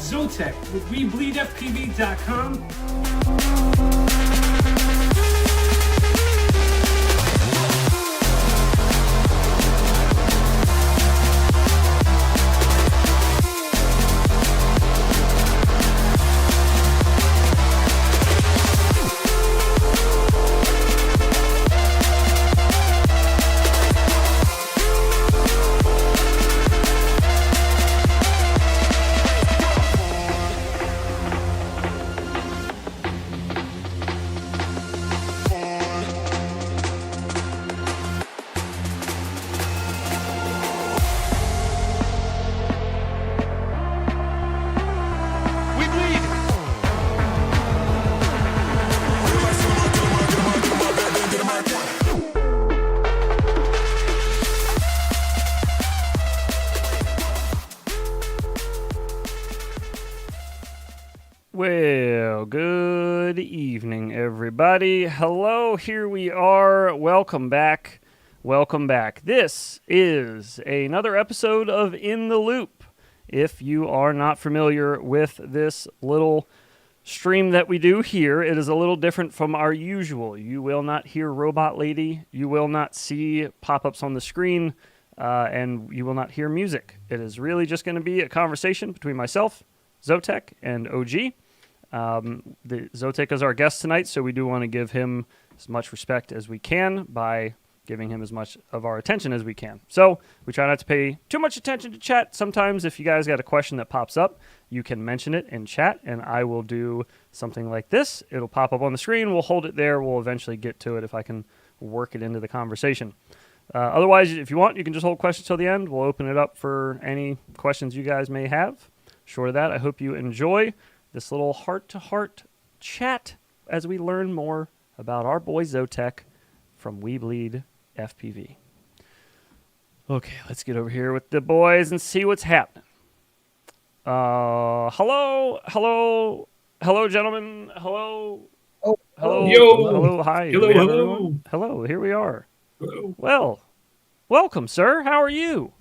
Zoetek with weBLEEDfpv.com. Well, good evening, everybody. Hello, here we are. Welcome back. Welcome back. This is another episode of In the Loop. If you are not familiar with this little stream that we do here, it is a little different from our usual. You will not hear Robot Lady. You will not see pop-ups on the screen, and you will not hear music. It is really just going to be a conversation between myself, Zoetek, and OG. Zoetek is our guest tonight, so we do want to give him as much respect as we can by giving him as much of our attention as we can. So we try not to pay too much attention to chat. Sometimes if you guys got a question that pops up, you can mention it in chat, and I will do something like this. It'll pop up on the screen. We'll hold it there. We'll eventually get to it if I can work it into the conversation. Otherwise, if you want, you can just hold questions till the end. We'll open it up for any questions you guys may have. Short of that, I hope you enjoy this little heart-to-heart chat as we learn more about our boy Zoetek from weBLEEDfpv. Okay, let's get over here with the boys and see what's happening. Hello, gentlemen. Hello. Oh, hello. Yo. Hello. Hi. Hello. Hello. Hello. Here we are. Hello. Well, welcome, sir. How are you?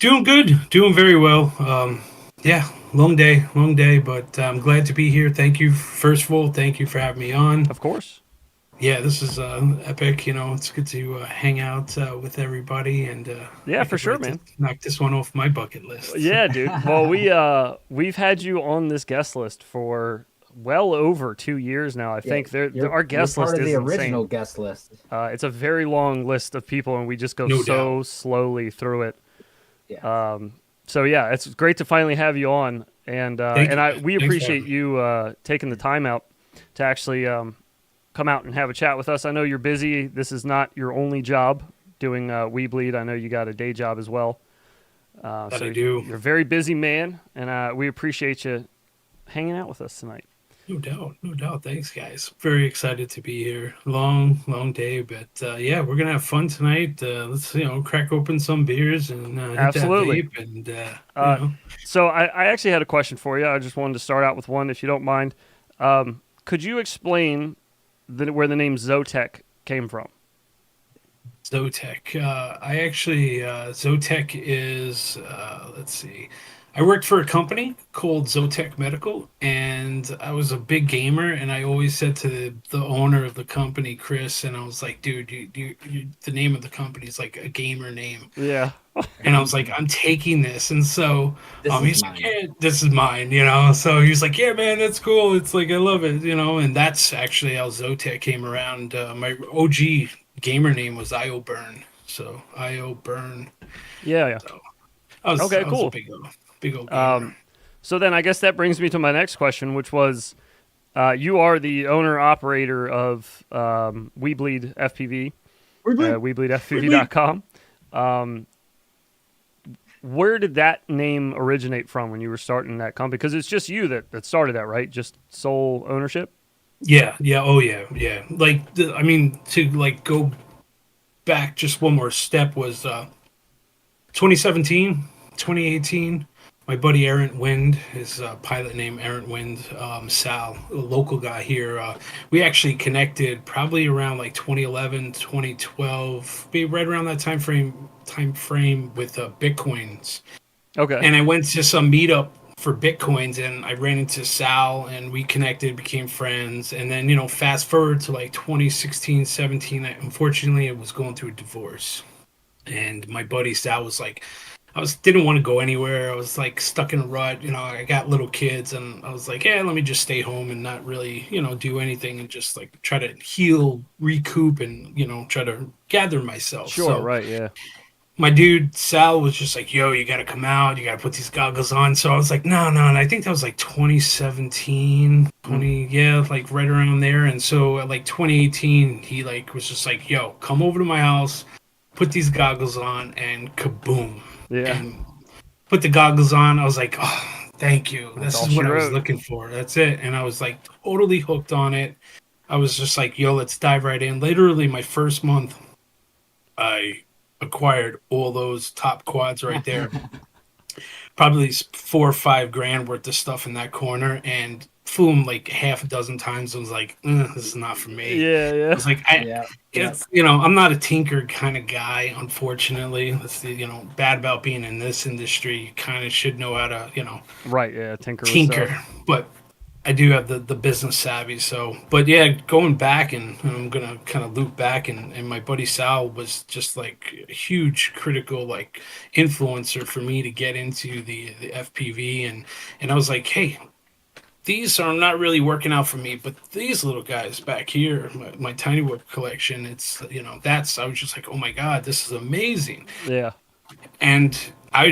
Doing good. Doing very well. Yeah, long day, but I'm glad to be here. Thank you. First of all, thank you for having me on. Of course. Yeah, this is epic. You know, it's good to hang out with everybody, and yeah, for sure, man. Knock this one off my bucket list. Yeah, dude. Well, we've had you on this guest list for well over 2 years now. I think our guest list is the original insane. Guest list. It's a very long list of people, and we just go slowly through it. Yeah. So yeah, it's great to finally have you on, and we appreciate you taking the time out to actually come out and have a chat with us. I know you're busy. This is not your only job doing weBLEED. I know you got a day job as well. I do. You're a very busy man, and we appreciate you hanging out with us tonight. No doubt. Thanks, guys. Very excited to be here. Long day, but yeah, we're gonna have fun tonight. Let's crack open some beers and absolutely. Hit that vape and So I actually had a question for you. I just wanted to start out with one, if you don't mind. Could you explain where the name Zoetek came from? Zoetek. Zoetek is let's see. I worked for a company called Zoetek Medical, and I was a big gamer, and I always said to the owner of the company, Chris, and I was like, dude, you, the name of the company is like a gamer name. Yeah. And I was like, I'm taking this. And so he's mine. like, yeah, this is mine, So he's like, yeah, man, that's cool. It's like, I love it, and that's actually how Zoetek came around. My OG gamer name was IO Burn. So IO Burn. Yeah. So okay, cool. Big old gamer. So then I guess that brings me to my next question, which was, you are the owner-operator of weBLEEDfpv, weBLEEDfpv.com. Where did that name originate from when you were starting that company? Because it's just you that started that, right? Just sole ownership? Yeah. Oh, yeah. To go back just one more step was 2017, 2018. My buddy Errant Wind, his pilot name Errant Wind, Sal, a local guy here. We actually connected probably around like 2011, 2012, right around that time frame with Bitcoins. Okay. And I went to some meetup for Bitcoins, and I ran into Sal, and we connected, became friends. And then, fast forward to like 2016, 17, unfortunately, I was going through a divorce. And my buddy Sal was like, didn't want to go anywhere. I was like stuck in a rut. I got little kids, and I was like, yeah, let me just stay home and not really, do anything, and just like try to heal, recoup, and try to gather myself. Sure, So right, yeah. my dude Sal was just like, yo, you got to come out. You got to put these goggles on. So I was like, no, no. And I think that was like 2017, Mm. 20, yeah, like right around there. And so at like 2018, he like was just like, yo, come over to my house, put these goggles on, and kaboom. Yeah, And put the goggles on. I was like, oh, thank you. that's This all is she what I was wrote. looking for. That's it. And I was like totally hooked on it. I was just like, yo, let's dive right in. Literally, my first month, I acquired all those top quads right there. Probably 4 or 5 grand worth of stuff in that corner, and flew them like half a dozen times. I was like, this is not for me. Yeah, I yeah. was like, Yeah, yeah. I'm not a tinker kind of guy, unfortunately. That's the, bad about being in this industry. You kind of should know how to, Right, yeah. Tinker with tinker. stuff. But I do have the business savvy. So, but yeah, going back, and I'm gonna kind of loop back, and my buddy Sal was just like a huge critical like influencer for me to get into the FPV, and I was like, hey, these are not really working out for me, but these little guys back here, my tiny whip collection, it's that's, I was just like, oh my god, this is amazing. Yeah. And I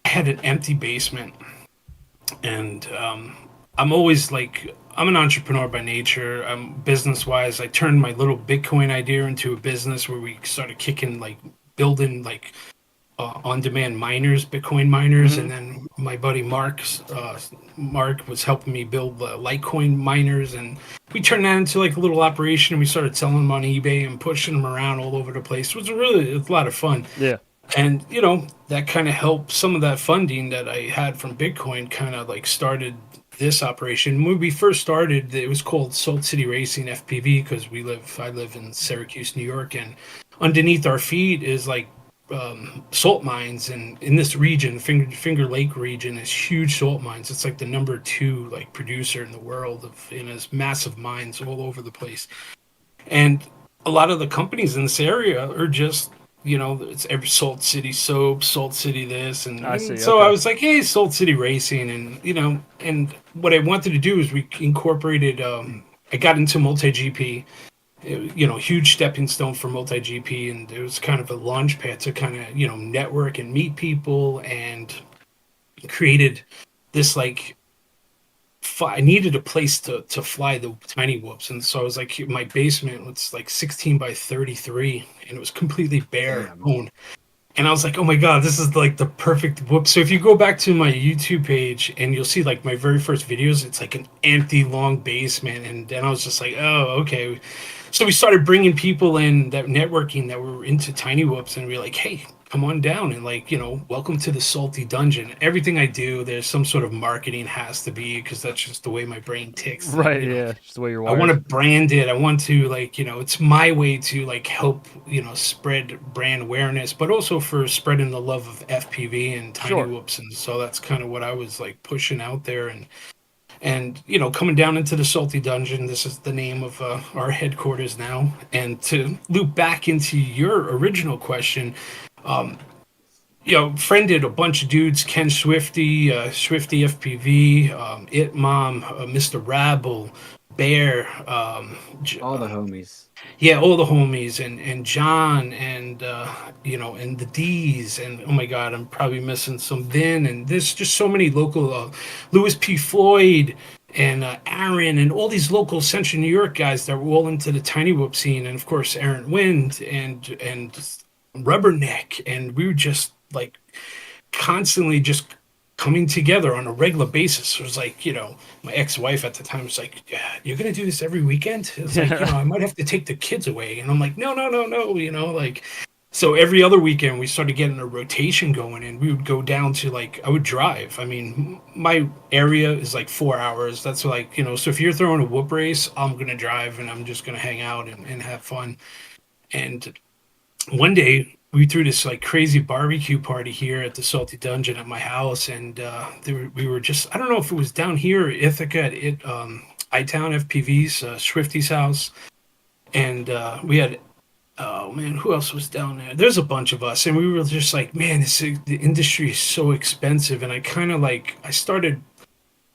had an empty basement, and I'm always like, I'm an entrepreneur by nature. Business wise, I turned my little Bitcoin idea into a business where we started kicking like building like on-demand miners, Bitcoin miners, Hmm. and then my buddy Mark was helping me build Litecoin miners, and we turned that into like a little operation, and we started selling them on eBay and pushing them around all over the place. It's a lot of fun, Yeah. and that kind of helped. Some of that funding that I had from Bitcoin kind of like started this operation. When we first started, it was called Salt City Racing FPV because I live in Syracuse, New York, and underneath our feet is like salt mines, and in this region, Finger Lake region, is huge salt mines. It's like the number two like producer in the world of in his massive mines all over the place. And a lot of the companies in this area are just, it's every Salt City soap, Salt City this, and, I and see. so I Okay. was like, hey, Salt City Racing, and and what I wanted to do is we incorporated. I got into multi GP, huge stepping stone for multi GP, and it was kind of a launch pad to kind of network and meet people, and created this like I needed a place to fly the tiny whoops, and so I was like, my basement was like 16 by 33, and it was completely bare Damn. bone. And I was like, oh my god, this is like the perfect whoop. So if you go back to my YouTube page, and you'll see like my very first videos, it's like an empty long basement, and then I was just like, oh, okay. So we started bringing people in that networking that were into tiny whoops, and we were like, hey, come on down, and like, welcome to the salty dungeon. Everything I do, there's some sort of marketing has to be, because that's just the way my brain ticks. That Right, yeah. Just the way you're I want wired. to brand it. I want to like, it's my way to like help, spread brand awareness, but also for spreading the love of FPV and tiny Sure. whoops. And so that's kind of what I was like pushing out there, and coming down into the salty dungeon. This is the name of our headquarters now. And to loop back into your original question, friended a bunch of dudes: Ken Swifty, Swifty FPV, It Mom, Mr. Rabble, Bear, All the homies. yeah, all the homies, and John, and and the D's, and oh my god, I'm probably missing some Vin, and there's just so many local, Louis P. Floyd, and Aaron, and all these local Central New York guys that were all into the tiny whoop scene, and of course Aaron Wind, and Rubberneck, and we were just like constantly just coming together on a regular basis. It was like, my ex-wife at the time was like, yeah, you're gonna do this every weekend? It's like, Yeah. I might have to take the kids away. And I'm like, no, no, no, no, like, so every other weekend we started getting a rotation going, and we would go down to like, I would drive. I mean, my area is like 4 hours. That's like, so if you're throwing a whoop race, I'm gonna drive, and I'm just gonna hang out and have fun. And one day we threw this like crazy barbecue party here at the Salty Dungeon at my house, and we were just, I don't know if it was down here or Ithaca at iTown FPV's Swifty's house, and we had, oh man, who else was down there? There's a bunch of us, and we were just like, man, the industry is so expensive, and I kind of like I started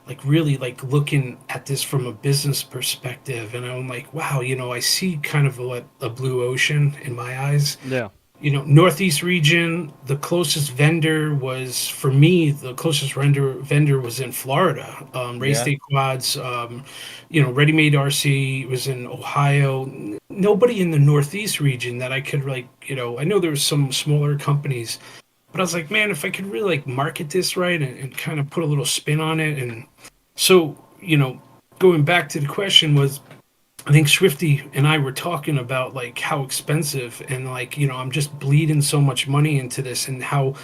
like really like looking at this from a business perspective, and I'm like, wow, I see kind of a blue ocean in my eyes. Yeah. Northeast region, the closest vendor was, for me, the closest vendor was in Florida. Ray Yeah. State Quads, Ready Made RC was in Ohio. Nobody in the Northeast region that I could like, I know there was some smaller companies, but I was like, man, if I could really like market this right and kind of put a little spin on it. And so, going back to the question was, I think Swifty and I were talking about like how expensive and like, I'm just bleeding so much money into this and how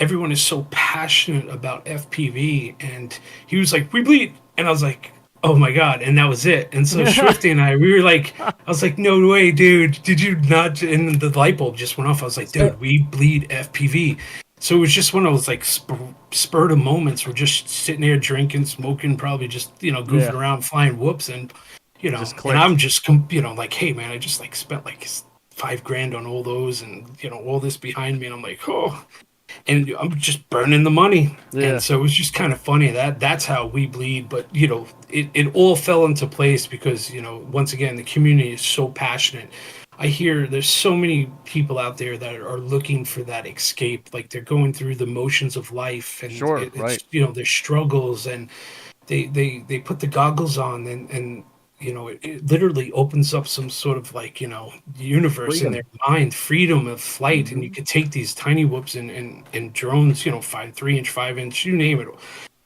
everyone is so passionate about FPV. And he was like, we bleed. And I was like, oh my God. And that was it. And so Swifty and we were like, I was like, no way, dude. Did you not? And the light bulb just went off. I was like, dude, we bleed FPV. So it was just one of those like spur of moments. We're just sitting there drinking, smoking, probably just, goofing Yeah. around, flying whoops. And, Just and I'm clicked. just, like, hey, man, I just like spent like $5,000 on all those and, all this behind me. And I'm like, oh, and I'm just burning the money. And Yeah. so it was just kind of funny that's how we bleed. But it all fell into place because once again the community is so passionate. I hear there's so many people out there that are looking for that escape, like they're going through the motions of life, and Sure. it's Right. their struggles, and they put the goggles on, and it literally opens up some sort of like universe in their Freedom. mind, freedom of flight, and you Hmm. could take these tiny whoops and drones, 5 3 inch, 5 inch, you name it,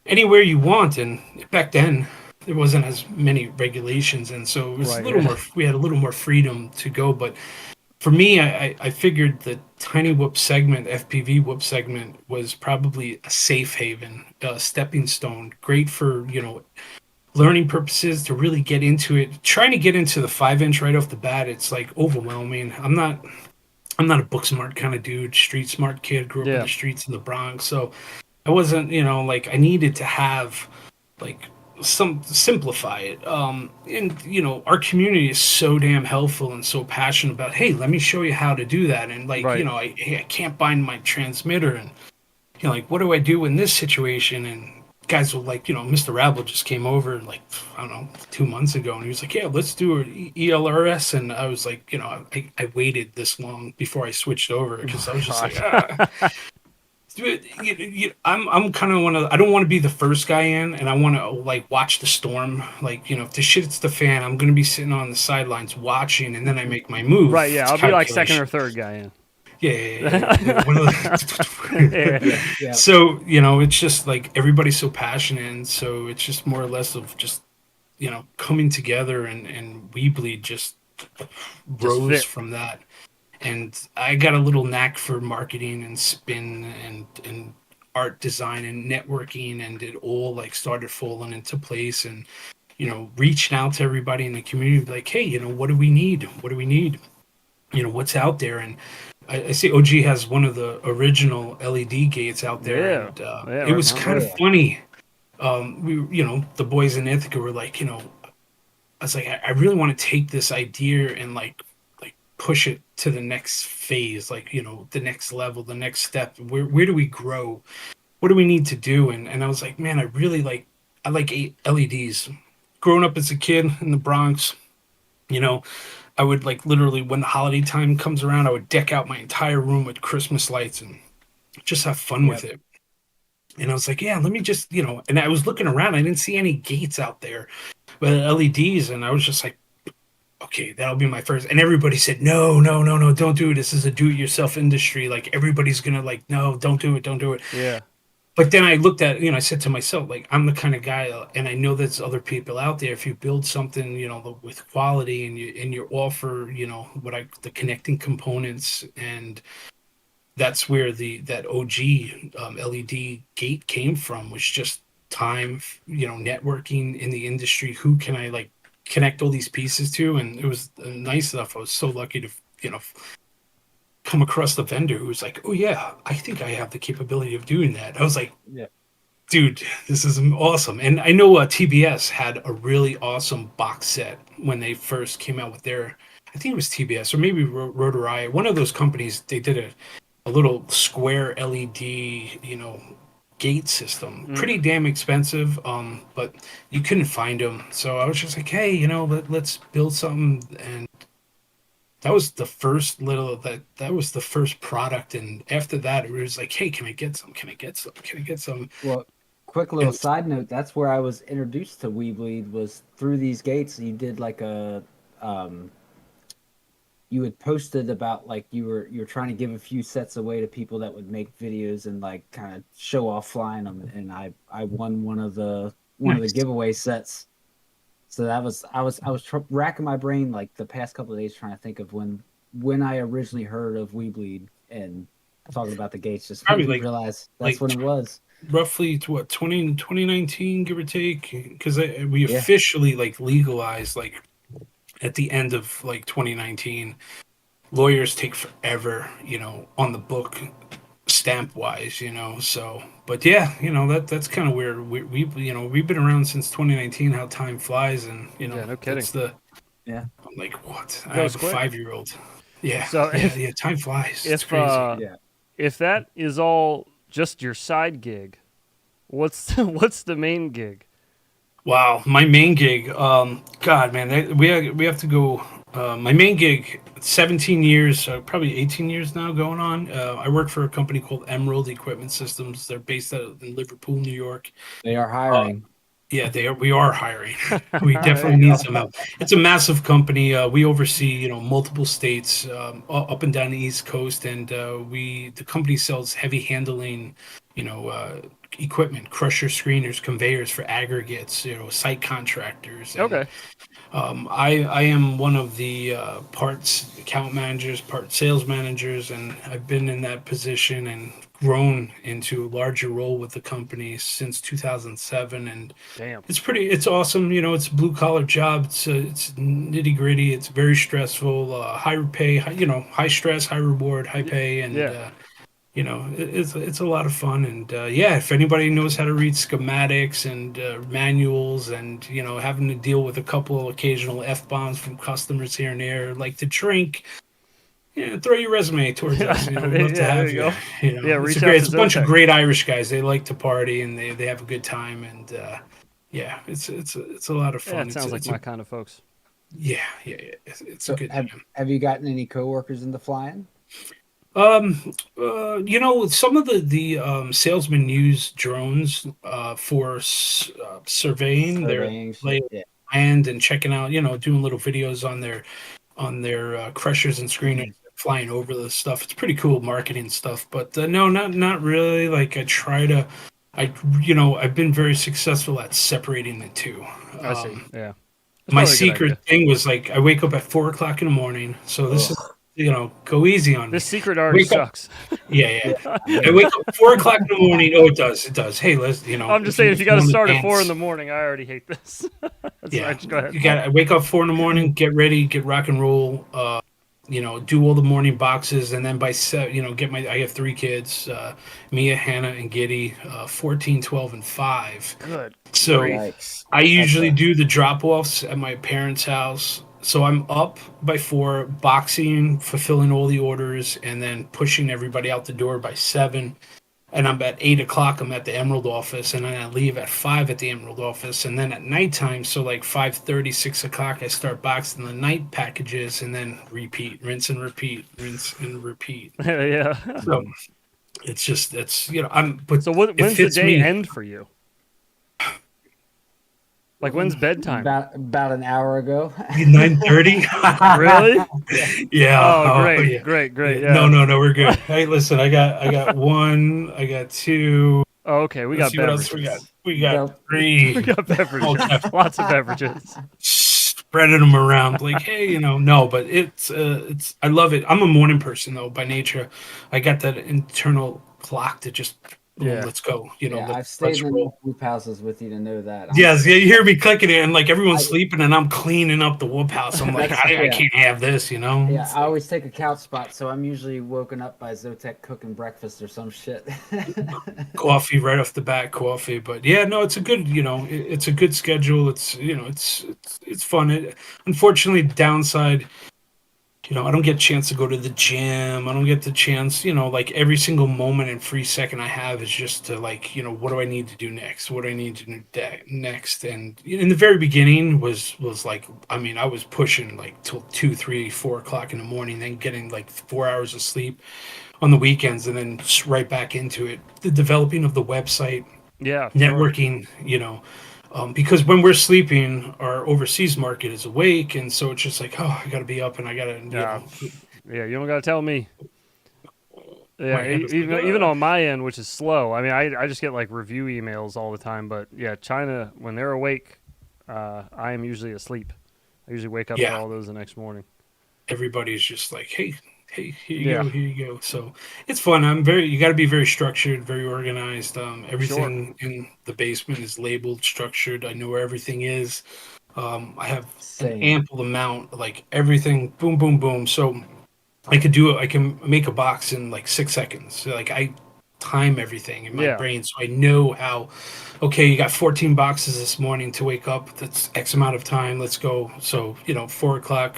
anywhere you want. And back then there wasn't as many regulations, and so it was a Right. little Yeah. more, we had a little more freedom to go. But for me, I figured the tiny whoop segment, FPV whoop segment, was probably a safe haven, a stepping stone, great for learning purposes to really get into it. Trying to get into the 5 inch right off the bat, it's like overwhelming. I'm not a book smart kind of dude, street smart kid, grew up in Yeah. the streets in the Bronx. So I wasn't, like I needed to have like some simplify it. And our community is so damn helpful and so passionate about, hey, let me show you how to do that. And like, Right. hey, I can't bind my transmitter, and like, what do I do in this situation? And guys will like, Mr. Rabble just came over like, I don't know, 2 months ago, and he was like, yeah, let's do an ELRS. And I was like, I waited this long before I switched over because I Oh was just like, God. dude, I'm kind of one of, I don't want to be the first guy in, and I want to like watch the storm. Like, if the shit's the fan, I'm gonna be sitting on the sidelines watching, and then I make my move. Right. Yeah. It's I'll be like second or calculation. third guy in. Yeah, yeah, yeah, yeah. One of Yeah. the Yeah. Yeah. so it's just like everybody's so passionate, and so it's just more or less of just coming together, and we bleed just Just rose fit. from that. And I got a little knack for marketing and spin and art design and networking, and it all like started falling into place. And reaching out to everybody in the community, like, hey, what do we need? What do we need? What's out there? And I see OG has one of the original LED gates out there, Yeah. and Yeah. it Right was behind kind Oh me. of yeah. funny. The boys in Ithaca were like, I was like, I really want to take this idea and like push it to the next phase, like the next level, the next step. Where do we grow? What do we need to do? And I was like, man, I like LEDs. Growing up as a kid in the Bronx, you know, I would like literally when the holiday time comes around, I would deck out my entire room with Christmas lights and just have fun with Yep. it. And I was like, yeah, let me just, and I was looking around, I didn't see any gates out there, but LEDs, and I was just like, okay, that'll be my first. And everybody said, no, no, no, no, don't do it. This is a do-it-yourself industry. Like everybody's gonna like, no, don't do it, don't do it. Yeah. But then I looked at, I said to myself, like, I'm the kind of guy, and I know there's other people out there. If you build something, with quality, and you offer, the connecting components, and that's where that OG LED gate came from, was just time, networking in the industry. Who can I like connect all these pieces to? And it was nice enough. I was so lucky to, come across the vendor who was like, "Oh yeah, I think I have the capability of doing that." I was like, Yeah. "Dude, this is awesome!" And I know TBS had a really awesome box set when they first came out with their. I think it was TBS or maybe Rotor. One of those companies. They did a little square LED, gate system. Pretty damn expensive, but you couldn't find them. So I was just like, hey, let's build something. And that was the first that was the first product. And after that, it was like, hey, can I get some? Can I get some? Can I get some? Well, quick little And side note. That's where I was introduced to weBLEED was through these gates. You did like um, you had posted about like you were trying to give a few sets away to people that would make videos and like kind of show off flying them, and I won one of the nice. giveaway sets. So that was I was racking my brain like the past couple of days trying to think of when I originally heard of weBLEED and talking about the gates just made Probably me realize that's like when it was. roughly to what 2019, give or take, because we Yeah, officially like legalized like at the end of like 2019. Lawyers take forever, on the book stamp wise, so but yeah, that's kind of where we've been around since 2019. How time flies, and Yeah, no kidding. that's the yeah, I'm like, what? I Goes have a quick. 5-year-old. Yeah, So yeah, yeah, time flies. It's if crazy. yeah. if that is all just your side gig, what's the main gig? Wow, my main gig. God, man, we have to go. My main gig, 17 years, probably 18 years now going on. I work for a company called Emerald Equipment Systems. They're based out in Liverpool, New York. They are Uh, hiring. yeah, they are. We are hiring. We There definitely you need go. some help. It's a massive company. We oversee, multiple states, up and down the East Coast, and the company sells heavy handling, you know, uh, equipment, crusher screeners, conveyors for aggregates, site contractors, and Okay. I am one of the parts account managers, part sales managers, and I've been in that position and grown into a larger role with the company since 2007. And Damn. it's awesome. It's a blue collar job. It's nitty gritty. It's very stressful. High pay, high stress, high reward, high pay, and Yeah. it's a lot of fun. And yeah, if anybody knows how to read schematics and manuals, and having to deal with a couple occasional f-bombs from customers here and there, like to drink, throw your resume towards us. We'd love to Yeah, there have you you. go. Yeah, reach out to It's a bunch of Zoetek. great Irish guys. They like to party, and they have a good time. And yeah, it's a lot of Yeah, fun. it sounds like my kind of folks. Yeah. It's a So good have time. have you gotten any coworkers into flying? Some of the salesmen use drones for surveying their Surveying lay shit. of Yeah. land and checking out, doing little videos on their crushers and screeners flying over the stuff. It's pretty cool marketing stuff, but no, not really. Like I've been very successful at separating the two. I see. Yeah. That's My probably a good secret idea. thing was like I wake up at 4 o'clock in the morning. So this is, Ugh. go easy on This me. secret already Wake up. sucks. Yeah. Yeah. I I hear wake you. up 4 o'clock in the morning. Oh, it does. It does. Hey, let's I'm just saying, if you if got you to want to start at 4 in dance, the morning, I already hate this. That's yeah, right. Go ahead. you got. I wake up 4 in the morning, get ready, get rock and roll. Do all the morning boxes, and then by set, get my. I have 3 kids: Mia, Hannah, and Giddy, 14, 12, and 5. Good So grief. Yikes. I That's usually a do the drop offs at my parents' house. So I'm up by 4, boxing, fulfilling all the orders, and then pushing everybody out the door by 7. And I'm at 8 o'clock. I'm at the Emerald office, and then I leave at 5 at the Emerald office, and then at nighttime, so like 5:30, 6 o'clock, I start boxing the night packages, and then repeat, rinse and repeat, rinse and repeat. Yeah. So it's just I'm, but So it when's the fits day me. end for you? Like when's bedtime? about an hour ago. 9:30. Really? Yeah. Yeah. Oh, Oh great, yeah. great, Yeah. great. No, Yeah. no, no. We're good. Hey, listen. I got one. I got two. Oh, okay, we Let's got see what else we got. beverages. We got Nope. three. We got All beverages. kept Lots of beverages. spreading them around like, hey, no, but it's I love it. I'm a morning person though by nature. I got that internal clock that just boom, Yeah. let's go. Yeah, I've stayed Let's in roll. enough whoop houses with you to know that. Yes, yeah, you hear me clicking it, and like everyone's I, sleeping, and I'm cleaning up the whoop house. I'm like, that's I yeah. can't have this, you know. Yeah, It's I like always take a couch spot, so I'm usually woken up by Zoetek cooking breakfast or some shit. coffee right off the bat, coffee. But yeah, no, it's a good, it's a good schedule. It's it's fun. Unfortunately, downside, I don't get a chance to go to the gym. I don't get the chance, like every single moment and free second I have is just to like, what do I need to do next? What do I need to do next? And in the very beginning was like, I mean, I was pushing like till 2, 3, 4 o'clock in the morning, then getting like 4 hours of sleep on the weekends, and then right back into it. The developing of the website, Yeah, sure. networking, because when we're sleeping, our overseas market is awake, and so it's just like, oh, I got to be up, and I got to, Yeah, yeah. You don't got to tell me. my Yeah, head is like, even on my end, which is slow. I mean, I just get like review emails all the time. But yeah, China, when they're awake, I am usually asleep. I usually wake up to yeah, all those the next morning. everybody's just like, hey, here you Yeah, go, here you go. So it's fun. You got to be very structured, very organized. sure. Everything in the basement is labeled, structured. I know where everything is. I have an Same. ample amount, like everything, boom, boom, boom. So I could do it. I can make a box in like 6 seconds. So like I time everything in my Yeah, brain, so I know how. Okay, you got 14 boxes this morning to wake up. That's X amount of time. Let's go. So 4 o'clock.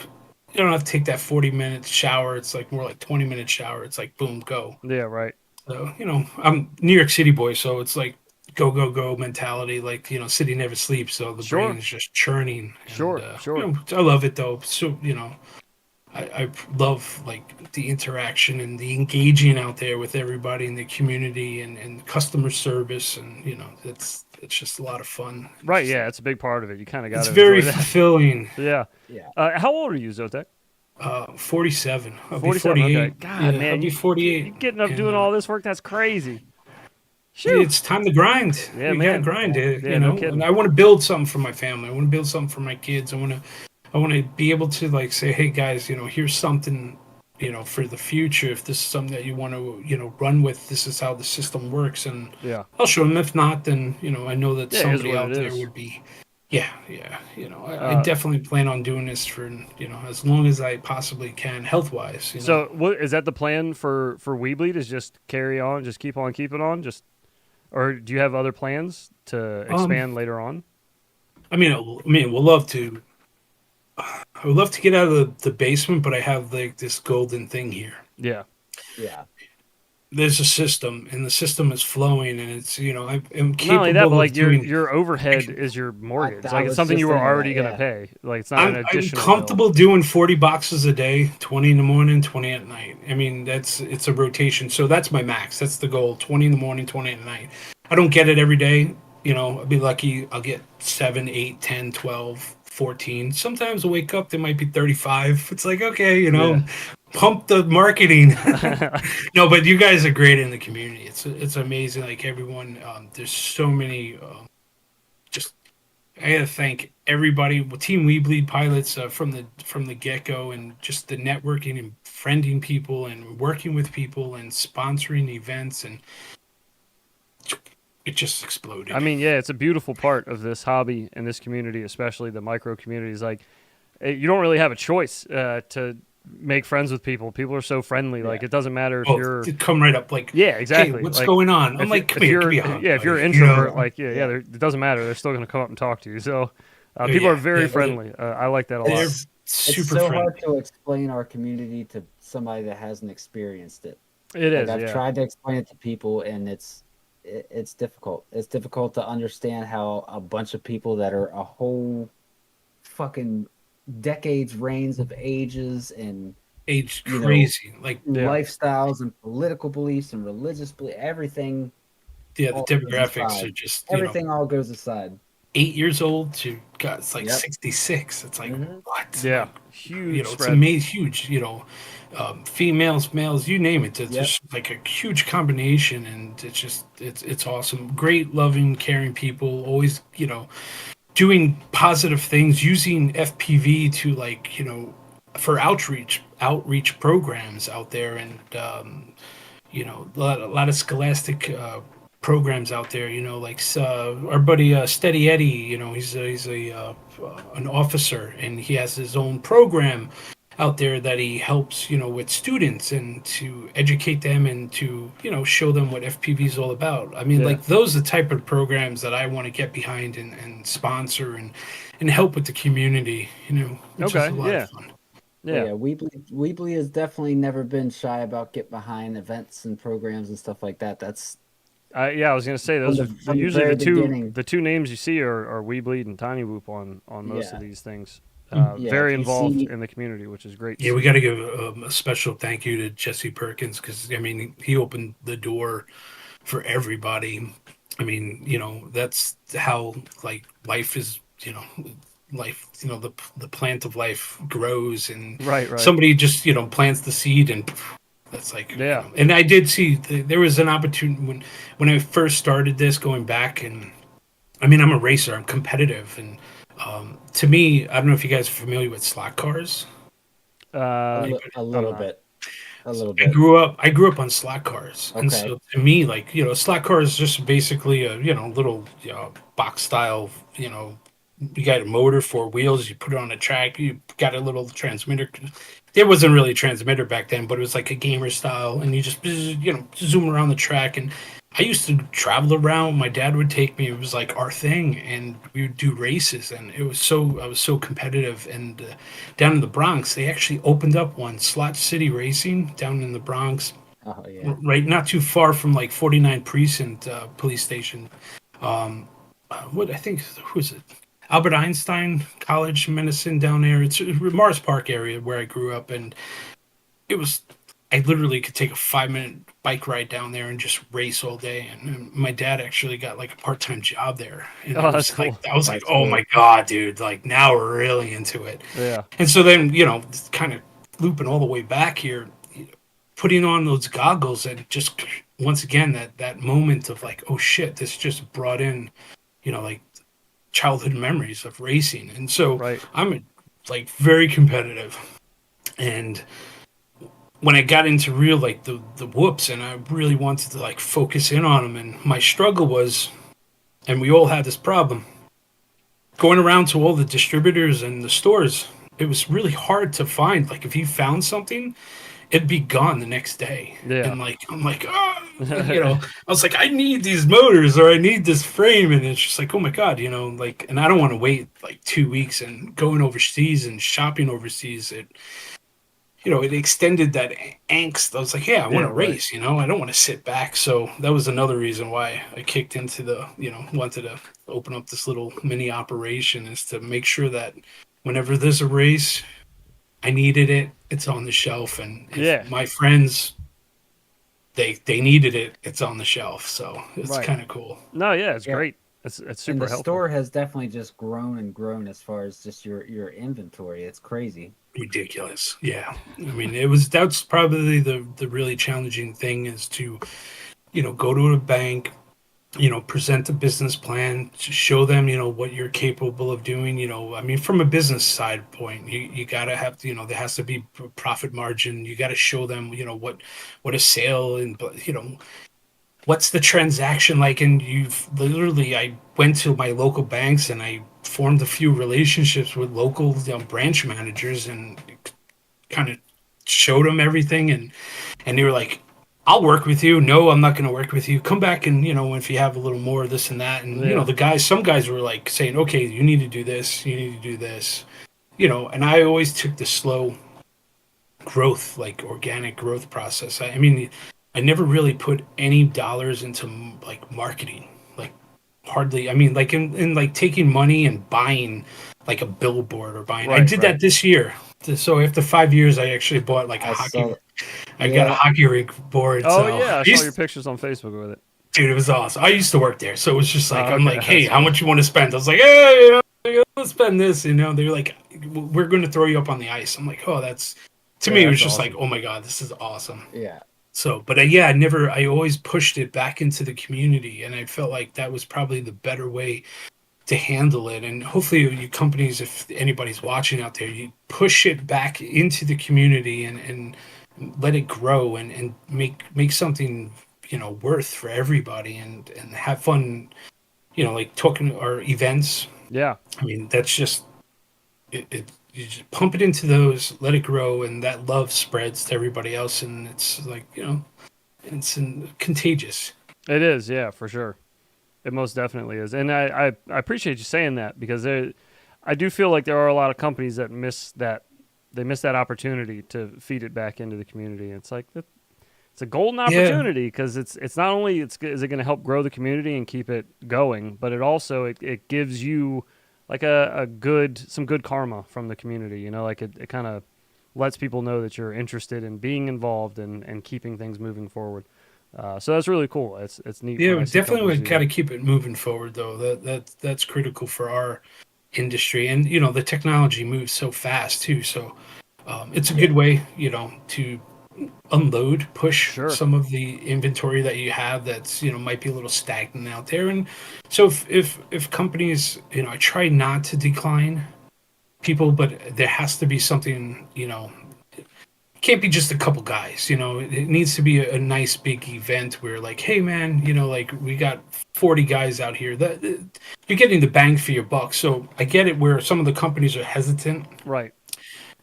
You don't have to take that 40 minute shower. It's like more like 20 minute shower. It's like boom, go. yeah, right. So I'm New York City boy, so it's like go go go mentality. Like city never sleeps, so the brain Sure, is just churning. And sure, sure. I love it though. So I love like the interaction and the engaging out there with everybody in the community, and customer service, and it's just a lot of fun. It's Right. just Yeah, like it's a big part of it. You kind of got it's to very enjoy that. fulfilling. Yeah. Yeah. How old are you, Zotek? 47. I'll be 47. Okay. 48. God, Yeah, I'll man, be you 48, getting up and doing all this work? That's crazy. Shoo. it's time to grind. Yeah, We gotta man. grind it, Yeah, no And kidding. I want to build something for my family. I want to build something for my kids. I want to be able to like say, hey guys, here's something, for the future. If this is something that you want to, run with, this is how the system works, and Yeah. I'll show them. If not, then I know that Yeah, it is somebody what it out there is. would be. Yeah, yeah. I Uh, definitely plan on doing this for as long as I possibly can, health wise. so what is that the plan for weBLEED? Is just carry on, just keep on keeping on, just or do you have other plans to Um, expand later on? we'll love to. I would love to get out of the basement, but I have like this golden thing here. Yeah. Yeah. There's a system, and the system is flowing, and it's I'm Well, not only that, but capable of like your doing. your overhead is your mortgage. I Like it's was something just you were thinking already that. gonna Yeah. pay. Like it's not an I'm additional bill. comfortable doing 40 boxes a day, 20 in the morning, 20 at night. I mean, it's a rotation. So that's my max. That's the goal. 20 in the morning, 20 at night. I don't get it every day. I'll be lucky. I'll get 7, 8, 10, 12, 14. Sometimes I wake up, there might be 35. It's like, okay, Yeah. pump the marketing. No, but you guys are great in the community. It's amazing. Like everyone, there's so many, just I gotta thank everybody, Team We Bleed pilots, from the get go, and just the networking and friending people and working with people and sponsoring events, and it just I exploded. mean, yeah, it's a beautiful part of this hobby and this community, especially the micro communities. Like, you don't really have a choice to make friends with people. People are so friendly. Like, Yeah. it doesn't matter if Oh, you're. they come right up like, Yeah, hey, exactly. what's Like, going on? I'm like, come if here, give you're me a hug, yeah, if you're an buddy. introvert, like yeah, Yeah. it doesn't matter. They're still gonna come up and talk to you. So, Oh, people are yeah, very yeah, friendly. I like that a lot. they're It's it's super so hard friendly. to explain our community to somebody that hasn't experienced it. It Like is, I've yeah, tried to explain it to people, and it's difficult. It's difficult to understand how a bunch of people that are a whole fucking decades reigns of ages and Age you know crazy. Like, yeah. lifestyles and political beliefs and religious belief, everything yeah, the all goes demographics are aside. just Everything all goes aside. 8 years old to God, it's like Yep. 66. It's like Hmm. what? Yeah, Like huge it's spread. amazing, huge. Females, males, you name it. It's Yep. just like a huge combination, and it's awesome. Great, loving, caring people. Always doing positive things, using FPV to like for outreach programs out there, and a lot of scholastic programs out there. Like our buddy Steady Eddie. He's an officer, and he has his own program out there that he helps with students and to educate them and to show them what FPV is all about. I mean, Yeah. like those are the type of programs that I want to get behind and sponsor and help with the community. Which is a Okay. lot of Yeah. fun. But Yeah. yeah, Weebly has definitely never been shy about get behind events and programs and stuff like that. That's Yeah, I was gonna say from those are from the usually very beginning. the two names you see are weBLEED and tinywhoop on most of Yeah, these things. yeah. Very If you involved see, in the community, which is great to Yeah, we see. got to give a special thank you to Jesse Perkins because I mean he opened the door for everybody. I mean, that's how like life is. Life. The plant of life grows, and Right. Right. somebody just plants the seed, and that's like Yeah. And I did see there was an opportunity when I first started this going back, and I mean I'm a racer, I'm competitive, and to me, I don't know if you guys are familiar with slot cars. Uh, a I'm little not. bit, a little I bit. grew up. I grew up on slot cars, and Okay. so to me, like a slot car is just basically a little box style. You got a motor, four wheels. You put it on a track. You got a little transmitter. There wasn't really a transmitter back then, but it was like a gamer style, and you just zoom around the track. And I used to travel around. My dad would take me. It was like our thing, and we would do races, and I was so competitive. And down in the Bronx, they actually opened up one Slot City Racing down in the Bronx, Oh yeah. right, not too far from like 49 Precinct police station. What I think who is it? Albert Einstein College, Medicine down there. It's Mars Park area where I grew up, and it was. I literally could take a 5 minute bike ride down there and just race all day. And my dad actually got like a part time job there, and Oh, that's cool. I was like, That's oh my cool. god, dude! Like now we're really into it. Yeah. And so then kind of looping all the way back here, putting on those goggles and just once again that moment of like, oh shit, this just brought in like childhood memories of racing. And so Right. I'm like very competitive. And when I got into real like the whoops, and I really wanted to like focus in on them, and my struggle was, and we all had this problem, going around to all the distributors and the stores. It was really hard to find. Like if you found something, it'd be gone the next day. Yeah. And like I'm like, oh, I was like, I need these motors or I need this frame, and it's just like, oh my god, like, and I don't want to wait like 2 weeks and going overseas and shopping overseas. It extended that angst. I was like, yeah, I want Yeah. to Right. race. I don't want to sit back. So that was another reason why I kicked into wanted to open up this little mini operation, is to make sure that whenever there's a race, I needed it, it's on the shelf, and if Yeah. my friends they needed it, it's on the shelf. So it's Right. kind of cool. No. Yeah. It's Yeah, great. It's and super the helpful. store has definitely just grown and grown as far as just your inventory. It's crazy. Ridiculous. Yeah. I mean, that's probably the really challenging thing, is to go to a bank, present a business plan, to show them what you're capable of doing. I mean, from a business side point, you got to have, there has to be profit margin. You got to show them what a sale, and what's the transaction like. And you've literally, I went to my local banks and I formed a few relationships with local branch managers, and kind of showed them everything, and they were like, I'll work with you. No, I'm not going to work with you. Come back, and if you have a little more of this and that. And Yeah. some guys were like saying, okay, you need to do this, you need to do this. And I always took the slow growth, like organic growth process. I mean, I never really put any dollars into like marketing, like hardly. I mean, like in like taking money and buying like a billboard or buying. I Right. did Right. that this year. So after 5 years, I actually bought like a I saw. hockey. I got a Yeah, hockey rink board. Oh So yeah. I saw your pictures on Facebook with it. dude, it was awesome. I used to work there, so it was just like Oh, I'm okay. like, hey, That's how cool. much you want to spend? I was like, hey, let's spend this. They're like, we're going to throw you up on the ice. I'm like, oh, that's to Yeah. me. It was That's just like, awesome. oh my god, this is awesome. yeah. So, but yeah, I always pushed it back into the community, and I felt like that was probably the better way to handle it. And hopefully, you companies, if anybody's watching out there, you push it back into the community, and let it grow, and make something worth for everybody, and have fun, like talking or events. Yeah. I mean, that's just it. You just pump it into those, let it grow, and that love spreads to everybody else, and it's like it's contagious. It is, yeah, for sure. It most definitely is, and I appreciate you saying that because I do feel like there are a lot of companies that miss that. They miss that opportunity to feed it back into the community. It's like it's a golden Yeah, opportunity because it's not only is it going to help grow the community and keep it going, but it gives you like a good some good karma from the community. You know, like it kind of lets people know that you're interested in being involved and keeping things moving forward. So that's really cool. It's neat yeah, when I we see definitely companies would do got that. to keep it moving forward, though. That's critical for our industry, and the technology moves so fast too. So it's a Yeah. good way, to unload, push Sure. some of the inventory that you have that's might be a little stagnant out there. And so if companies, I try not to decline people, but there has to be something, can't be just a couple guys. It needs to be a nice big event where, like, hey man, like, we got 40 guys out here, that you're getting the bang for your buck. So I get it where some of the companies are hesitant. Right.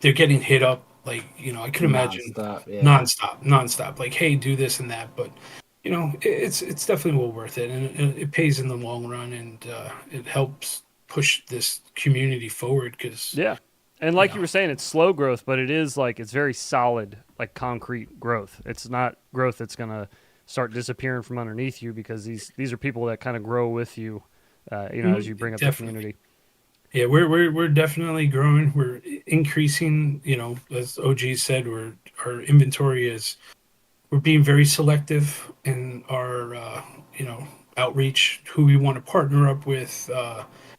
They're getting hit up, like, I could imagine Nonstop. Yeah. nonstop, like, hey, do this and that. But it's definitely well worth it, and it pays in the long run, and it helps push this community forward because Yeah. And you like know you were saying, it's slow growth, but it is like it's very solid, like concrete growth. It's not growth that's gonna start disappearing from underneath you because these are people that kind of grow with you, as you bring up the definitely. community. Yeah, we're definitely growing. We're increasing. As OG said, our inventory is. We're being very selective in our outreach. Who we want to partner up with.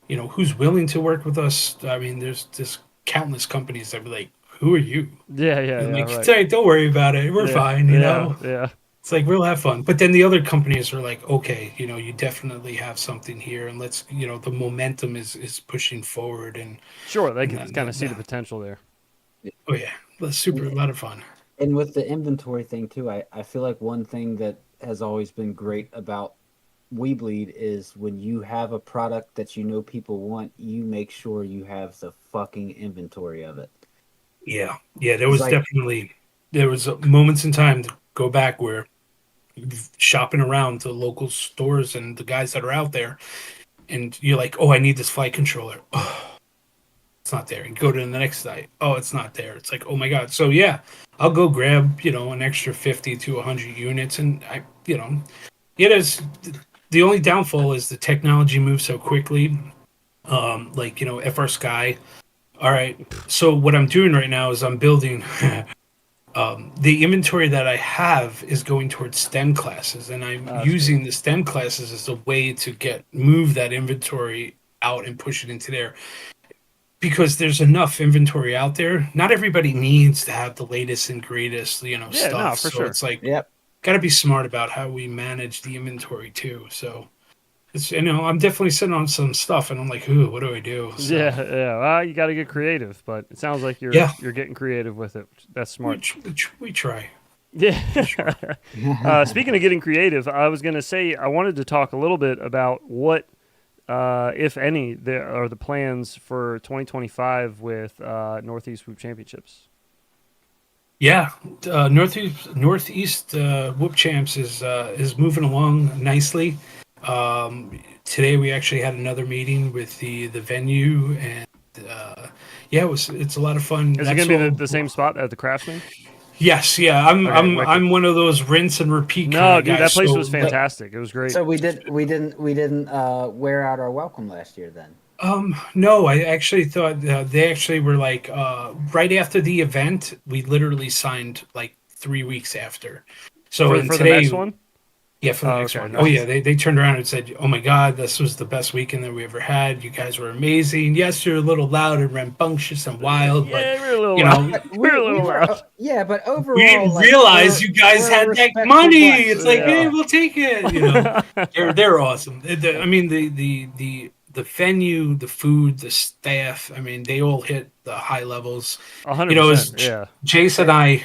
Who's willing to work with us. I mean, there's just countless companies that be like, "Who are you?" Yeah, yeah, And yeah, like, right. "Hey, don't worry about it. We're Yeah, fine." yeah, yeah. It's like we'll have fun. But then the other companies are like, okay, you definitely have something here, and let's, the momentum is pushing forward, and Sure, they and can kind of see the potential there. oh yeah, that's super, a lot of fun. And with the inventory thing too, I feel like one thing that has always been great about We Bleed is when you have a product that you know people want, you make sure you have the fucking inventory of it. Yeah, yeah. It's like, There was moments in time to go back where shopping around to local stores and the guys that are out there, and you're like, oh, I need this flight controller. Oh, it's not there. And go to the next site. Oh, it's not there. It's like, oh my god. So yeah, I'll go grab an extra 50 to 100 units, and it is. The only downfall is the technology moves so quickly. Like FR Sky. All right. So what I'm doing right now is I'm building. The inventory that I have is going towards STEM classes, and I'm That's cool. using the STEM classes as a way to move that inventory out and push it into there, because there's enough inventory out there. Not everybody needs to have the latest and greatest, Yeah, no, stuff. for So sure. it's like, yep. got to be smart about how we manage the inventory too. So it's, I'm definitely sitting on some stuff, and I'm like, ooh, what do I do? So Yeah, yeah. Well, you got to get creative, but it sounds like yeah, you're getting creative with it. That's smart. we try. Yeah. We try. Speaking of getting creative, I was going to say I wanted to talk a little bit about what, if any, there are the plans for 2025 with Northeast Whoop Championships. Yeah, Northeast Whoop Champs is moving along nicely. Today we actually had another meeting with the venue, and yeah, it's a lot of fun. Is it going That's to be all. the same spot at the Craftsman? Yes, yeah. I'm Okay, I'm wicked. I'm one of those rinse and repeat kind No, of dude, that guys. place So was fantastic. It was great. So we didn't wear out our welcome last year then. no, I actually thought they actually were like right after the event. We literally signed like 3 weeks after. So and For the next today. one? Yeah, for the Oh, next okay, one. Oh yeah, nice. they turned around and said, "Oh my God, this was the best weekend that we ever had. You guys were amazing. Yes, you're a little loud and rambunctious and wild, but Yeah, we were a little you loud. know, But We were we a we little were loud. yeah, but we overall, didn't like realize you guys we're a had that respectful money. It's bunch. like, hey, Yeah. we'll take it. They're awesome. I mean, the venue, the food, the staff. I mean, they all hit the high levels. As 100%. Yeah. Jason and They,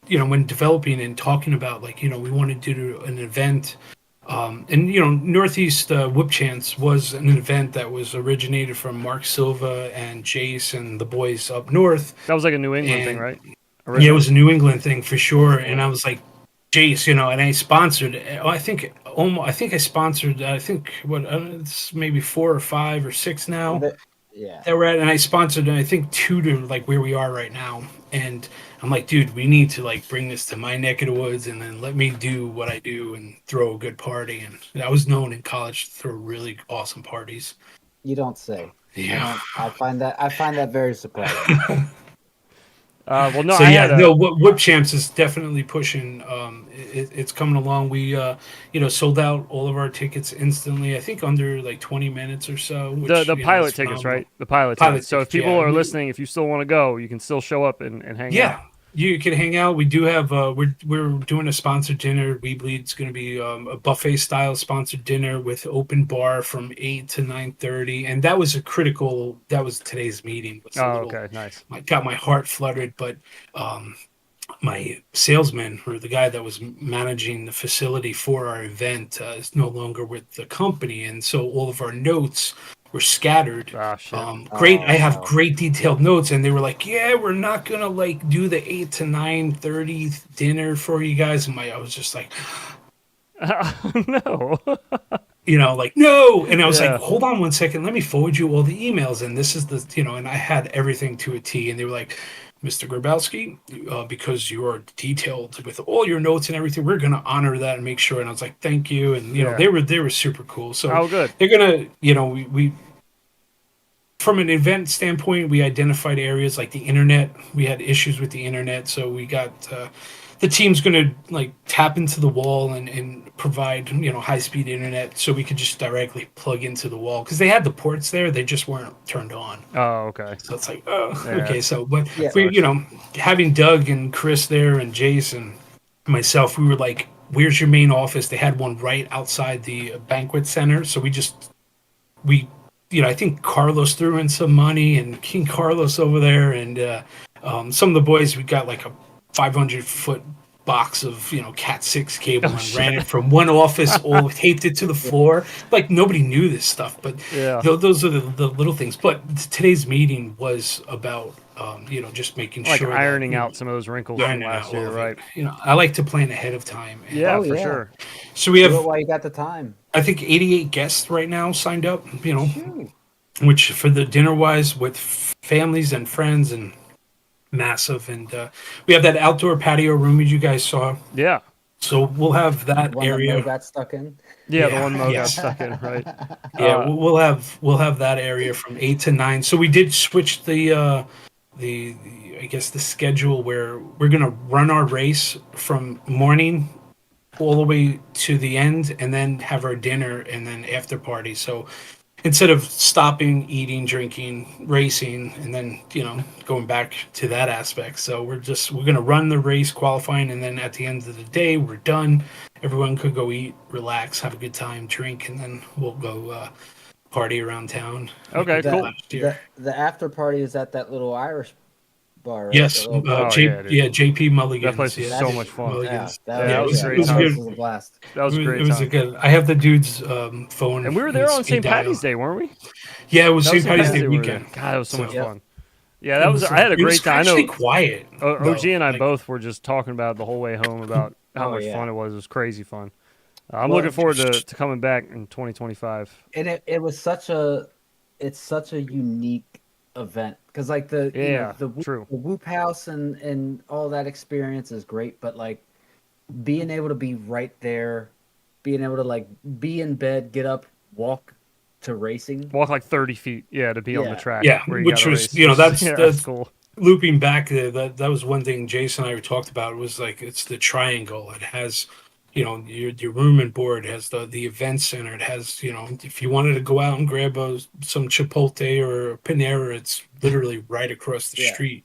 I, when developing and talking about like, we wanted to do an event. And Northeast Whoop Chance was an event that was originated from Mark Silva and Jace and the boys up north. That was like a New England thing, And right? yeah, it Originally. was a New England thing for sure. And Yeah. I was like, Jace, and I sponsored. I think I sponsored. I think it's maybe 4 or 5 or 6 now Yeah. that we're at, and I sponsored. I think 2 to like where we are right now. And I'm like, dude, we need to like bring this to my neck of the woods, and then let me do what I do and throw a good party. And I was known in college to throw really awesome parties. You don't say. Yeah. I find that very surprising. Well, no, So I yeah, had a. no, Whip Champs is definitely pushing. It's coming along. We sold out all of our tickets instantly. I think under like 20 minutes or so. Which The is pilot tickets, phenomenal. right? The pilot Pilot tickets. So if tickets, people yeah. are listening, if you still want to go, you can still show up and hang Yeah, out. you can hang out. We do have we're doing a sponsored dinner. We Bleed it's going to be a buffet style sponsored dinner with open bar from 8 to 9:30, and that was that was today's meeting. Was a Oh, little okay, nice. got my heart fluttered, but my salesman or the guy that was managing the facility for our event is no longer with the company, and so all of our notes were scattered. Ah, shit. Great, I Oh have no. great detailed notes, and they were like, "Yeah, we're not gonna like do the 8 to 9:30 dinner for you guys." And I was just like, No. like no, and I was like, Yeah. "Hold on 1 second, let me forward you all the emails." And this is and I had everything to a T, and they were like, Mr. Grabowski, because you are detailed with all your notes and everything, we're going to honor that and make sure. And I was like, thank you. And Yeah. they were super cool. So Oh, good. they're gonna, we from an event standpoint, we identified areas like the internet. We had issues with the internet, so we got the team's going to like tap into the wall and provide high speed internet, so we could just directly plug into the wall because they had the ports there, they just weren't turned on. Oh, okay. So it's like, oh, Yeah, okay. So, but Yeah. we, having Doug and Chris there and Jason, myself, we were like, "Where's your main office?" They had one right outside the banquet center, so we I think Carlos threw in some money and King Carlos over there, and some of the boys, we got like a 500-foot box of Cat 6 cable Oh, and shit. ran it from one office, all taped it to the floor. Like nobody knew this stuff, but Yeah. those are the little things. But today's meeting was about just making Like sure ironing that, out some of those wrinkles from ironing last out all year, of it. right? I like to plan ahead of time. And Yeah, Oh, for yeah. sure. so we Do it have, while you got the time. I think, 88 guests right now signed up. Shoot. Which for the dinner wise with families and friends and massive. And we have that outdoor patio room as you guys saw. Yeah. So we'll have that One that Mo area. got stuck in. Yeah, the Yeah, one Mo got yes. stuck in, right? Yeah, we'll have that area from 8 to 9. So we did switch the I guess the schedule where we're gonna run our race from morning all the way to the end, and then have our dinner and then after party. So instead of stopping, eating, drinking, racing, and then going back to that aspect, so we're gonna run the race, qualifying, and then at the end of the day, we're done. Everyone could go eat, relax, have a good time, drink, and then we'll go party around town. Okay, The, cool. Last year. the after party is at that little Irish bar, right? Yes, The little Oh, yeah, dude. JP Mulligan's. That place was yeah, so much fun. Mulligan's. Yeah, Yeah, it was a great that time. place was a blast. That was a great It was a time. good. I have the dude's phone, And we were there his on speed St. Patty's dial. Day, weren't we? Yeah, it was That St. Patty's Day we were weekend. there. God, it was so much Yep. fun. Yeah, that was. I had a It was great time. I actually know quiet. OG though. and I Like, both were just talking about it the whole way home about how Oh, much yeah. fun it was. It was crazy fun. I'm Well, looking forward to coming back in 2025. And it was it's such a unique event because like Yeah, the true. Whoop House and all that experience is great, but like being able to be right there, being able to like be in bed, get up, walk to racing. Walk like 30 feet, yeah, to be on the Yeah. track. Yeah, where you which gotta was race. that's yeah, that's cool. looping back there. That was one thing Jason and I talked about. Was like it's the triangle. It has your room and board, has the event center. It has if you wanted to go out and grab some Chipotle or Panera, it's literally right across the Yeah. street.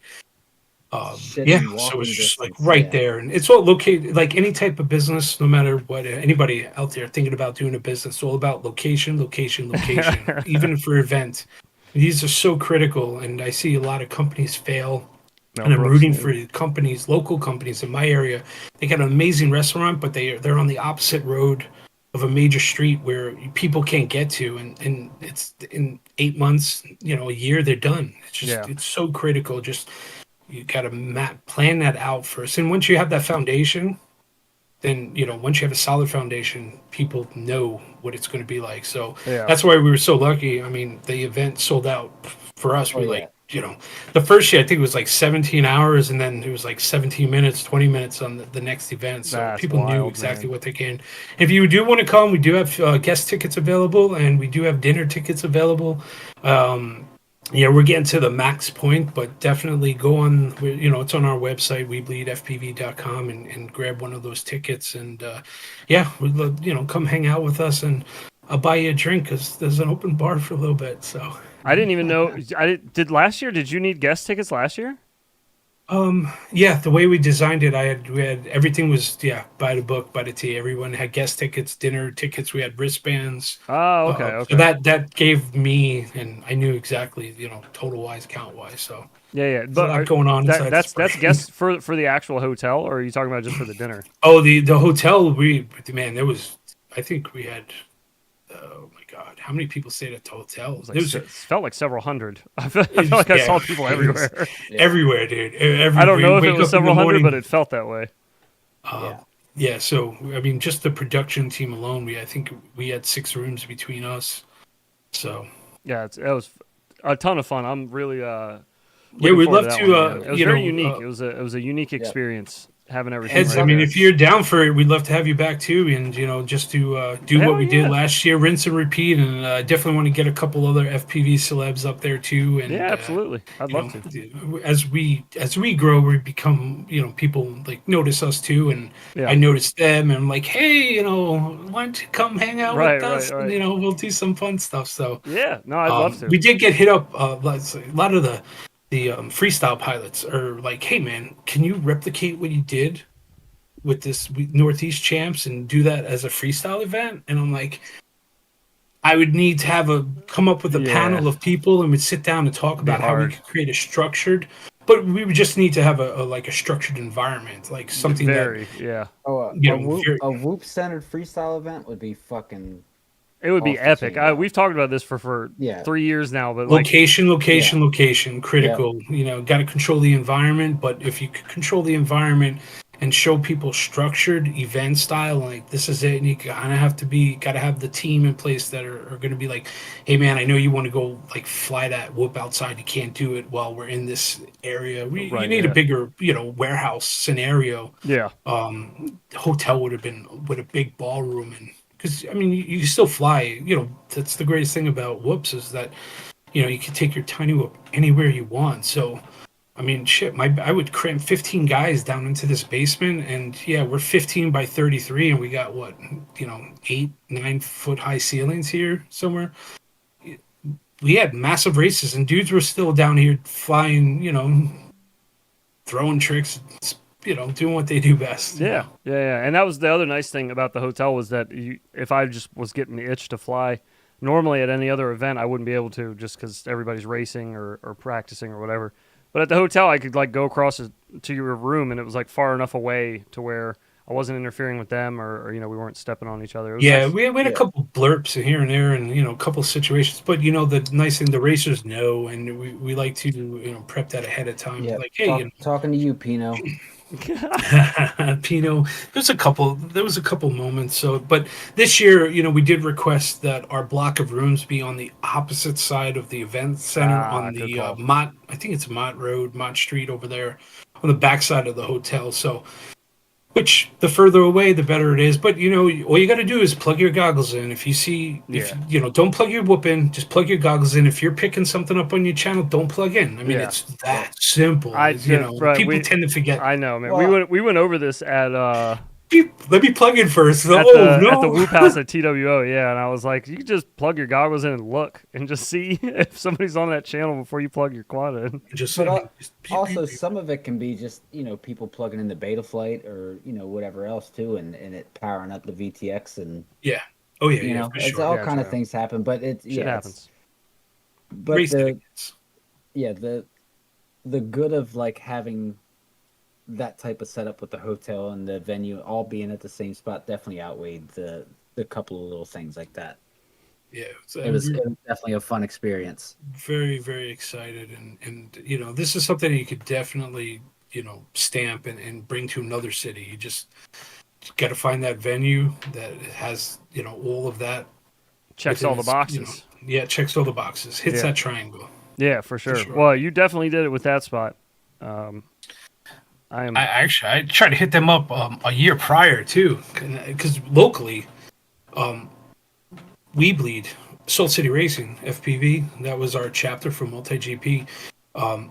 Shitting So walking it's just like distance, right yeah. there, and it's all located. Like any type of business, no matter what, anybody out there thinking about doing a business, it's all about location, location, location. Even for event, these are so critical, and I see a lot of companies fail Mel and I'm Brooks, rooting dude. for companies, local companies in my area. They got an amazing restaurant, but they're on the opposite road of a major street where people can't get to, and it's in 8 months, a year, they're done. Yeah. It's so critical. Just you got to plan that out first, and once you have that foundation, then once you have a solid foundation, people know what it's going to be like. So Yeah. that's why we were so lucky. I mean, the event sold out for us. Oh We yeah. like, the first year I think it was like 17 hours, and then it was like 17 minutes, 20 minutes on the next event. So That's people knew wild, exactly man. what they can. If you do want to come, we do have guest tickets available, and we do have dinner tickets available. Yeah, we're getting to the max point, but definitely go on. It's on our website, weBLEEDfpv.com, and grab one of those tickets. And yeah, we'd love, come hang out with us, and I'll buy you a drink because there's an open bar for a little bit. So, I didn't even know. Did last year? Did you need guest tickets last year? yeah, the way we designed it, we had everything was by the book, by the T. Everyone had guest tickets, dinner tickets. We had wristbands. Oh, okay, So okay. that gave me, and I knew exactly, total wise, count wise. So Yeah, yeah. there's a But lot going on inside this that's brain. guests for the actual hotel, or are you talking about just for the dinner? Oh, the hotel, man, there was, I think we had, oh my God, how many people stayed at the It hotel? was like There was, it felt like several hundred. I felt like I yeah, saw people it was everywhere. Yeah. everywhere, dude. I don't We know if it wake was up in the several hundred, but morning. it felt that way. Uh, Yeah. yeah, so I mean, just the production team alone, I think we had 6 rooms between us. So Yeah, it was a ton of fun. I'm really yeah, looking we'd forward to love that one, to, man. It was very unique. It was a unique Yep. experience having everything It's Heads, I right mean, something. there. if you're down for it, we'd love to have you back too, and just to do what Hell we did yeah. last year, rinse and repeat. And I definitely want to get a couple other FPV celebs up there too. Yeah, And absolutely. I'd love to. as we grow, we become, people like notice us too, and I Yeah. notice them, and I'm like, hey, why don't you come hang out Right, with right, us, and right. we'll do some fun stuff. So Yeah. No, I'd love to. we did get hit up. A lot of the freestyle pilots are like, hey man, can you replicate what you did with this Northeast champs and do that as a freestyle event? And I'm like, I would need to come up with a Yeah. panel of people, and we'd sit down and talk It'd be about how we hard. could create a structured, but we would just need to have like a structured environment, like something that, Very, yeah. Oh, very, a whoop centered freestyle event would be fucking It would be off the epic. chain, bro. We've talked about this for Yeah. 3 years now, but like, location, Yeah. location, location, Yep. critical. Got to control the environment. But if you could control the environment and show people structured event style, like this is it, and you kind of got to have the team in place that are going to be like, hey man, I know you want to go like fly that whoop outside. You can't do it while we're in this area. You right, need a yeah. bigger, warehouse scenario. Yeah. Hotel would have been with a big ballroom, and because I mean you can still fly. That's the greatest thing about whoops is that you can take your tiny whoop anywhere you want. So I mean, shit, I would cram 15 guys down into this basement, and yeah, we're 15 by 33, and we got what, 8, 9 foot high ceilings here somewhere. We had massive races, and dudes were still down here flying, throwing tricks, doing what they do best. Yeah, yeah, yeah. And that was the other nice thing about the hotel was that if I just was getting the itch to fly, normally at any other event I wouldn't be able to just because everybody's racing or practicing or whatever. But at the hotel I could like go across to your room and it was like far enough away to where I wasn't interfering with them or we weren't stepping on each other. It was Yeah, nice. we had a Yeah. couple blurps here and there, and a couple situations. But the nice thing, the racers know, and we like to prep that ahead of time. Yep. Like, hey, Talking to you, Pino. Pino, there was a couple moments. So, but this year, we did request that our block of rooms be on the opposite side of the event center Ah, on good the call. Mott. I think it's Mott Road, Mott Street over there, on the backside of the hotel. So, which the further away, the better it is. But all you got to do is plug your goggles in. If you see, if Yeah. don't plug your whoop in, just plug your goggles in. If you're picking something up on your channel, don't plug in. I mean, Yeah. it's that simple. Right, People tend to forget. I know, man. Well, We went over this at Let me plug in first. at Oh the no! Whoop House at TWO, yeah, and I was like, you can just plug your goggles in and look and just see if somebody's on that channel before you plug your quad in. Just, but I mean, just also some of it can be just people plugging in the beta flight or whatever else too, and it powering up the VTX and yeah. Oh yeah, yeah, for it's sure. all Yeah, kind of true. things happen. But Shit happens. but Race the tickets. yeah the the good of like having that type of setup with the hotel and the venue all being at the same spot definitely outweighed the couple of little things like that. Yeah, It was definitely a fun experience. very, very excited, and this is something that you could definitely stamp and bring to another city. You just got to find that venue that has all of that Checks within all the its boxes. yeah, checks all the boxes, hits Yeah. that triangle Yeah, for for sure. sure. Well, you definitely did it with that spot. I am. I tried to hit them up a year prior too, because locally, we bleed Salt City Racing FPV. That was our chapter for Multi GP.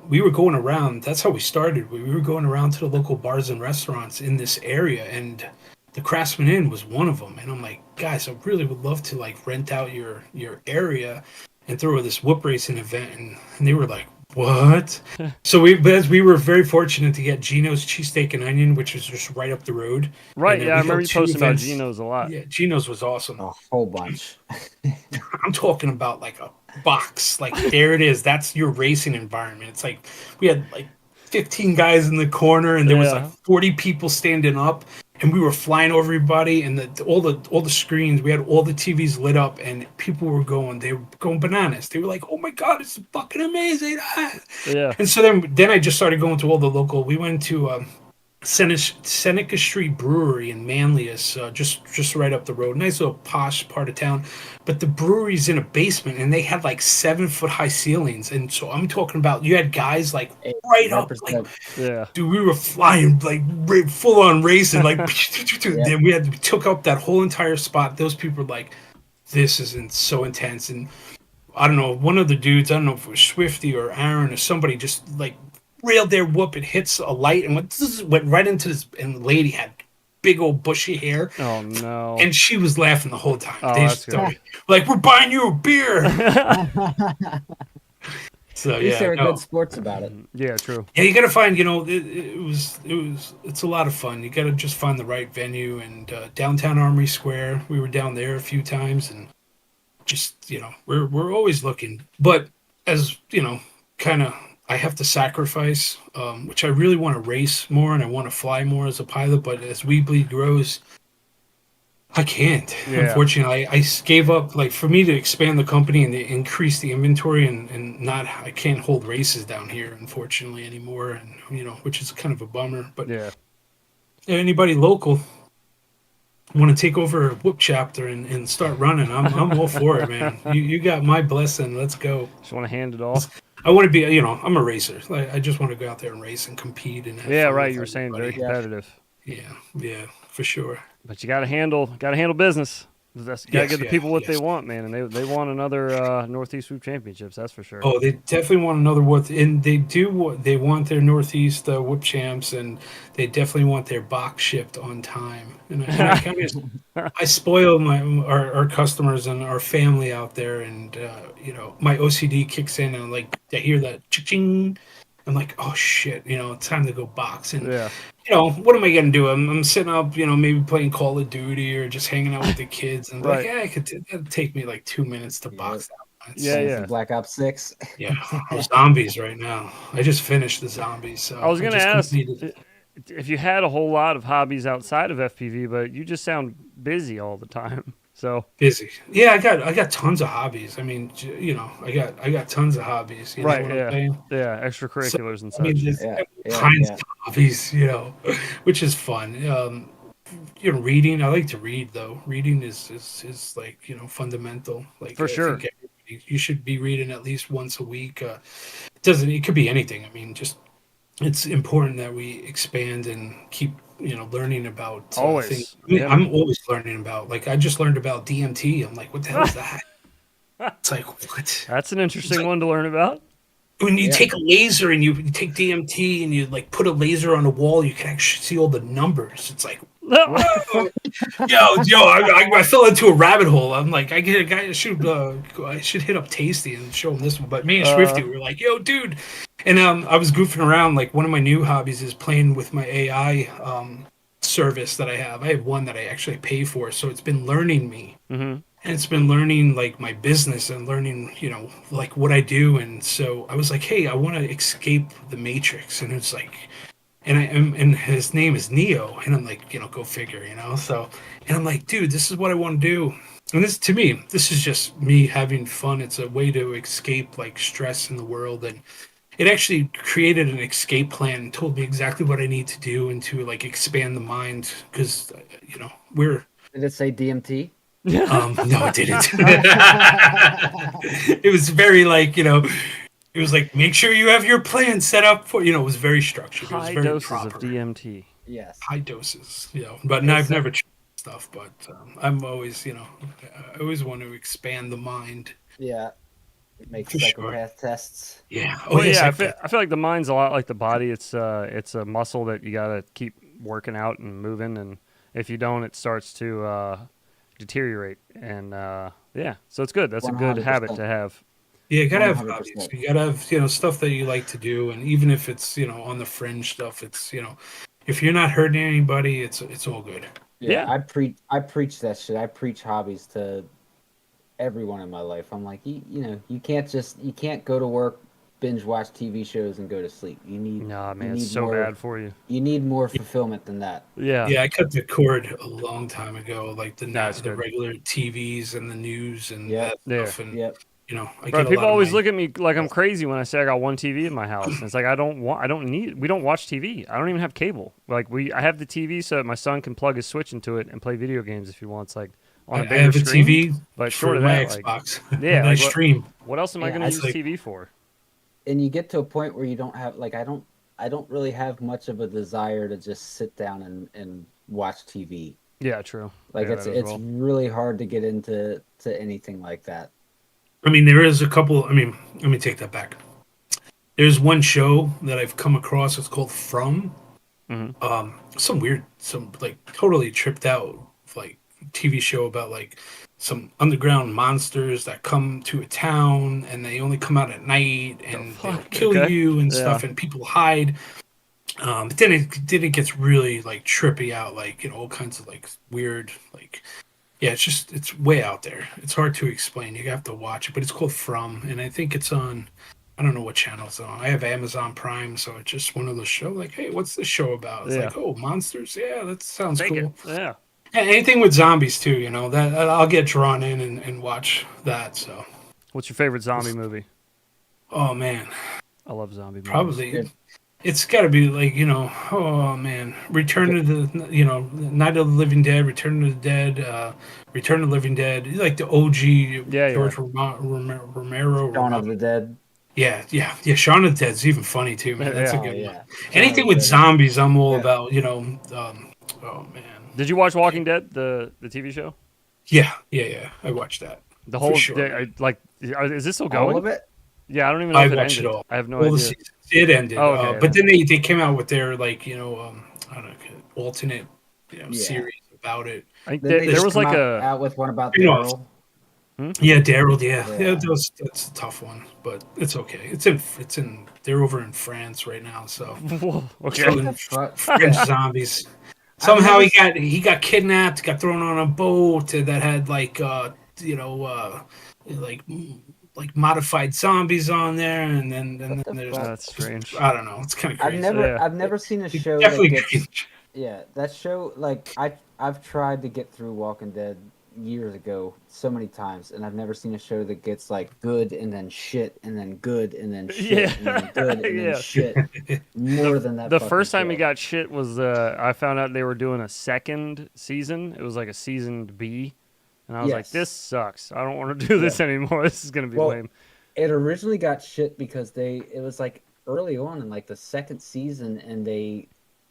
We were going around. That's how we started. We were going around to the local bars and restaurants in this area, and the Craftsman Inn was one of them. And I'm like, guys, I really would love to like rent out your area and throw this whoop racing event. And they were like, what? So we were very fortunate to get Gino's Cheesesteak and Onion, which was just right up the road. Right. And Yeah, I we remember held you two posting about events. Geno's a lot. Yeah, Gino's was awesome. A whole bunch. I'm talking about like a box. Like there it is. That's your racing environment. It's like we had like 15 guys in the corner, and there was like Yeah. 40 people standing up, and we were flying over everybody, and all the screens. We had all the TVs lit up, and people were going. They were going bananas. They were like, "Oh my god, it's fucking amazing!" Ah. Yeah. And so then I just started going to all the local. We went to Seneca Street Brewery in Manlius, just right up the road. Nice little posh part of town, but the brewery's in a basement, and they had like 7 foot high ceilings. And so I'm talking about you had guys like right up, like 100%. Yeah. dude, we were flying like full on racing, like Yeah. then we took up that whole entire spot. Those people were like, this isn't so intense, and I don't know, one of the dudes, I don't know if it was Swifty or Aaron or somebody, just like railed their whoop. It hits a light and went right into this. And the lady had big old bushy hair, Oh no. and she was laughing the whole time. Oh, They that's just good. like, we're buying you a beer. So At least they yeah, were no. good sports about it. Yeah. True. Yeah, you got to find. It's a lot of fun. You got to just find the right venue. And downtown Armory Square, we were down there a few times, and just we're always looking. But as kind of I have to sacrifice, which I really want to race more and I want to fly more as a pilot. But as weBLEED grows, I can't. Yeah. Unfortunately, I gave up. Like for me to expand the company and to increase the inventory and not, I can't hold races down here, unfortunately, anymore. And which is kind of a bummer. But Yeah. anybody local want to take over a whoop chapter and start running, I'm all for it, man. You got my blessing. Let's go. Just want to hand it off. I want to be, I'm a racer. I just want to go out there and race and compete and have Yeah. fun Right. with You were saying very everybody. Yeah. competitive, Yeah, for sure. but you got to handle business. That's got to Yes, give the yeah, people what they yes. want, man, and they want another Northeast Swoop Championships. That's for sure. Oh, they definitely want another whoop, and they do. They want their Northeast whoop champs, and they definitely want their box shipped on time. And I kind of, I spoil our customers and our family out there, and my OCD kicks in, and like I hear that ching. I'm like, oh shit, it's time to go box. And Yeah. what am I gonna do? I'm sitting up, maybe playing Call of Duty or just hanging out with the kids, and Right. like, yeah, it'd take me like 2 minutes to box that one. Yeah, Playing yeah. some Black Ops 6. Yeah, zombies right now. I just finished the zombies, so I was gonna just ask completed. if you had a whole lot of hobbies outside of FPV, but you just sound busy all the time. So Busy. Yeah, I got tons of hobbies. I mean, I got tons of hobbies. You know right, what I'm yeah, saying? yeah, extracurriculars and I mean, such. there's Yeah, yeah, kinds yeah. of hobbies, which is fun. Reading. I like to read though. Reading is like fundamental. Like For I sure. think you should be reading at least once a week. It could be anything. I mean, just it's important that we expand and keep learning about Always. things. I mean, Yeah. I'm always learning about. Like I just learned about DMT. I'm like, what the hell is that? It's like what? That's an interesting like- one to learn about. When you Yeah. take a laser and you take DMT and you like put a laser on a wall, you can actually see all the numbers. It's like, whoa, I fell into a rabbit hole. I'm like, I get a guy. I should hit up Tasty and show him this one. But me and Swifty were like, yo, dude. And I was goofing around. Like one of my new hobbies is playing with my AI service that I have. I have one that I actually pay for, so it's been learning me. hmm and it's been learning like my business and learning, like what I do. And so I was like, hey, I want to escape the Matrix. And it's like, and his name is Neo, and I'm like, go figure, So, and I'm like, dude, this is what I want to do. And this, to me, this is just me having fun. It's a way to escape like stress in the world, and it actually created an escape plan and told me exactly what I need to do and to like expand the mind because we're Did it say DMT? no, it didn't. It was very like, it was like make sure you have your plan set up for, it was very structured. It was High very doses of proper. DMT. Yes. High doses, But no, I've It's never tried stuff, but I'm always, I always want to expand the mind yeah. It makes for sure. psychopath tests. Yeah. Oh Well, yes, yeah, I I feel like the mind's a lot like the body. It's a muscle that you gotta keep working out and moving, and if you don't, it starts to deteriorate. And yeah, so it's good. That's a One good hundred habit percent. to have. Yeah, you gotta One have hundred hobbies. percent. You gotta have, stuff that you like to do, and even if it's, on the fringe stuff, it's, if you're not hurting anybody, it's all good. Yeah, Yeah, I preach that shit. I preach hobbies to everyone in my life. I'm like, you can't go to work, binge watch TV shows, and go to sleep. nah, You man, it's need so more bad for you. you need more fulfillment than that. Yeah, Yeah, I cut the cord a long time ago, like that's the good. regular TVs and the news and Yep, that There. stuff, and yep. I get Right, a people lot of always my. look at me like I'm crazy when I say I got one TV in my house. And it's like I don't need. We don't watch TV. I don't even have cable. Like I have the TV so that my son can plug his Switch into it and play video games if he wants, like on a I bigger have a screen. TV But short for of my that, like Xbox, yeah, and I like stream. what else am I Yeah, going to I, It's use like TV for? and you get to a point where you don't have like I don't really have much of a desire to just sit down and watch TV. Yeah, true. Like Yeah, it's that as it's well. really hard to get into anything like that. I mean, there is a couple. I mean, let me take that back. There's one show that I've come across. It's called From. Hmm. Some weird, some like totally tripped out like TV show about like some underground monsters that come to a town and they only come out at night The and they'll fuck? kill Okay. you and Yeah. stuff and people hide. But then it gets really like trippy out, like all kinds of like weird like yeah, it's way out there. It's hard to explain. You have to watch it, but it's called From, and I think it's on. I don't know what channel it's on. I have Amazon Prime, so it's just one of those shows. Like, hey, what's this show about? It's Yeah. like, oh, monsters. Yeah, that sounds Take it. cool. Yeah. Anything with zombies too, that I'll get drawn in and watch that. So, What's your favorite zombie movie? oh man, I love zombie movies. probably It, it's got to be like oh man, Return it, to the Night of the Living Dead, Return to the Dead, Return to the Living Dead, like the OG Yeah, yeah. George Romero. Shaun of the Dead. Yeah, yeah, yeah. Shaun of the Dead's even funny too, man. That's a Yeah. Oh good one. yeah, Shaun Anything of the with Dead. zombies, I'm all Yeah, about. Oh man. Did you watch Walking Dead, the TV show? Yeah, yeah, yeah. I watched that The for whole sure, man. like is this still all going? of it. Yeah, I don't even know I if it watched it ended. all. I have no All the idea. seasons. It ended, Oh, okay, it but then ended. they came out with their like I don't know, alternate Yeah. series about it. I think Didn't they there just was come like out a out with one about You know, Daryl? hmm? yeah, Daryl. Yeah, yeah. Yeah. That's a tough one, but it's okay. It's in. They're over in France right now, so Whoa, okay. What killing the fuck? French zombies. I've Somehow never. he got kidnapped, got thrown on a boat that had like you know like like modified zombies on there, and What then the there's fuck? That's strange. I don't know. It's kind of crazy. Yeah. I've never seen a It's show that definitely gets. cringe. Yeah, that show. Like I've tried to get through Walking Dead years ago so many times, and I've never seen a show that gets like good and then shit and then good and then shit and then Yeah. good and then Yeah. shit more than that The fucking first time he show. got shit was I found out they were doing a second season. It was like a season B, and I was like, Yes. "This sucks. I don't want to do this Yeah. anymore. This is gonna be Well, lame." it originally got shit because it was like early on in like the second season, and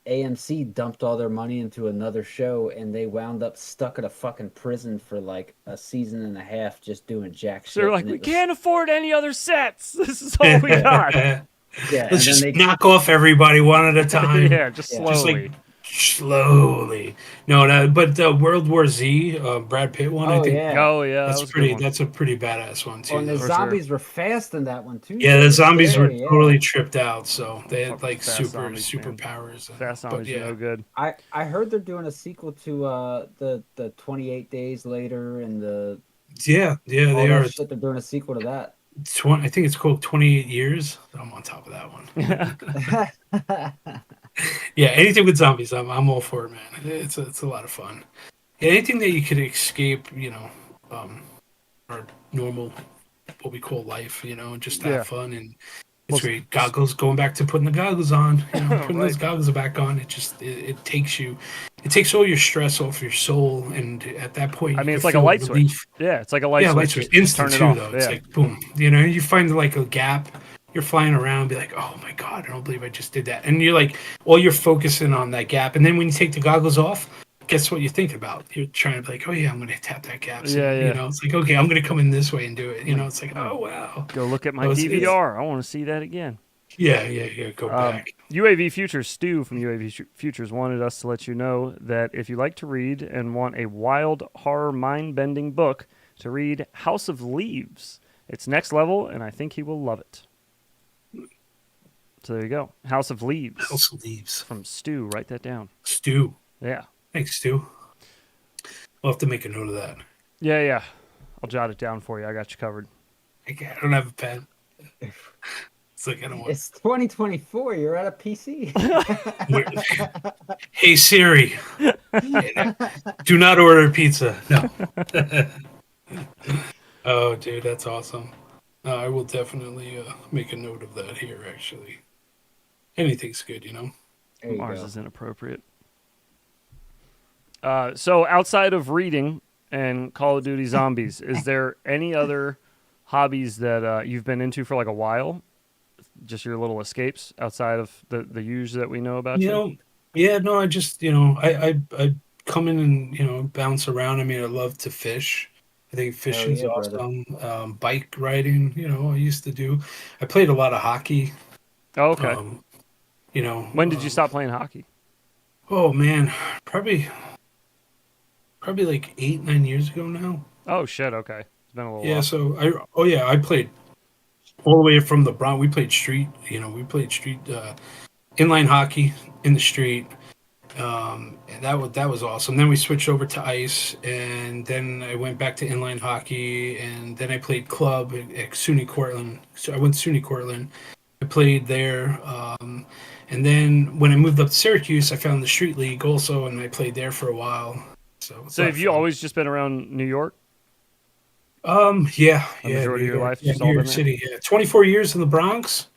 AMC dumped all their money into another show, and they wound up stuck at a fucking prison for like a season and a half just doing jack So they're shit. like, And "We it was can't afford any other sets. This is all we got." yeah, Let's and then just they knock off everybody one at a time. Yeah, just yeah. Just like slowly. slowly. No, no, but the World War Z, Brad Pitt one, I Oh think yeah. Oh yeah, that was a good one that's a pretty badass one Oh, too, and the though. for sure. zombies were fast in that one too, Yeah, so the it was zombies were scary. Yeah. totally tripped out, so they had Fucking like fast zombies, man. superpowers. Fast But zombies are yeah, no good. I heard they're doing a sequel to the 28 Days Later and the Yeah, All they that are. shit. They're doing a sequel to that. 20, I think it's called 28 Years. I'm on top of that one. Yeah, anything with zombies, I'm all for it, man. It's a lot of fun. Yeah, anything that you could escape, um, our normal, what we call life, and just have Yeah. fun. And Well, it's great. Goggles, going back to putting the goggles on, putting right. those goggles back on. It takes you, it takes all your stress off your soul, and at that point I you mean, can it's like a feel light switch. relief. Yeah, it's like a light Yeah, light switch. switch, You just instant turn it too off. though. It's Yeah. like boom, you find like a gap. You're flying around, be like, oh my god, I don't believe I just did that. And you're like, all you're focusing on that gap. And then when you take the goggles off, guess what you're thinking about? You're trying to be like, oh yeah, I'm gonna tap that gap Yeah, soon. yeah. It's like, okay, I'm gonna come in this way and do it. Like, It's like, I'm gonna oh wow. go look at my So it's DVR. I want to see that again. yeah. Go back. UAV Futures, Stu from UAV Futures wanted us to let you know that if you like to read and want a wild horror mind bending book, to read House of Leaves. It's next level, and I think he will love it. So there you go. House of Leaves House leaves. from Stu. Write that down. Stu. Yeah. Thanks, Stu. We'll have to make a note of that. Yeah, yeah. I'll jot it down for you. I got you covered. I don't have a pen. It's like I don't want. It's 2024. You're at a PC. Hey Siri, do not order pizza. No. Oh, dude, that's awesome. I will definitely make a note of that here. Actually, anything's good. There you Mars go. is inappropriate. So outside of reading and Call of Duty Zombies, is there any other hobbies that you've been into for like a while? Just your little escapes outside of the usual that we know about You you? know, yeah, no, I just, I come in and bounce around. I mean, I love to fish. I think Hell fishing's yeah, brother. awesome. Bike riding, I used to do. I played a lot of hockey. Oh, okay. Um, you know, When did you um, stop playing hockey? oh man, probably like 8, 9 years ago now. Oh shit. Okay, it's been a little Yeah, while. so I played all the way from the Bronx. We played street, inline hockey in the street. And that was awesome. Then we switched over to ice, and then I went back to inline hockey, and then I played club at SUNY Cortland. So I went to SUNY Cortland. I played there, and then when I moved up to Syracuse, I found the street league also, and I played there for a while. So it's a So lot have of you fun. always just been around New York? Yeah, A yeah, majority New of your York, life, yeah, just New all been York there. City. Yeah, 24 years in the Bronx.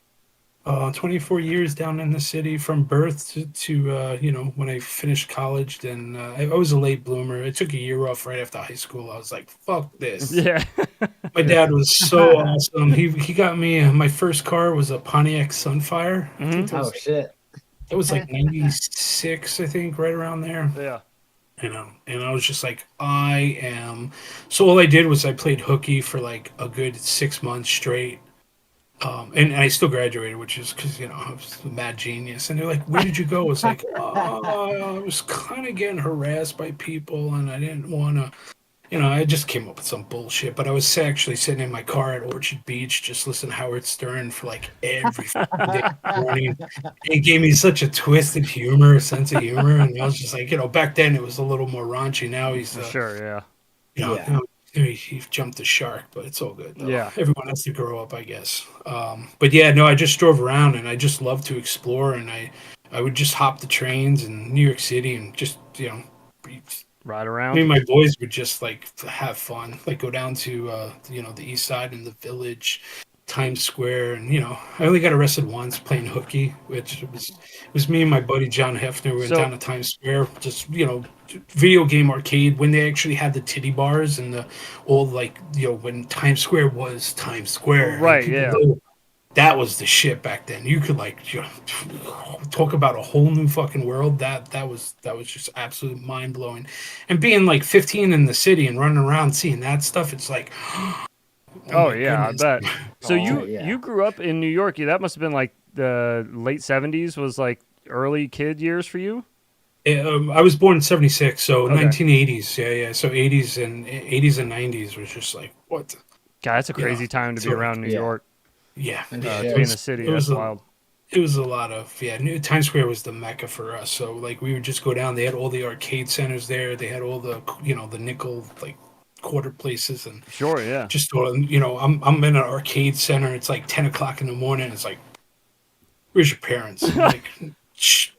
24 years down in the city from birth to when I finished college. Then I was a late bloomer. I took a year off right after high school. I was like, "Fuck this." Yeah. My dad was so awesome. He got me my first car was a Pontiac Sunfire. I think Hmm. Oh shit. that was like 96, I think, right around there. Yeah. And I was just like, I am. So all I did was I played hooky for like a good 6 months straight. And I still graduated, which is because I was a mad genius. And they're like, "Where did you go?" It's like, "Oh, I was kind of getting harassed by people, and I didn't want to." I just came up with some bullshit. But I was actually sitting in my car at Orchard Beach, just listening to Howard Stern for like every fucking day morning. It gave me such a twisted sense of humor, and I was just like, back then it was a little more raunchy. Now he's For sure. Yeah. yeah, Yeah. no, he jumped the shark, but it's all good though. Yeah. Everyone has to grow up, I guess. But yeah, no, I just drove around and I just love to explore, and I would just hop the trains in New York City and just Ride me around. and my boys would just like have fun, like go down to the East Side and the Village, Times Square, and I only got arrested once playing hooky, which was me and my buddy John Hefner. We went So down to Times Square, just video game arcade when they actually had the titty bars and the old like when Times Square was Times Square and right. people Yeah. know that was the shit back then. You could like talk about a whole new fucking world. That was just absolutely mind blowing. And being like 15 in the city and running around seeing that stuff, it's like, oh Oh my yeah. I goodness. bet. So Oh you yeah. you grew up in New York. Yeah, that must have been like the late '70s. Was like early kid years for you. I was born in '76, so Okay. 1980s. Yeah, yeah. So '80s and '90s was just like what, God, that's a crazy time to be so around New Yeah. York. yeah, And yeah. To It be shit. in the was city. it was That's a wild. it was a lot of Times Square was the mecca for us. So like we would just go down. They had all the arcade centers there. They had all the the nickel like quarter places, and Sure, yeah. just you know, I'm in an arcade center. It's like 10 o'clock in the morning. It's like, where's your parents? I'm like, Shh,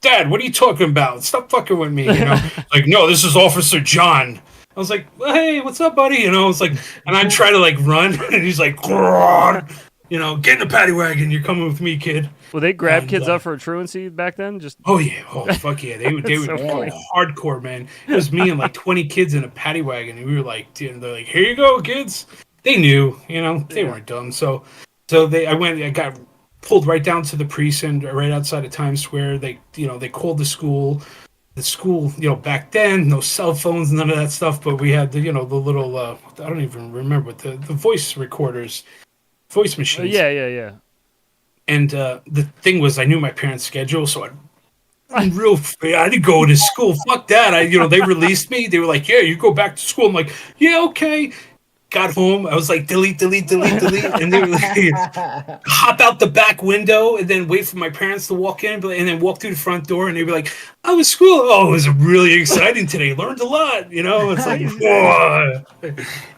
Dad, what are you talking about? Stop fucking with me, you know? Like, no, this is Officer John. I was like, well, hey, what's up, buddy? You know, it's like, and I try to like run, and he's like, "Grrr," you know, get in the paddy wagon. You're coming with me, kid. Well, they grab And kids up for truancy back then. Just oh yeah, oh fuck yeah, they That's would so go funny. hardcore, man. It was me and like 20 kids in a paddy wagon, and we were like, dude, they're like, here you go, kids. They knew, you know, they Yeah. weren't dumb. I got pulled right down to the precinct, right outside of Times Square. They called the school. The school, you know, back then, no cell phones, none of that stuff. But we had the little, I don't even remember what the voice recorders, voice machines. Yeah. And the thing was, I knew my parents' schedule, so I didn't go to school. Fuck that. They released me. They were like, "Yeah, you go back to school." I'm like, "Yeah, okay." Got home. I was like, delete, delete, delete, delete, and they were like, hop out the back window and then wait for my parents to walk in, and then walk through the front door, and they'd be like, "I was school. Oh, it was really exciting today. Learned a lot." You know, it's like, whoa.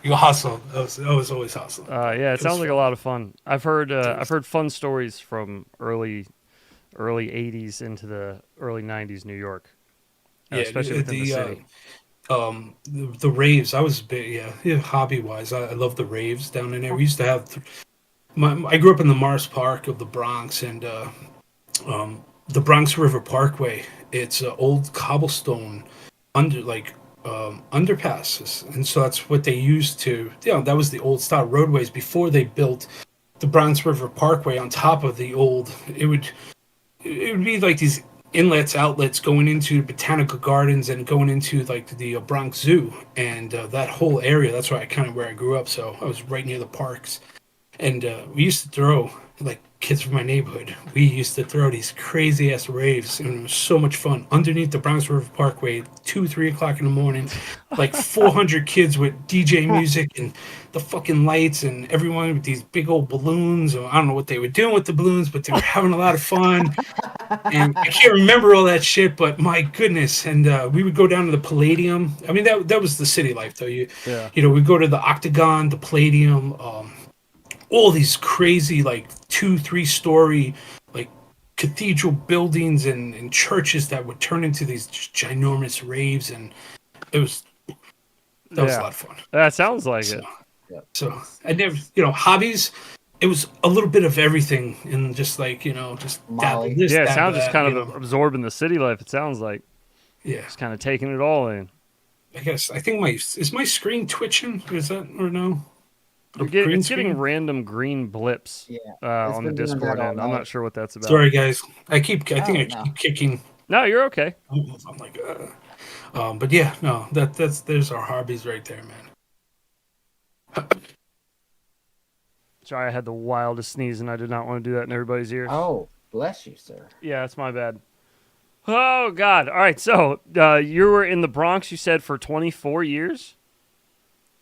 You hustle. I was always hustling. Yeah, it sounds like a fun. lot of fun. I've heard fun stories from early '80s into the early '90s New York, Yeah, especially within the city. the raves. I was big, yeah, hobby wise. I love the raves down in there. We used to have I grew up in the Mars Park of the Bronx, and the Bronx River Parkway. It's an old cobblestone underpasses, and so that's what they used to. That was the old style roadways before they built the Bronx River Parkway on top of the old. It would be like these inlets, outlets going into botanical gardens and going into like the Bronx Zoo, and that whole area. That's where I grew up. So I was right near the parks, and we used to throw, like, kids from my neighborhood. We used to throw these crazy ass raves, and it was so much fun underneath the Bronx River Parkway, 2, 3 o'clock in the morning, like 400 kids with DJ music and the fucking lights, and everyone with these big old balloons. Or I don't know what they were doing with the balloons, but they were having a lot of fun. And I can't remember all that shit, but my goodness. And we would go down to the Palladium. I mean, that was the city life, though. Yeah. We'd go to the Octagon, the Palladium, all these crazy, like, 2, 3 story, like, cathedral buildings and churches that would turn into these just ginormous raves, and that was a lot of fun. That sounds like So, it. so I never, hobbies. It was a little bit of everything, and just like, just dabble Molly. this, Yeah, it dabble sounds just that, kind of absorbing the city life. It sounds like yeah. just kind of taking it all in. I guess I think my screen twitching? Is that, or no? Green It's getting screen? random green blips Yeah, it's on the been doing Discord that all end. I'm night. not sure what that's about. Sorry, guys. I think I no. keep kicking. No, you're okay. I'm like, but yeah, no, there's our hobbies right there, man. Sorry, I had the wildest sneeze, and I did not want to do that in everybody's ears. Oh, bless you, sir. Yeah, that's my bad. Oh God! All right, so you were in the Bronx. You said for 24 years.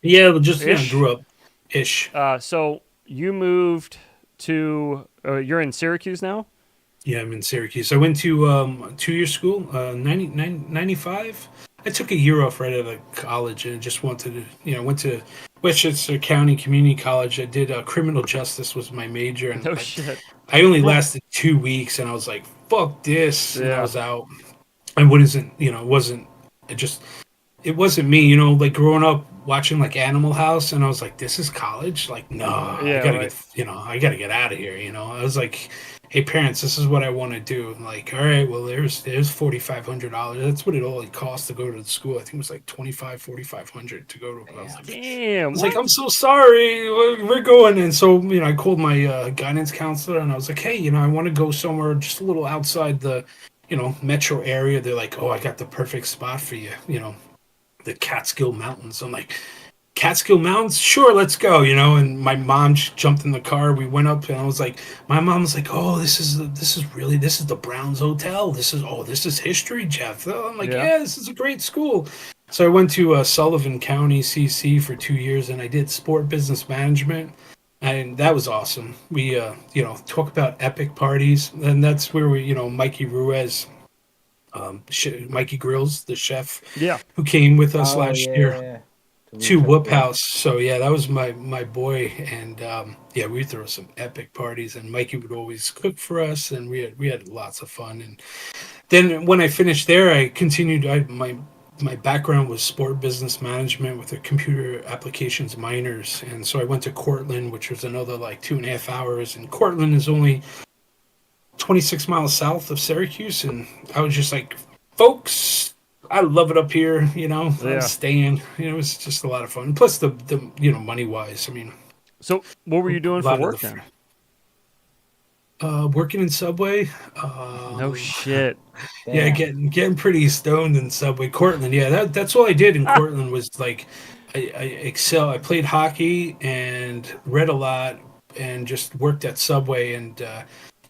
Yeah, just Ish. grew up, ish. So you moved to. You're in Syracuse now. Yeah, I'm in Syracuse. I went to 2 year school, 95. I took a year off right out of college and just wanted to, went to Westchester County Community College. I did criminal justice was my major, and No shit. I only lasted 2 weeks, and I was like, "Fuck this!" And I Yeah. was out. And it wasn't me, like growing up watching like Animal House, and I was like, "This is college." Like, no, Yeah, I gotta right. I gotta get out of here. I was like, "Hey, parents, this is what I want to do." I'm like, all right, well, there's $4,500. That's what it all costs to go to the school. I think it was like 4,500 to go to. I was like, Damn. like, I'm so sorry. We're going. And so, I called my guidance counselor, and I was like, hey, I want to go somewhere just a little outside the, metro area. They're like, oh, I got the perfect spot for you, the Catskill Mountains. I'm like, Catskill Mountains? Sure, let's go, And my mom jumped in the car. We went up, and I was like, my mom was like, oh, this is the Browns Hotel. This is history, Jeff. I'm like, Yeah. yeah, this is a great school. So I went to Sullivan County CC for 2 years, and I did sport business management, and that was awesome. We, talk about epic parties, and that's where we, Mikey Ruiz, Mikey Grills, the chef, Yeah. who came with us Oh last year. yeah. to to Whoop Whoop Yeah. House. So yeah, that was my boy, and yeah, we throw some epic parties, and Mikey would always cook for us, and we had lots of fun. And then when I finished there, I continued. My background was sport business management with a computer applications minors, and so I went to Cortland, which was another like 2.5 hours. And Cortland is only 26 miles south of Syracuse, and I was just like, folks, I love it up here. I'm Yeah. staying. It was just a lot of fun. Plus the money wise, I mean, So what were a you doing for lot of work the then? working in Subway. No shit. Yeah, Damn. getting pretty stoned in Subway. Cortland, yeah, that's all I did in Cortland was like I excel. I played hockey and read a lot and just worked at Subway and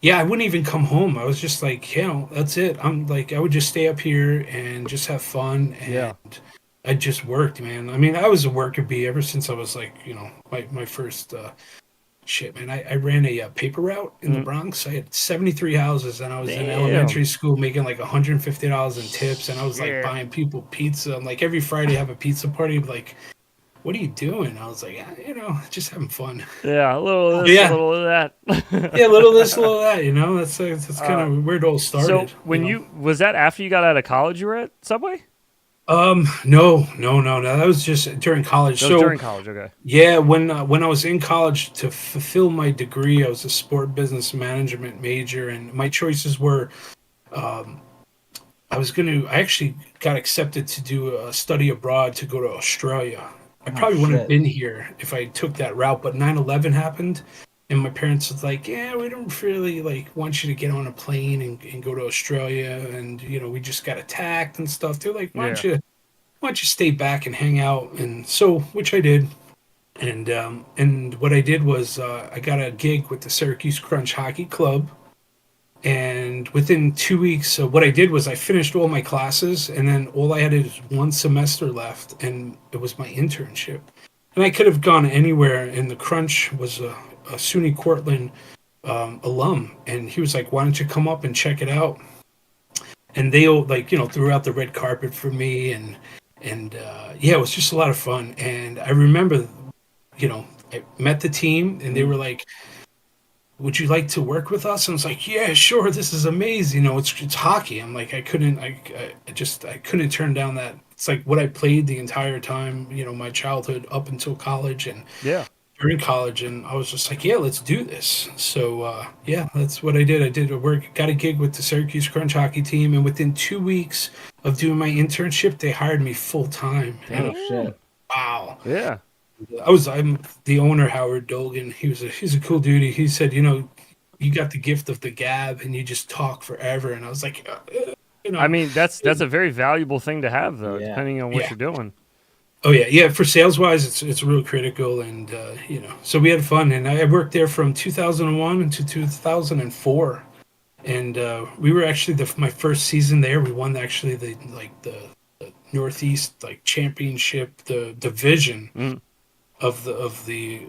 yeah, I wouldn't even come home. I was just like, that's it. I'm like I would just stay up here and just have fun and Yeah. I just worked, man. I mean, I was a worker bee ever since I was like, my first shit, man. I ran a paper route in the Mm. Bronx. I had 73 houses, and I was in Damn. elementary school making like $150 in tips, and I was like Shit. buying people pizza. And like every Friday, have a pizza party. Like, what are you doing? I was like, just having fun. Yeah, a little of But this, a yeah, little of that. yeah, a little this, a little that. That's kind uh, of where it all so started. when you was that after you got out of college, you were at Subway? No, no, no, no. That was just during college. That was So during college. Okay. yeah, when I was in college to fulfill my degree, I was a sport business management major, and my choices were. Um, I actually got accepted to do a study abroad to go to Australia. I Oh probably wouldn't have shit. been here if I took that route, but 9/11 happened and my parents was like, yeah, we don't really like want you to get on a plane and go to Australia. And, we just got attacked and stuff. They're like, Yeah. why don't you stay back and hang out? And so, which I did. And what I did was I got a gig with the Syracuse Crunch Hockey Club, and within 2 weeks, what I did was I finished all my classes, and then all I had is one semester left, and it was my internship. And I could have gone anywhere, and the Crunch was a SUNY Cortland alum, and he was like, "Why don't you come up and check it out?" And they all like threw out the red carpet for me, and yeah, it was just a lot of fun. And I remember, I met the team, and they Mhm. were like, would you like to work with us? And I was like, yeah, sure. This is amazing. It's hockey. I'm like, I couldn't turn down that. It's like what I played the entire time, my childhood up until college and Yeah. during college. And I was just like, yeah, let's do this. So, yeah, that's what I did. I did a work, got a gig with the Syracuse Crunch hockey team. And within 2 weeks of doing my internship, they hired me full time. Oh And Damn. shit. wow. Yeah. I'm the owner, Howard Dolgan. He's a cool dude. He said, you got the gift of the gab and you just talk forever. And I was like, you I know, mean, that's a very valuable thing to have, though, Yeah. depending on what yeah. you're doing. Oh yeah, yeah. For sales wise, it's real critical, and so we had fun. And I worked there from 2001 to 2004, and we were actually my first season there. We won actually the Northeast like championship, the division Mm. of the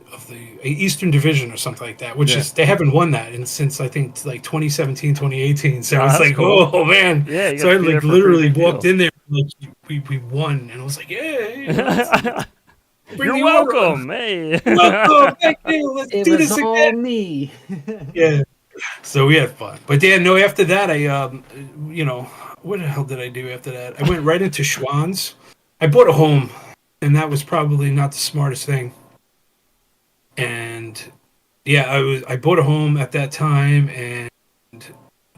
Eastern Division or something like that, which Yeah. is they haven't won that and since I think like 2017, 2018. So I Oh, was that's like, cool. oh man. Yeah, you So got I to be there like for a pretty literally big walked deal. in there like we won and I was like, yeah, let's bring You're the order on. welcome. Hey. Welcome, thank you. Let's It do was this all again. me. Yeah. So we had fun. But yeah, no, after that I you know, what the hell did I do after that? I went right into Schwann's. I bought a home and that was probably not the smartest thing. And yeah, I bought a home at that time and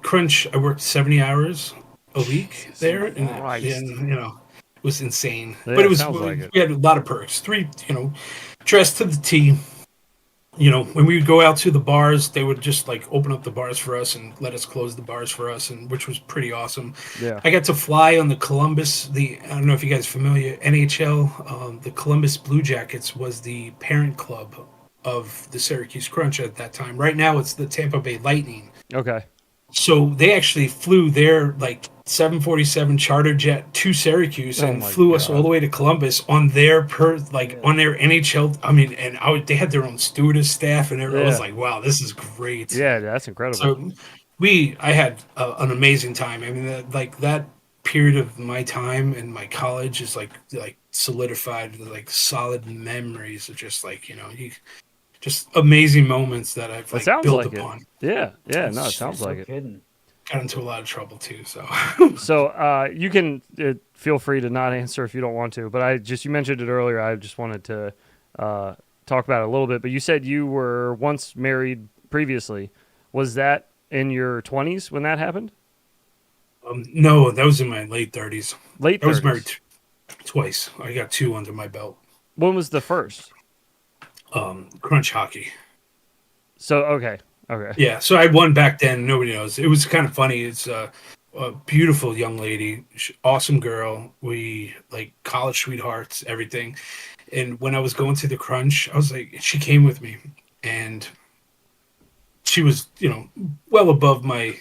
crunch. I worked 70 hours a week Jesus there, and yeah, Christ. it was insane. But Yeah, it it was sounds like we it. had a lot of perks. Dressed to the T. When we would go out to the bars, they would just like open up the bars for us and let us close the bars for us, and which was pretty awesome. Yeah. I got to fly on the Columbus. I don't know if you guys are familiar. NHL, the Columbus Blue Jackets was the parent club of the Syracuse Crunch at that time. Right now, it's the Tampa Bay Lightning. Okay. So they actually flew their like 747 charter jet to Syracuse Oh and my flew us all the God. way to Columbus on their Really? on their NHL. I mean, and they had their own stewardess staff and everything. I was Yeah. like, wow, this is great. Yeah, that's incredible. So I had an amazing time. I mean, that period of my time in my college is like solidified like solid memories of just like just amazing moments that I've It like sounds built like it. upon. Yeah, yeah. No, it It's sounds No like it. kidding. got into a lot of trouble too. So So you can feel free to not answer if you don't want to, but you mentioned it earlier. I just wanted to uh, talk about it a little bit. But you said you were once married previously. Was that in your 20s when that happened? no, that was in my late 30s. Late I was married 30s. twice. I got two under my belt. When was the first? Crunch hockey. So okay, okay. Yeah, so I won back then. Nobody knows. It was kind of funny. It's a beautiful young lady, awesome girl. We like college sweethearts, everything. And when I was going to the crunch, I was like, she came with me, and she was, well above my,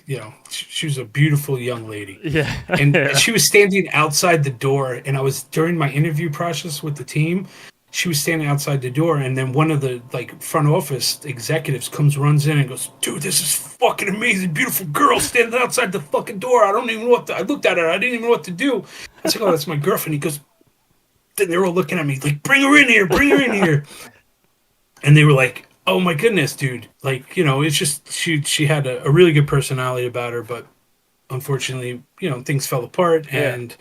she was a beautiful young lady. Yeah, And yeah. she was standing outside the door, and I was during my interview process with the team. She was standing outside the door, and then one of the like front office executives runs in and goes, "Dude, this is fucking amazing, beautiful girl standing outside the fucking door. I don't even know what I looked at her. I didn't even know what to do." I was like, "Oh, that's my girlfriend." He goes, then they were all looking at me like, "Bring her in here, bring her in here," and they were like, "Oh my goodness, dude!" Like, it's just she had a really good personality about her, but unfortunately, things fell apart, Yeah. and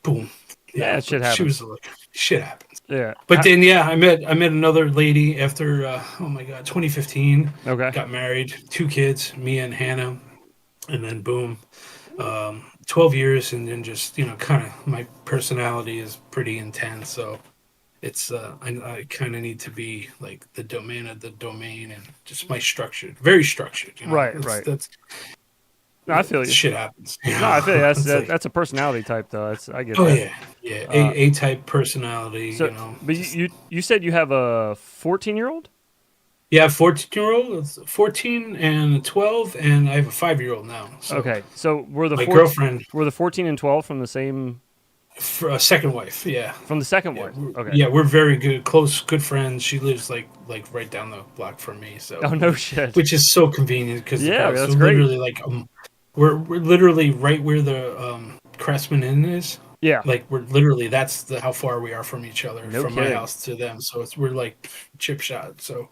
boom, Yeah, shit she happens. was like, shit happens. Yeah. But then, yeah, I met another lady after oh my god, 2015. Okay. Got married, two kids, Mia and Hannah, and then boom, 12 years, and then just kind of my personality is pretty intense, so it's I kind of need to be like the domain of the domain and just my structured, very structured. Right, That's right. that's No, I feel you. shit happens. No, I feel you. It's like, That's a personality type though. I get oh that. yeah, yeah, Uh, A type personality. so, but Just you said you have a 14-year-old? yeah, 14-year-old, 14 and 12, and I have a 5-year-old now. So Okay. So my girlfriend, were the 14 and 12 from the same for a second wife, yeah. from the second Yeah, wife? Okay. we're very good, close, good friends. She lives like right down the block from me, so Oh no shit. which is so convenient because the Yeah, house that's we're great. literally like we're literally right where the Craftsman Inn is. Yeah. Like we're literally that's how far we are from each other, No from my kidding. house to them. So we're like chip shot. So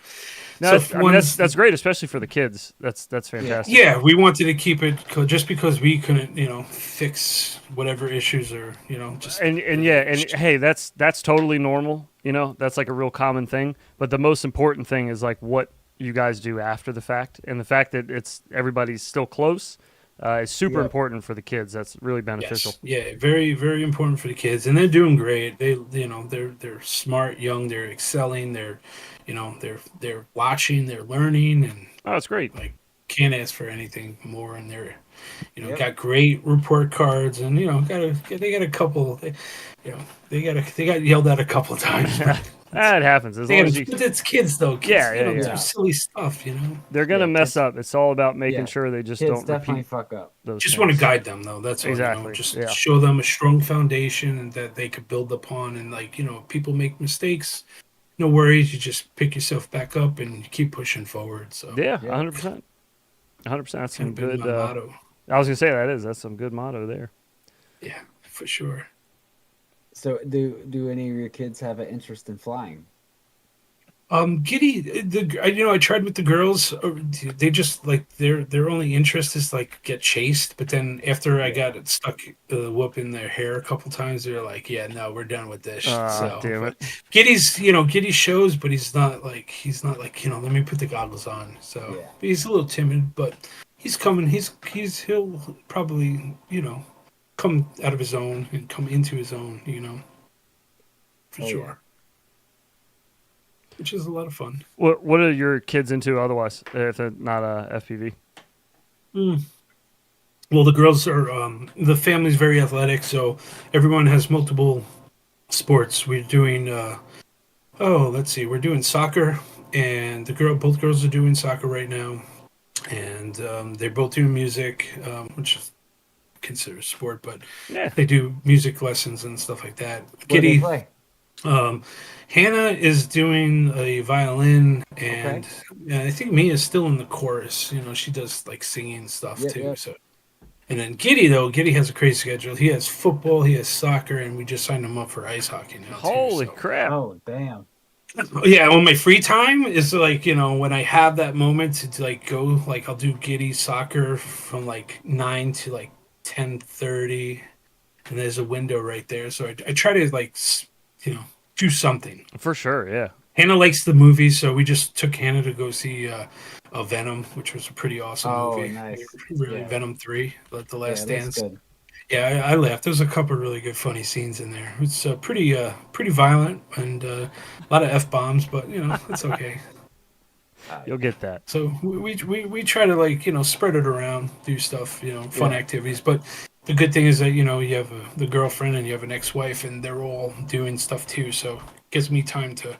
No, if I mean one's that's great, especially for the kids. That's fantastic. yeah, we wanted to keep it just because we couldn't fix whatever issues or just And yeah, and hey, that's totally normal. That's like a real common thing. But the most important thing is like what you guys do after the fact, and the fact that everybody's still close is super Yep. important for the kids. That's really beneficial. Yes, yeah, very, very important for the kids, and they're doing great. They're smart, young, they're excelling, they're watching, they're learning, and Oh, that's great. like can't ask for anything more. And they're, Yep. got great report cards, and they got a couple, they got yelled at a couple of times, but That happens as long as you. but it's kids though. Kids, Yeah, yeah, do yeah. silly stuff. They're gonna Yeah, mess kids- up. It's all about making Yeah. sure they just Kids don't definitely repeat fuck up. those. Just things. want to guide them though. That's all. Exactly, Just yeah. show them a strong foundation and that they could build upon. And like people make mistakes. No worries. You just pick yourself back up and you keep pushing forward. So Yeah, Yeah. 100%. 100%. That's kind some of been good. my motto. I was gonna say that's some good motto there. Yeah, for sure. So, do any of your kids have an interest in flying? Giddy, I tried with the girls. They just like their only interest is like get chased. But then after I got it stuck whoop in their hair a couple times, they're like, yeah, no, we're done with this. So Damn but it. Giddy shows, but he's not like let me put the goggles on. So Yeah. but he's a little timid, but he's coming. He'll probably come out of his own and come into his own. For Oh, yeah. sure. Which is a lot of fun. What are your kids into otherwise? If they're not FPV. Mm. Well, the girls are the family's very athletic, so everyone has multiple sports. We're doing let's see, we're doing soccer, and both girls are doing soccer right now, and they're both doing music, which is considered a sport, but Yeah. they do music lessons and stuff like that. What do they Giddy, play? Hannah is doing a violin, and Okay. I think Mia's still in the chorus. She does like singing stuff Yep, too. yep. So, And then Giddy has a crazy schedule. He has football, he has soccer, and we just signed him up for ice hockey now too. Holy So crap! Oh, damn. yeah, on my free time is like, when I have that moment to like go, like I'll do Giddy soccer from like 9 to like 10:30, and there's a window right there. So I try to like you know do something. For sure, yeah. Hannah likes the movies, so we just took Hannah to go see Venom, which was a pretty awesome Oh, movie. nice. Really, Yeah. Venom 3, The Yeah, Last it looks Dance. good. Yeah, I laughed. There's a couple of really good funny scenes in there. It's pretty violent and a lot of f bombs, but it's okay. You'll get that. So we try to like spread it around, do stuff, fun Yeah. activities. But the good thing is that you have the girlfriend and you have an ex-wife, and they're all doing stuff too. So it gives me time to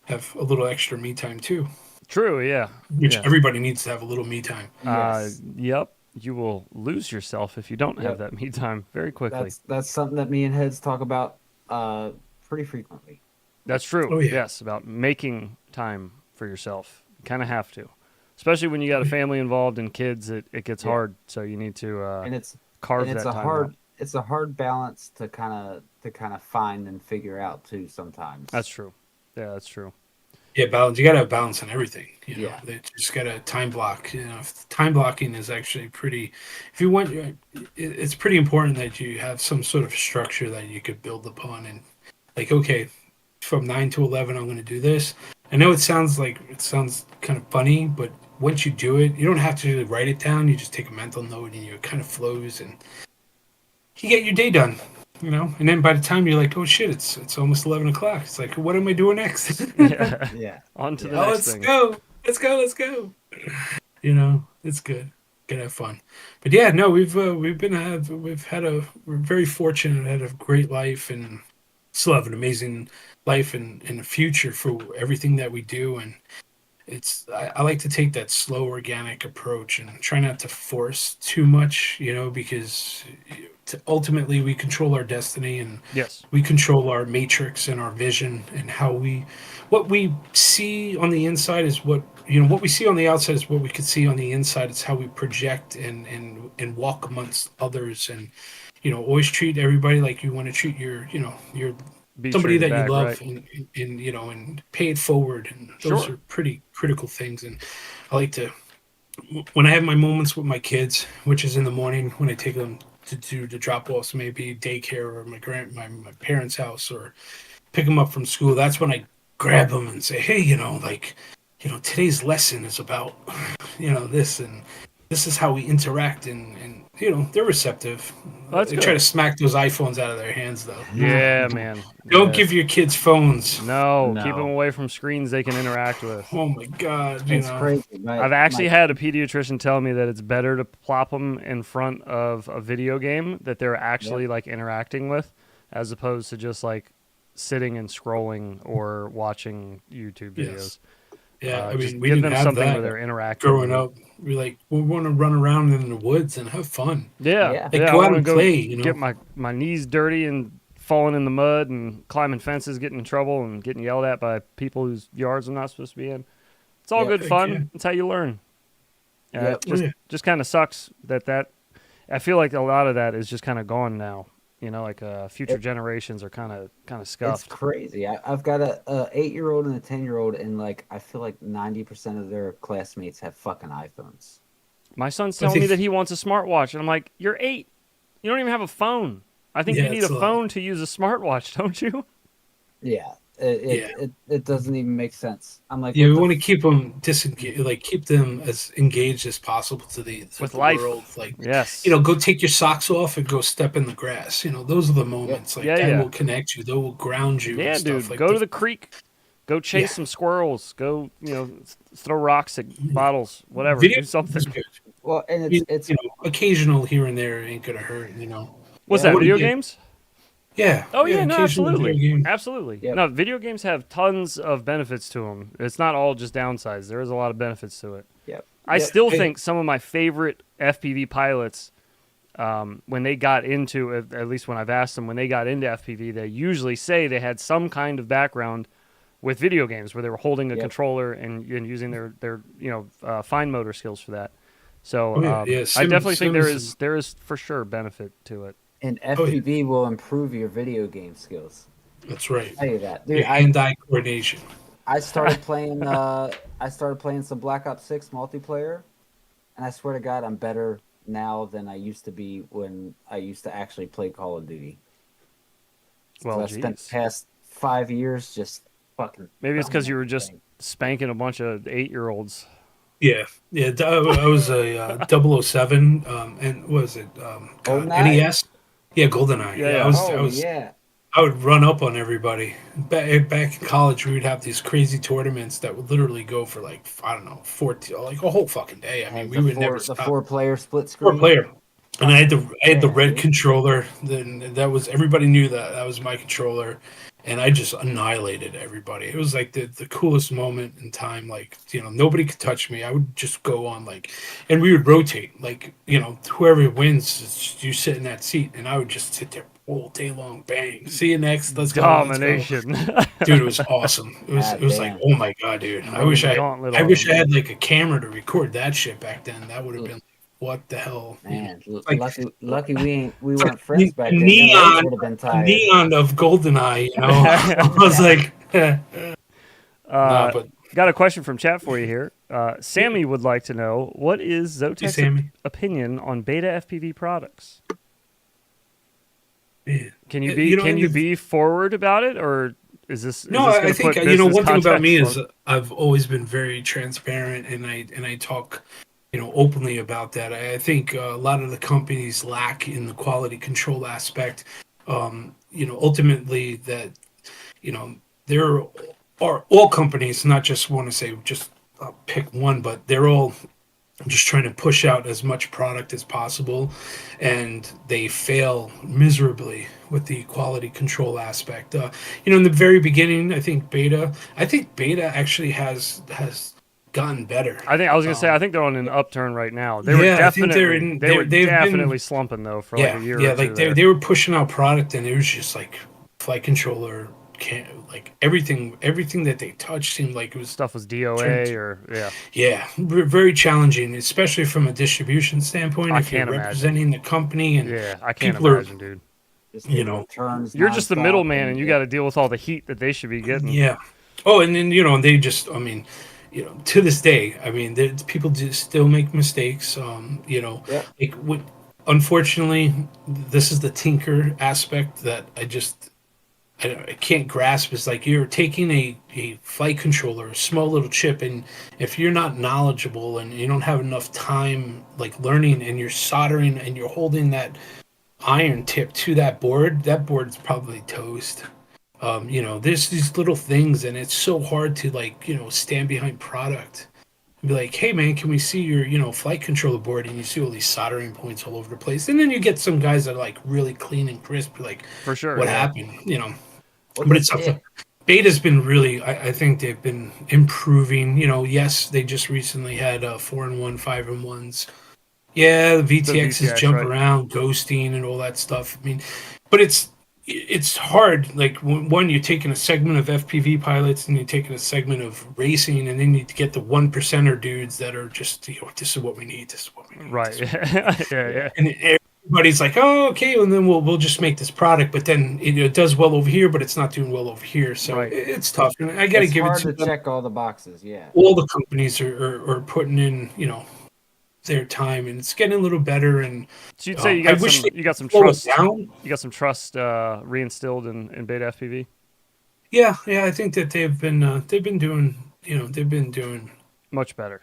have a little extra me time too, True, yeah, which yeah. everybody needs to have a little me time. Yes. Yep. You will lose yourself if you don't have Yep. that me time very quickly. That's something that me and Heads talk about pretty frequently. That's true. Oh yeah, Yes, about making time for yourself. You kind of have to, especially when you got a family involved and kids. It gets Yeah. hard, so you need to And it's carve and it's that a time out. hard balance to kind of find and figure out too sometimes. That's true. Yeah, that's true. yeah. Balance. You got to have balance in everything. Yeah. They just got to time block. Time blocking is actually pretty. If you want, it's pretty important that you have some sort of structure that you could build upon. And like, okay, from 9 to 11, I'm going to do this. I know it sounds kind of funny, but once you do it, you don't have to write it down. You just take a mental note, and it kind of flows, and you get your day done. And then by the time you're like, oh shit, it's almost 11 o'clock. It's like, what am I doing next? Yeah. Yeah. On to the Yeah. Oh, next let's thing. go. Let's go. It's good. Gotta have fun. But yeah, no, we're very fortunate, had a great life, and still have an amazing life and a future for everything that we do. And I like to take that slow, organic approach and try not to force too much, because ultimately we control our destiny, and Yes. we control our matrix and our vision, and what we see on the inside is what we see on the outside is what we could see on the inside. It's how we project and walk amongst others, and always treat everybody like you want to treat your Be somebody treated that you back, love, right? and pay it forward. And those Sure. are pretty critical things. And I like to, when I have my moments with my kids, which is in the morning when I take them to do the drop offs, maybe daycare or my parents' house, or pick them up from school. That's when I grab them and say, hey, today's lesson is about this, and this is how we interact, and they're receptive. Well, that's They try to good. smack those iPhones out of their hands, though. Yeah, man. Don't give Yes. your kids phones. No, keep them No. away from screens they can interact with. Oh my god, It's crazy. I've actually had a pediatrician tell me that it's better to plop them in front of a video game that they're actually like interacting with, as opposed to just like sitting and scrolling or watching YouTube videos. Yes. Yeah, I Just mean, we give didn't them have something that where they're interacting. growing with it. up. We want to run around in the woods and have fun. Yeah, Yeah. Like yeah. I go out want to and go play. get my knees dirty and falling in the mud and climbing fences, getting in trouble and getting yelled at by people whose yards I'm not supposed to be in. It's all Yep. good Heck fun. yeah. It's how you learn. Yep. Just Oh, yeah. just kind of sucks that I feel like a lot of that is just kind of gone now. Like future It- generations are kind of It's scuffed. crazy. I've got a 8-year-old and a 10-year-old, and like I feel like 90% of their classmates have fucking iPhones. My son's But telling me that he wants a smartwatch, and I'm like, "You're 8. You don't even have a phone. I think Yeah, you need a it's a lot. phone to use a smartwatch, don't you?" Yeah. It Yeah. it doesn't even make sense. I'm like, Yeah, what we the want to keep them disengaged, like keep them as engaged as possible to With the life. world. Like, Yes. go take your socks off and go step in the grass. Those are the Yep. moments like Yeah, that yeah. will connect you. They will ground you and Yeah, stuff dude. like Go to the creek. Go chase Yeah. some squirrels. Go, throw rocks at bottles. Whatever. Video Do something. is good. Well, and You, it's you know, occasional here and there ain't gonna hurt. What's Yeah. I that? wouldn't Video get games? Yeah, Oh yeah, yeah, no, occasional absolutely, video game. absolutely. Yep. No, video games have tons of benefits to them. It's not all just downsides. There is a lot of benefits to it. Yep. I Yep. still Hey. think some of my favorite FPV pilots, when they got into, at least when I've asked them, when they got into FPV, they usually say they had some kind of background with video games where they were holding a Yep. controller and using their fine motor skills for that. So Oh yeah, yeah. I definitely think Sims is, there is for sure benefit to it. And oh yeah, FPV will improve your video game skills. that's right. Tell you that, dude. Your hand-eye coordination. I started playing. I started playing some Black Ops 6 multiplayer, and I swear to God, I'm better now than I used to be when I used to actually play Call of Duty. Well, I spent the geez. past 5 years just fucking. Maybe it's because you were just thing. spanking a bunch of 8-year-olds. Yeah, yeah. I was a 007, and what was it? God, GoldenEye. NES. Yeah, GoldenEye. Yeah, Yeah, yeah. Oh yeah. I would run up on everybody. Back in college, we would have these crazy tournaments that would literally go for like, I don't know, 14, like a whole fucking day. I mean, Has we would never the stop. 4 player split Four screen. player. And Fucking I had the yeah, red dude. controller. Then that was everybody knew that that was my controller, and I just annihilated everybody. It was like the coolest moment in time. Like nobody could touch me. I would just go on like, and we would rotate. Like whoever wins, you sit in that seat, and I would just sit there all day long. Bang. See you next. Let's go. Let's go. Domination. Dude, it was awesome. It God was like, damn. oh my god, dude. Running the gauntlet I on wish them. I had like a camera to record that shit back then. That would have been like, what the hell, Man, Like lucky we it's like weren't friends back a then. Them legs neon, would have been a tired. neon of GoldenEye. I was like, nah, but Got a question from chat for you here. Sammy would like to know, what is hey, Zoetek's Sammy. opinion on beta FPV products? Man. Can you In be forward about it, or is this No, is this I going to think put business one thing about me context is I've always been very transparent, and I talk openly about that. I think a lot of the companies lack in the quality control aspect. Ultimately that there are all companies, not just want to say just pick one, but they're all just trying to push out as much product as possible, and they fail miserably with the quality control aspect. In the very beginning, I think beta actually has gotten better. I was going to say I think they're on an upturn right now. Yeah, I think They were they've been definitely slumping though for like a yeah, year yeah, or two like there. they were pushing out product, and it was just like flight controller can't like everything that they touched seemed like it was Stuff was turned. DOA or yeah. Yeah, very challenging, especially from a distribution standpoint. I If you're can't imagine. representing the company and Yeah, I can't people are, imagine, dude. Just you getting know, returns You're just the nonstop, middleman, and you yeah. got to deal with all the heat that they should be getting. yeah. Oh, and then they just, I mean, to this day, I mean, people just still make mistakes. Yeah. Like unfortunately, this is the tinker aspect that I can't grasp. Is like you're taking a flight controller, a small little chip, and if you're not knowledgeable and you don't have enough time like learning, and you're soldering and you're holding that iron tip to that board's probably toast. There's these little things, and it's so hard to like stand behind product and be like, hey man, can we see your flight controller board? And you see all these soldering points all over the place, and then you get some guys that are like really clean and crisp, like For sure. what Yeah. happened, Well, but it's yeah. something. Beta's been really, I think they've been improving. Yes, they just recently had 4-in-1, 5-in-1s. Yeah, the The VTXs VTX, jump right? around, ghosting, and all that stuff. I mean, but it's hard. Like one, you're taking a segment of FPV pilots, and you're taking a segment of racing, and then you get the 1%er dudes that are just, this is what we need. This is what we need. Right. Yeah. And everybody's like, oh, okay, and then we'll just make this product, but then it does well over here, but it's not doing well over here, so Right. it's tough. And I got to It's give it hard to to them. check all the boxes. Yeah. All the companies are putting in their time, and it's getting a little better. And So you'd say I wish they you got some slow it trust. down. You got some trust reinstilled in beta FPV. Yeah, I think that they've been doing Much better.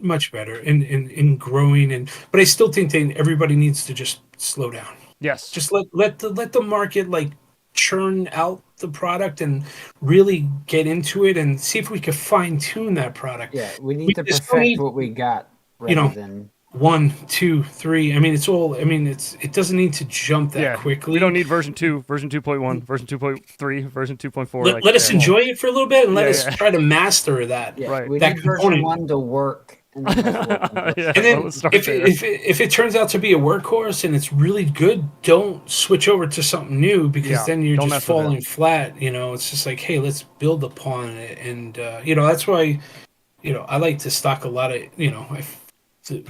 much better in growing, but I still think everybody needs to just slow down. Yes. Just let the market like churn out the product and really get into it and see if we can fine tune that product. Yeah. We need to just don't perfect need, what we got you rather know, than 1, 2, 3. I mean, it's all. I mean, it doesn't need to jump that Yeah. quickly. We don't need version 2, version 2.1, version 2.3, version 2.4. Let us enjoy it for a little bit, and let us Yeah. try to master that. yeah. Right. We That need version component. 1 to work. And then Yeah. And then Let's start if there. if it turns out to be a workhorse and it's really good, don't switch over to something new, because Yeah, then you're don't just mess with it. falling flat. It's just like, hey, let's build upon it, and that's why I like to stock a lot of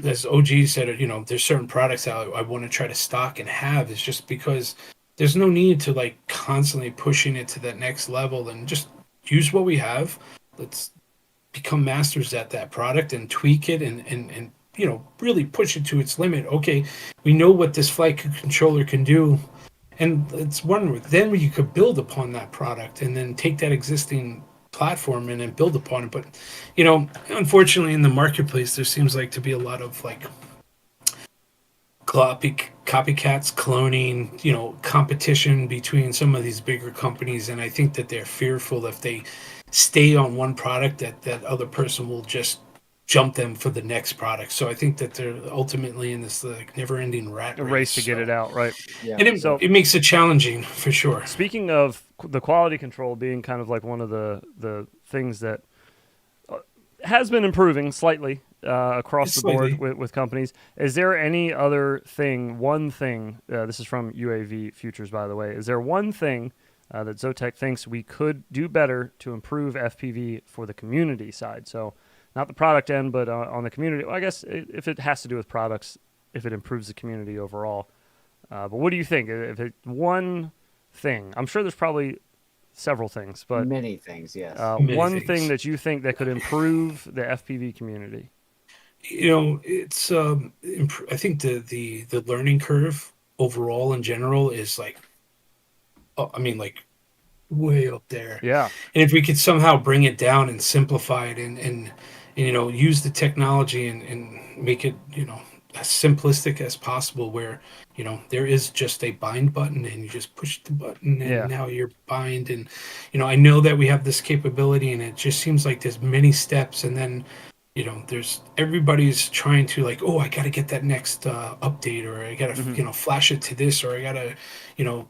as OG said, there's certain products I want to try to stock and have is just because there's no need to like constantly pushing it to that next level and just use what we have. Let's become masters at that product and tweak it and really push it to its limit. Okay, we know what this flight controller can do, and it's one then you could build upon that product and then take that existing platform and then build upon it. But unfortunately, in the marketplace, there seems like to be a lot of like copycats, cloning, competition between some of these bigger companies, and I think that they're fearful if they stay on one product that other person will just jump them for the next product. So I think that they're ultimately in this like never-ending rat A race. race to get it out, right? Yeah. And it, So- it makes it challenging for sure. Speaking of the quality control being kind of like one of the things that has been improving slightly across the Slightly. board with companies, is there any other thing, one thing, this is from UAV Futures, by the way, is there one thing that Zoetek thinks we could do better to improve FPV for the community side? So not the product end, but on the community. Well, I guess if it has to do with products, if it improves the community overall. But what do you think? If it one thing, I'm sure there's probably several things, but Many things, yes. Many one things. thing that you think that could improve the FPV community. It's I think the learning curve overall in general is like, like way up there. Yeah, And if we could somehow bring it down and simplify it and use the technology and make it as simplistic as possible, where there is just a bind button and you just push the button and Yeah. now you're bind. And I know that we have this capability and it just seems like there's many steps, and then there's everybody's trying to like, oh, I got to get that next update, or I got to flash it to this, or I got to you know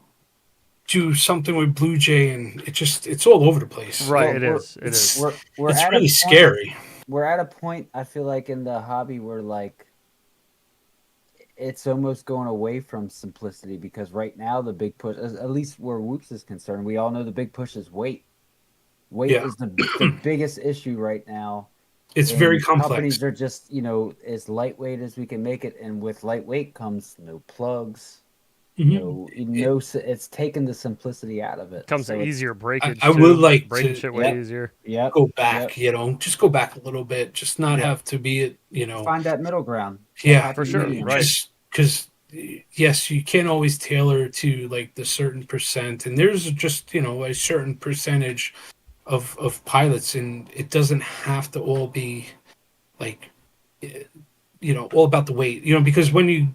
do something with Blue Jay, and it's all over the place. right. Well, It we're- is. It is. We're It's at really a point, scary. We're at a point, I feel like, in the hobby where like it's almost going away from simplicity, because right now the big push, at least where Whoops is concerned, we all know the big push is weight. Weight Yeah. is the biggest issue right now. It's And very complex. Companies are just, as lightweight as we can make it, and with lightweight comes no plugs. It's taken the simplicity out of it. Comes So to it's- easier breakage. I too. would like breaking to- shit way Yep. easier. Yep. Go back, Yep. just go back a little bit, just not Yeah. have to be it, Find that middle ground. Yeah, Happy for sure, medium. right. Because yes, you can't always tailor to like the certain percent, and there's just a certain percentage of pilots, and it doesn't have to all be like all about the weight, because when you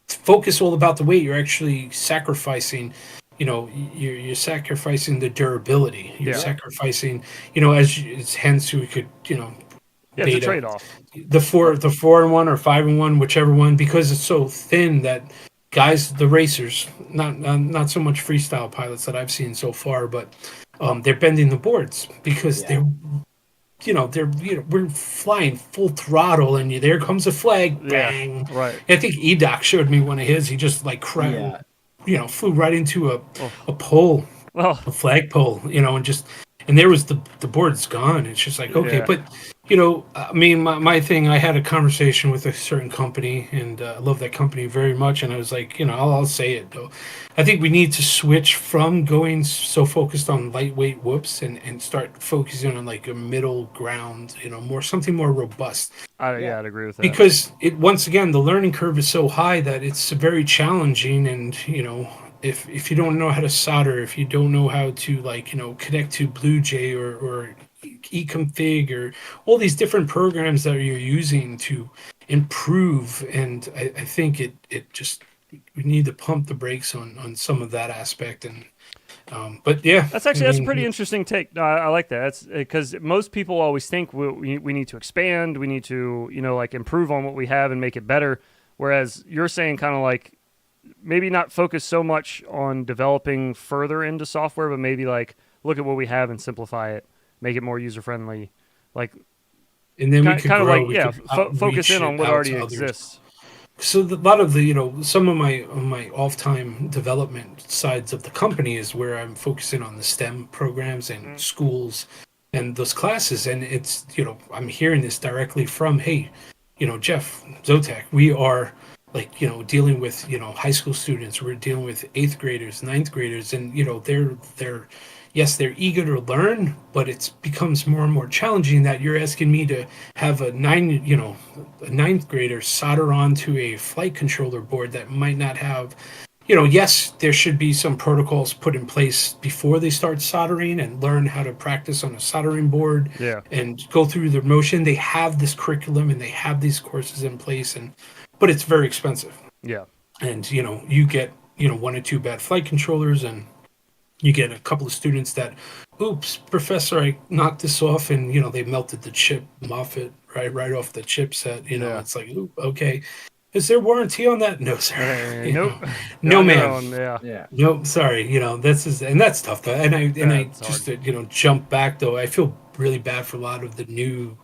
focus all about the weight, you're actually sacrificing you're sacrificing the durability, you're Yeah. sacrificing as hence we could Yeah, it's a beta. trade off. the 4-in-1 or 5-in-1, whichever one, because it's so thin that guys, the racers, not so much freestyle pilots that I've seen so far, but they're bending the boards because Yeah. we're flying full throttle, and there comes a flag, Yeah, bang. right. I think Edoc showed me one of his. He just like flew right into a pole, Well, a flagpole, and there was the board's gone. It's just like, okay, Yeah. but I mean, my thing, I had a conversation with a certain company, and I love that company very much, and I was like, I'll say it though, I think we need to switch from going so focused on lightweight whoops and start focusing on like a middle ground, something more robust, I'd agree with that. because once again, the learning curve is so high that it's very challenging. And if you don't know how to solder, if you don't know how to connect to Blue Jay or econfig, or all these different programs that you're using to improve, and I think it just, we need to pump the brakes on some of that aspect. And but yeah, That's a pretty interesting take. No, I like that. That's because most people always think we need to expand, we need to improve on what we have and make it better. Whereas you're saying kind of like maybe not focus so much on developing further into software, but maybe like look at what we have and simplify it, make it more user friendly. Like and then we could kind of grow, like we yeah, could focus in outreach on it what out already to others. exists. So a lot of the some of my off time development sides of the company is where I'm focusing on the STEM programs and schools and those classes, and it's I'm hearing this directly from, hey, Jeff Zoetek, we are like, dealing with, high school students. We're dealing with eighth graders, ninth graders, and, they're, yes, they're eager to learn, but it becomes more and more challenging that you're asking me to have a ninth grader solder onto a flight controller board that might not have, yes, there should be some protocols put in place before they start soldering and learn how to practice on a soldering board Yeah. and go through the motion. They have this curriculum and they have these courses in place, but it's very expensive. Yeah. And you get one or two bad flight controllers, and you get a couple of students that, oops, professor, I knocked this off, and they melted the chip Moffat right off the chipset. Yeah. It's like, oop, okay. Is there warranty on that? No, sir. Nope. No, On your ma'am. own, yeah. Yeah. Nope. Sorry. And that's tough. Though. And I That's just hard. to jump back though. I feel really bad for a lot of the new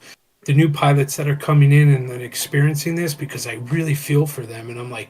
pilots that are coming in and then experiencing this, because I really feel for them. And I'm like,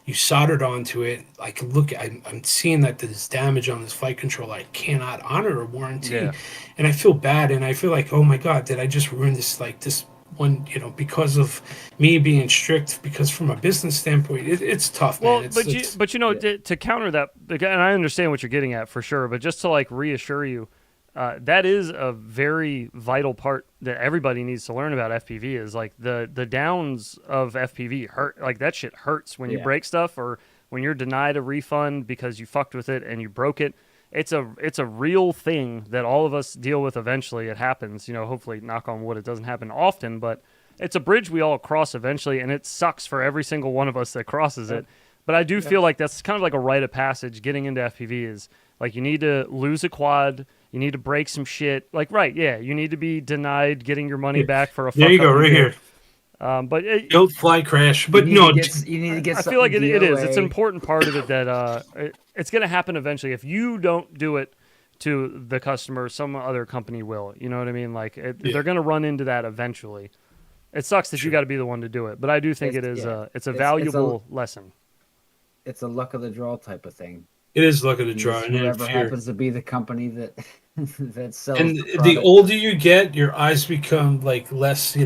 you soldered onto it. I can look. I'm seeing that there's damage on this flight control. I cannot honor a warranty, Yeah. and I feel bad. And I feel like, oh my god, did I just ruin this? Like this one, because of me being strict. Because from a business standpoint, it's tough, Well, man. but to counter that, and I understand what you're getting at for sure, but just to like reassure you, that is a very vital part that everybody needs to learn about FPV. Is like the downs of FPV hurt. Like that shit hurts when you break stuff, or when you're denied a refund because you fucked with it and you broke it. It's a real thing that all of us deal with eventually. It happens, hopefully, knock on wood, it doesn't happen often, but it's a bridge we all cross eventually, and it sucks for every single one of us that crosses it. But I do feel like that's kind of like a rite of passage getting into FPV. Is like you need to lose a quad, you need to break some shit. Like, right, yeah, you need to be denied getting your money back for a fuck there you up go, right did. here. But Don't fly crash. But you no, need to get I feel like it is. It's an DOA. important part of it that it's going to happen eventually. If you don't do it to the customer, some other company will. You know what I mean? Like they're going to run into that eventually. It sucks that you got to be the one to do it, but I do think it's a valuable lesson. It's a luck of the draw type of thing. it is luck of the draw. Just And whoever if you're- happens to be the company that that sells and the the product. older you get, your eyes become like less.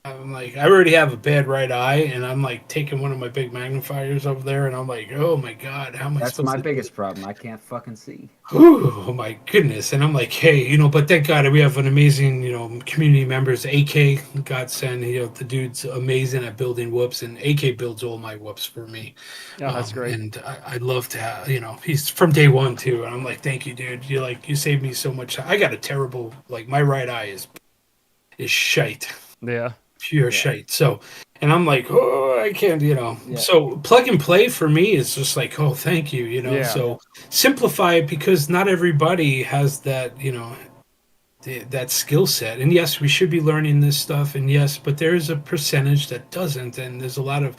I'm like, I already have a bad right eye, and I'm like taking one of my big magnifiers over there, and I'm like, oh my god, how am I That's supposed my to biggest problem. I can't fucking see. Oh my goodness. And I'm like, hey, but thank God we have an amazing, community members. AK, godsend, the dude's amazing at building whoops, and AK builds all my whoops for me. Yeah, that's great. And I'd love to have, he's from day one too. And I'm like, thank you, dude. You saved me so much. I got a terrible, like my right eye is shite. Yeah. Pure shite. So, and I'm like, oh, I can't, Yeah. So plug and play for me is just like, oh, thank you, Yeah. So simplify it, because not everybody has that, that skill set. And yes, we should be learning this stuff. And yes, but there is a percentage that doesn't. And there's a lot of,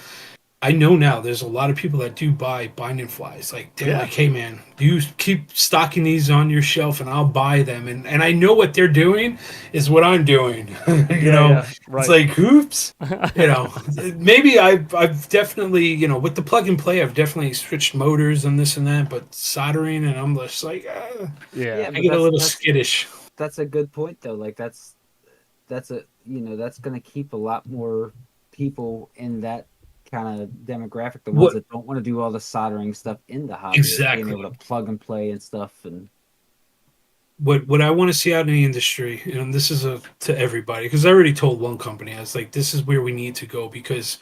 I know now there's a lot of people that do buy binding flies. Like they're like, hey man, you keep stocking these on your shelf and I'll buy them. And I know what they're doing is what I'm doing. Right. It's like, oops. Maybe I've definitely, with the plug and play, I've definitely switched motors and this and that, but soldering, and I'm just like, Yeah. I get a little skittish. That's a good point though. Like that's that's going to keep a lot more people in that kind of demographic, the ones that don't want to do all the soldering stuff in the hobby, Exactly. being able to plug and play and stuff. And What I want to see out in the industry, and this is to everybody, because I already told one company, I was like, this is where we need to go, because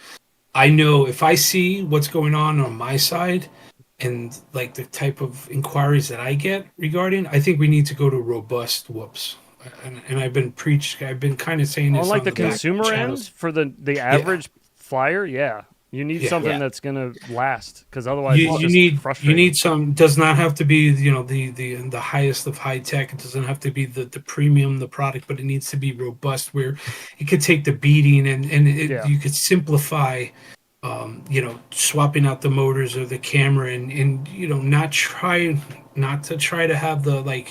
I know if I see what's going on my side and like the type of inquiries that I get regarding, I think we need to go to robust whoops. And I've been kind of saying this On like on the back consumer channels. end for the average flyer, you need something that's gonna last, because otherwise it's just frustrating. You need some. Does not have to be the highest of high tech. It doesn't have to be the premium product, but it needs to be robust, where it could take the beating, and you could simplify. Swapping out the motors or the camera, and not to try to have the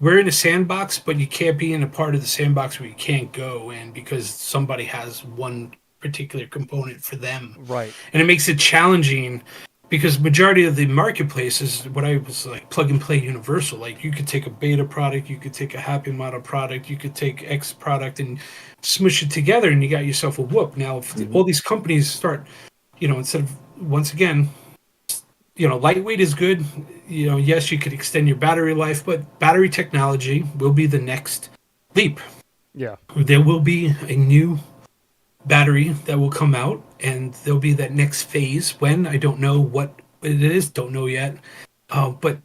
we're in a sandbox, but you can't be in a part of the sandbox where you can't go in because somebody has one particular component for them. Right. And it makes it challenging because majority of the marketplace is what I was like plug and play universal. Like you could take a beta product, you could take a happy model product, you could take X product and smush it together, and you got yourself a whoop. Now, if Mhm. all these companies start, instead of once again, lightweight is good. Yes, you could extend your battery life, but battery technology will be the next leap. Yeah. There will be a new battery that will come out, and there'll be that next phase. When I don't know what it is, don't know yet. But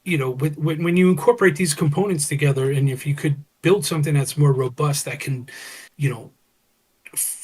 when you incorporate these components together, and if you could build something that's more robust that can, you know,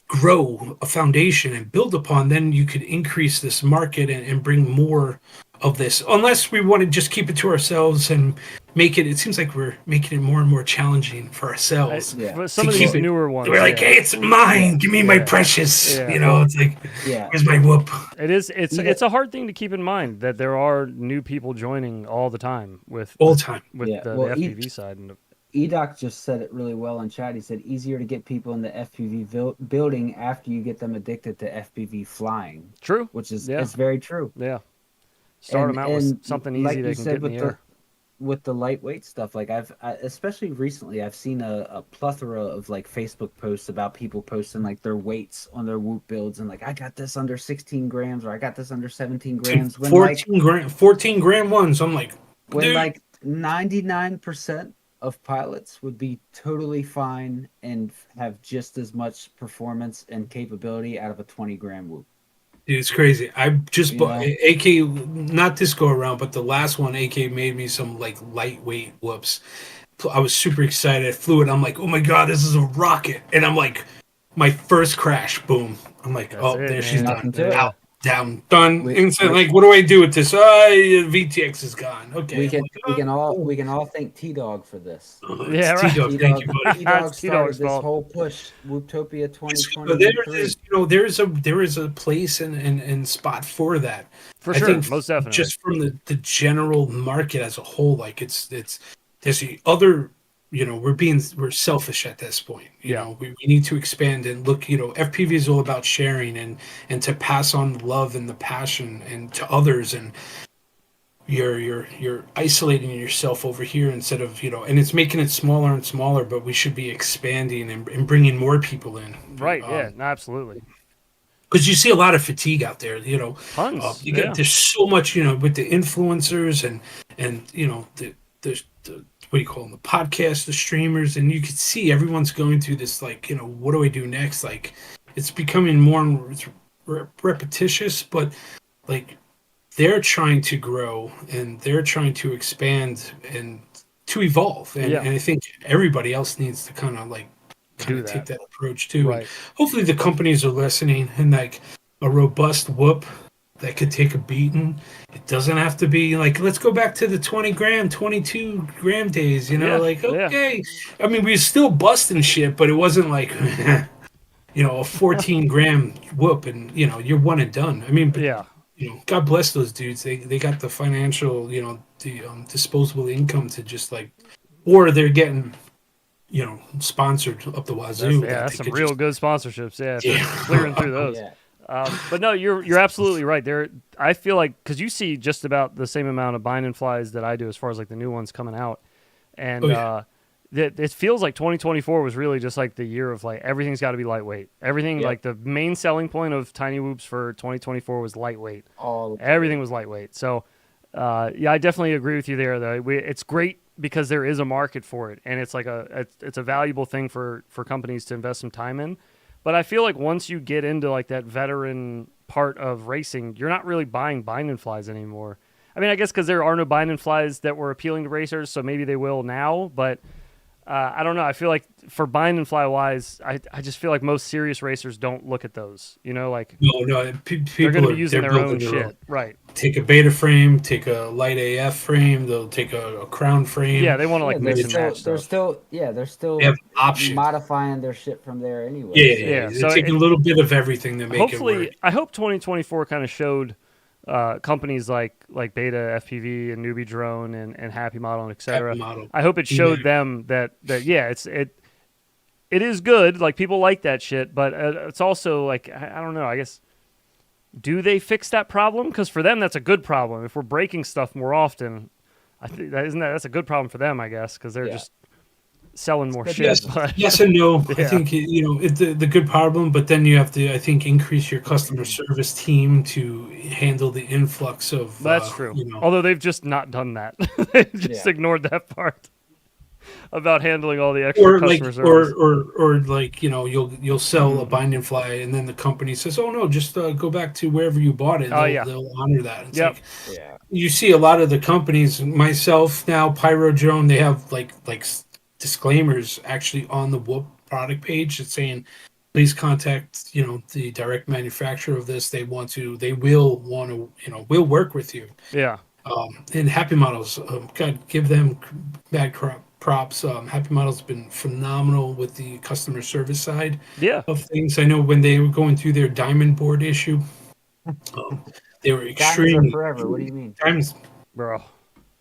grow a foundation and build upon, then you could increase this market and bring more of this. Unless we want to just keep it to ourselves and make it. It seems like we're making it more and more challenging for ourselves Yeah. For to some of keep these it. newer ones, We're like, yeah. hey, it's mine. Yeah. Give me my Yeah. precious. Yeah. Well, It's like, yeah. here's my whoop. It is. It's Eda- it's a hard thing to keep in mind that there are new people joining all the time with All time. Yeah. the Well, FPV side. And Edoc just said it really well in chat. He said easier to get people in the FPV building after you get them addicted to FPV flying, true. which is Yeah. it's very true. Yeah. Start them out with something easy like they you can said get in the air. with the lightweight stuff, like especially recently, I've seen a plethora of like Facebook posts about people posting like their weights on their Whoop builds and like I got this under 16 grams or I got this under 17 Dude, grams when like 14 gram ones. I'm like, when dude, like 99% of pilots would be totally fine and have just as much performance and capability out of a 20-gram Whoop. dude, it's crazy. I just You bought know? AK, not this go around, but the last one. AK made me some like lightweight whoops. I was super excited. I flew it. I'm like, oh my god, this is a rocket. And I'm like, my first crash, boom. I'm like, That's oh, it, there she's man. done. Nothing to it. Yeah. Out, down, done. We, Instant. we, Like, what do I do with this? VTX is gone. Okay. we I'm can like, we can all thank T Dog for this. It's Yeah. T Right. Dog. Thank you, buddy. T Dog It's T-Dog's started this fault. whole push, Whooptopia There 2023. is, there is a place and spot for that. For I sure. think Most definitely. just from the general market as a whole, like it's there's the other, we're selfish at this point. Yeah. We need to expand and look. FPV is all about sharing and to pass on the love and the passion and to others, and you're isolating yourself over here instead of, and it's making it smaller and smaller, but we should be expanding and bringing more people in. Right. Yeah. No, absolutely. Because you see a lot of fatigue out there. Tons. You get there's so much, with the influencers and the what do you call them, the podcast, the streamers, and you can see everyone's going through this, like, what do I do next? Like, it's becoming more and repetitious, but like they're trying to grow and they're trying to expand and to evolve, and I think everybody else needs to kind Do of take that. that approach too. And Right. hopefully the companies are listening, and like a robust whoop that could take a beating. It doesn't have to be like, let's go back to the 20 gram, 22 gram days, Yeah, like, yeah. okay. I mean, we were still busting shit, but it wasn't like, a 14 gram whoop and, you're one and done. I mean, but, Yeah. God bless those dudes. They got the financial, the disposable income to just like, or they're getting, sponsored up the wazoo. That's they some could real just- good sponsorships. Yeah. If they're Yeah. clearing through those. Yeah. But no, you're absolutely right. I feel like because you see just about the same amount of bind and flies that I do as far as like the new ones coming out, and it feels like 2024 was really just like the year of like everything's got to be lightweight. Everything, Yep. like the main selling point of Tiny Whoops for 2024 was lightweight. All Everything was lightweight. So yeah, I definitely agree with you there. Though it's great because there is a market for it, and it's like it's a valuable thing for companies to invest some time in. But I feel like once you get into like that veteran part of racing, you're not really buying bind and flies anymore. I mean, I guess because there are no bind and flies that were appealing to racers, so maybe they will now. But I don't know. I feel like for bind and fly wise, I just feel like most serious racers don't look at those. Like no, they're people going to are be using they're their building own their shit, right? Take a beta frame, take a light AF frame, they'll take a crown frame. Yeah, they want to like they're mix and still match they're stuff. still They have options. modifying their shit from there anyway. Yeah, so- Yeah, they're so taking a little bit of everything to make it Hopefully, work. I hope 2024 kind of showed companies like Beta FPV and Newbie Drone and Happy Model and etc. Happy Model. I hope it showed them that yeah, it is good. Like people like that shit, but it's also like I don't know. I guess Do they fix that problem? Because for them, that's a good problem. If we're breaking stuff more often, I think that's a good problem for them, I guess, because they're just selling more shit. Yes, But yes and no. I yeah, think it's the good problem, but then you have to, I think, increase your customer service team to handle the influx of that's true. Although they've just not done that. They've just ignored that part about handling all the extra or like customer service. or like you'll sell a Mm-hmm. bind and fly, and then the company says, "Oh no, just go back to wherever you bought it." Oh yeah. They'll honor that. It's Yep. like you see a lot of the companies, myself now, Pyro Drone, they have like disclaimers actually on the Whoop product page that's saying, please contact the direct manufacturer of this. They will want to will work with you. Yeah. And Happy Models, God, give them mad props. Happy Models have been phenomenal with the customer service side Yeah. of things. I know when they were going through their diamond board issue, um, they were Diamonds are extremely forever. What do you mean? diamonds. Bro.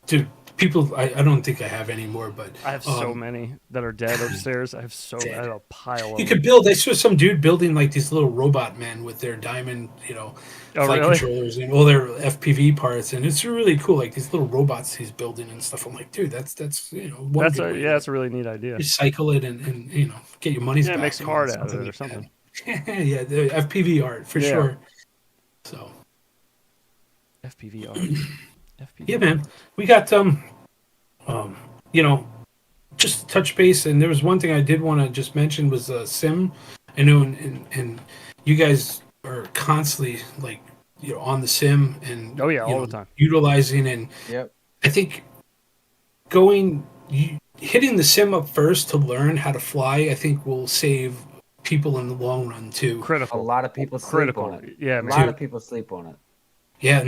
Dude, people, I don't think I have anymore, but I have so many that are dead upstairs. I have dead. a pile of You them. could build. I saw some dude building like these little robot men with their diamond, Oh, flight really? controllers and all their FPV parts, and it's really cool. Like these little robots he's building and stuff. I'm like, dude, that's one That's good a way yeah, to that's a really neat idea. recycle it and get your money's Yeah, back. make some art out of it or something. Yeah, the FPV art for Yeah. sure. So FPV art. FPV. yeah, man, we got um, you know, just to touch base, and there was one thing I did want to just mention was sim. I know, and you guys are constantly like on the sim and Oh yeah, all the time. utilizing, and I think hitting the sim up first to learn how to fly, I think will save people in the long run too. Critical. A lot of people sleep Critical. on it. Yeah, A man. lot of people sleep on it. Yeah,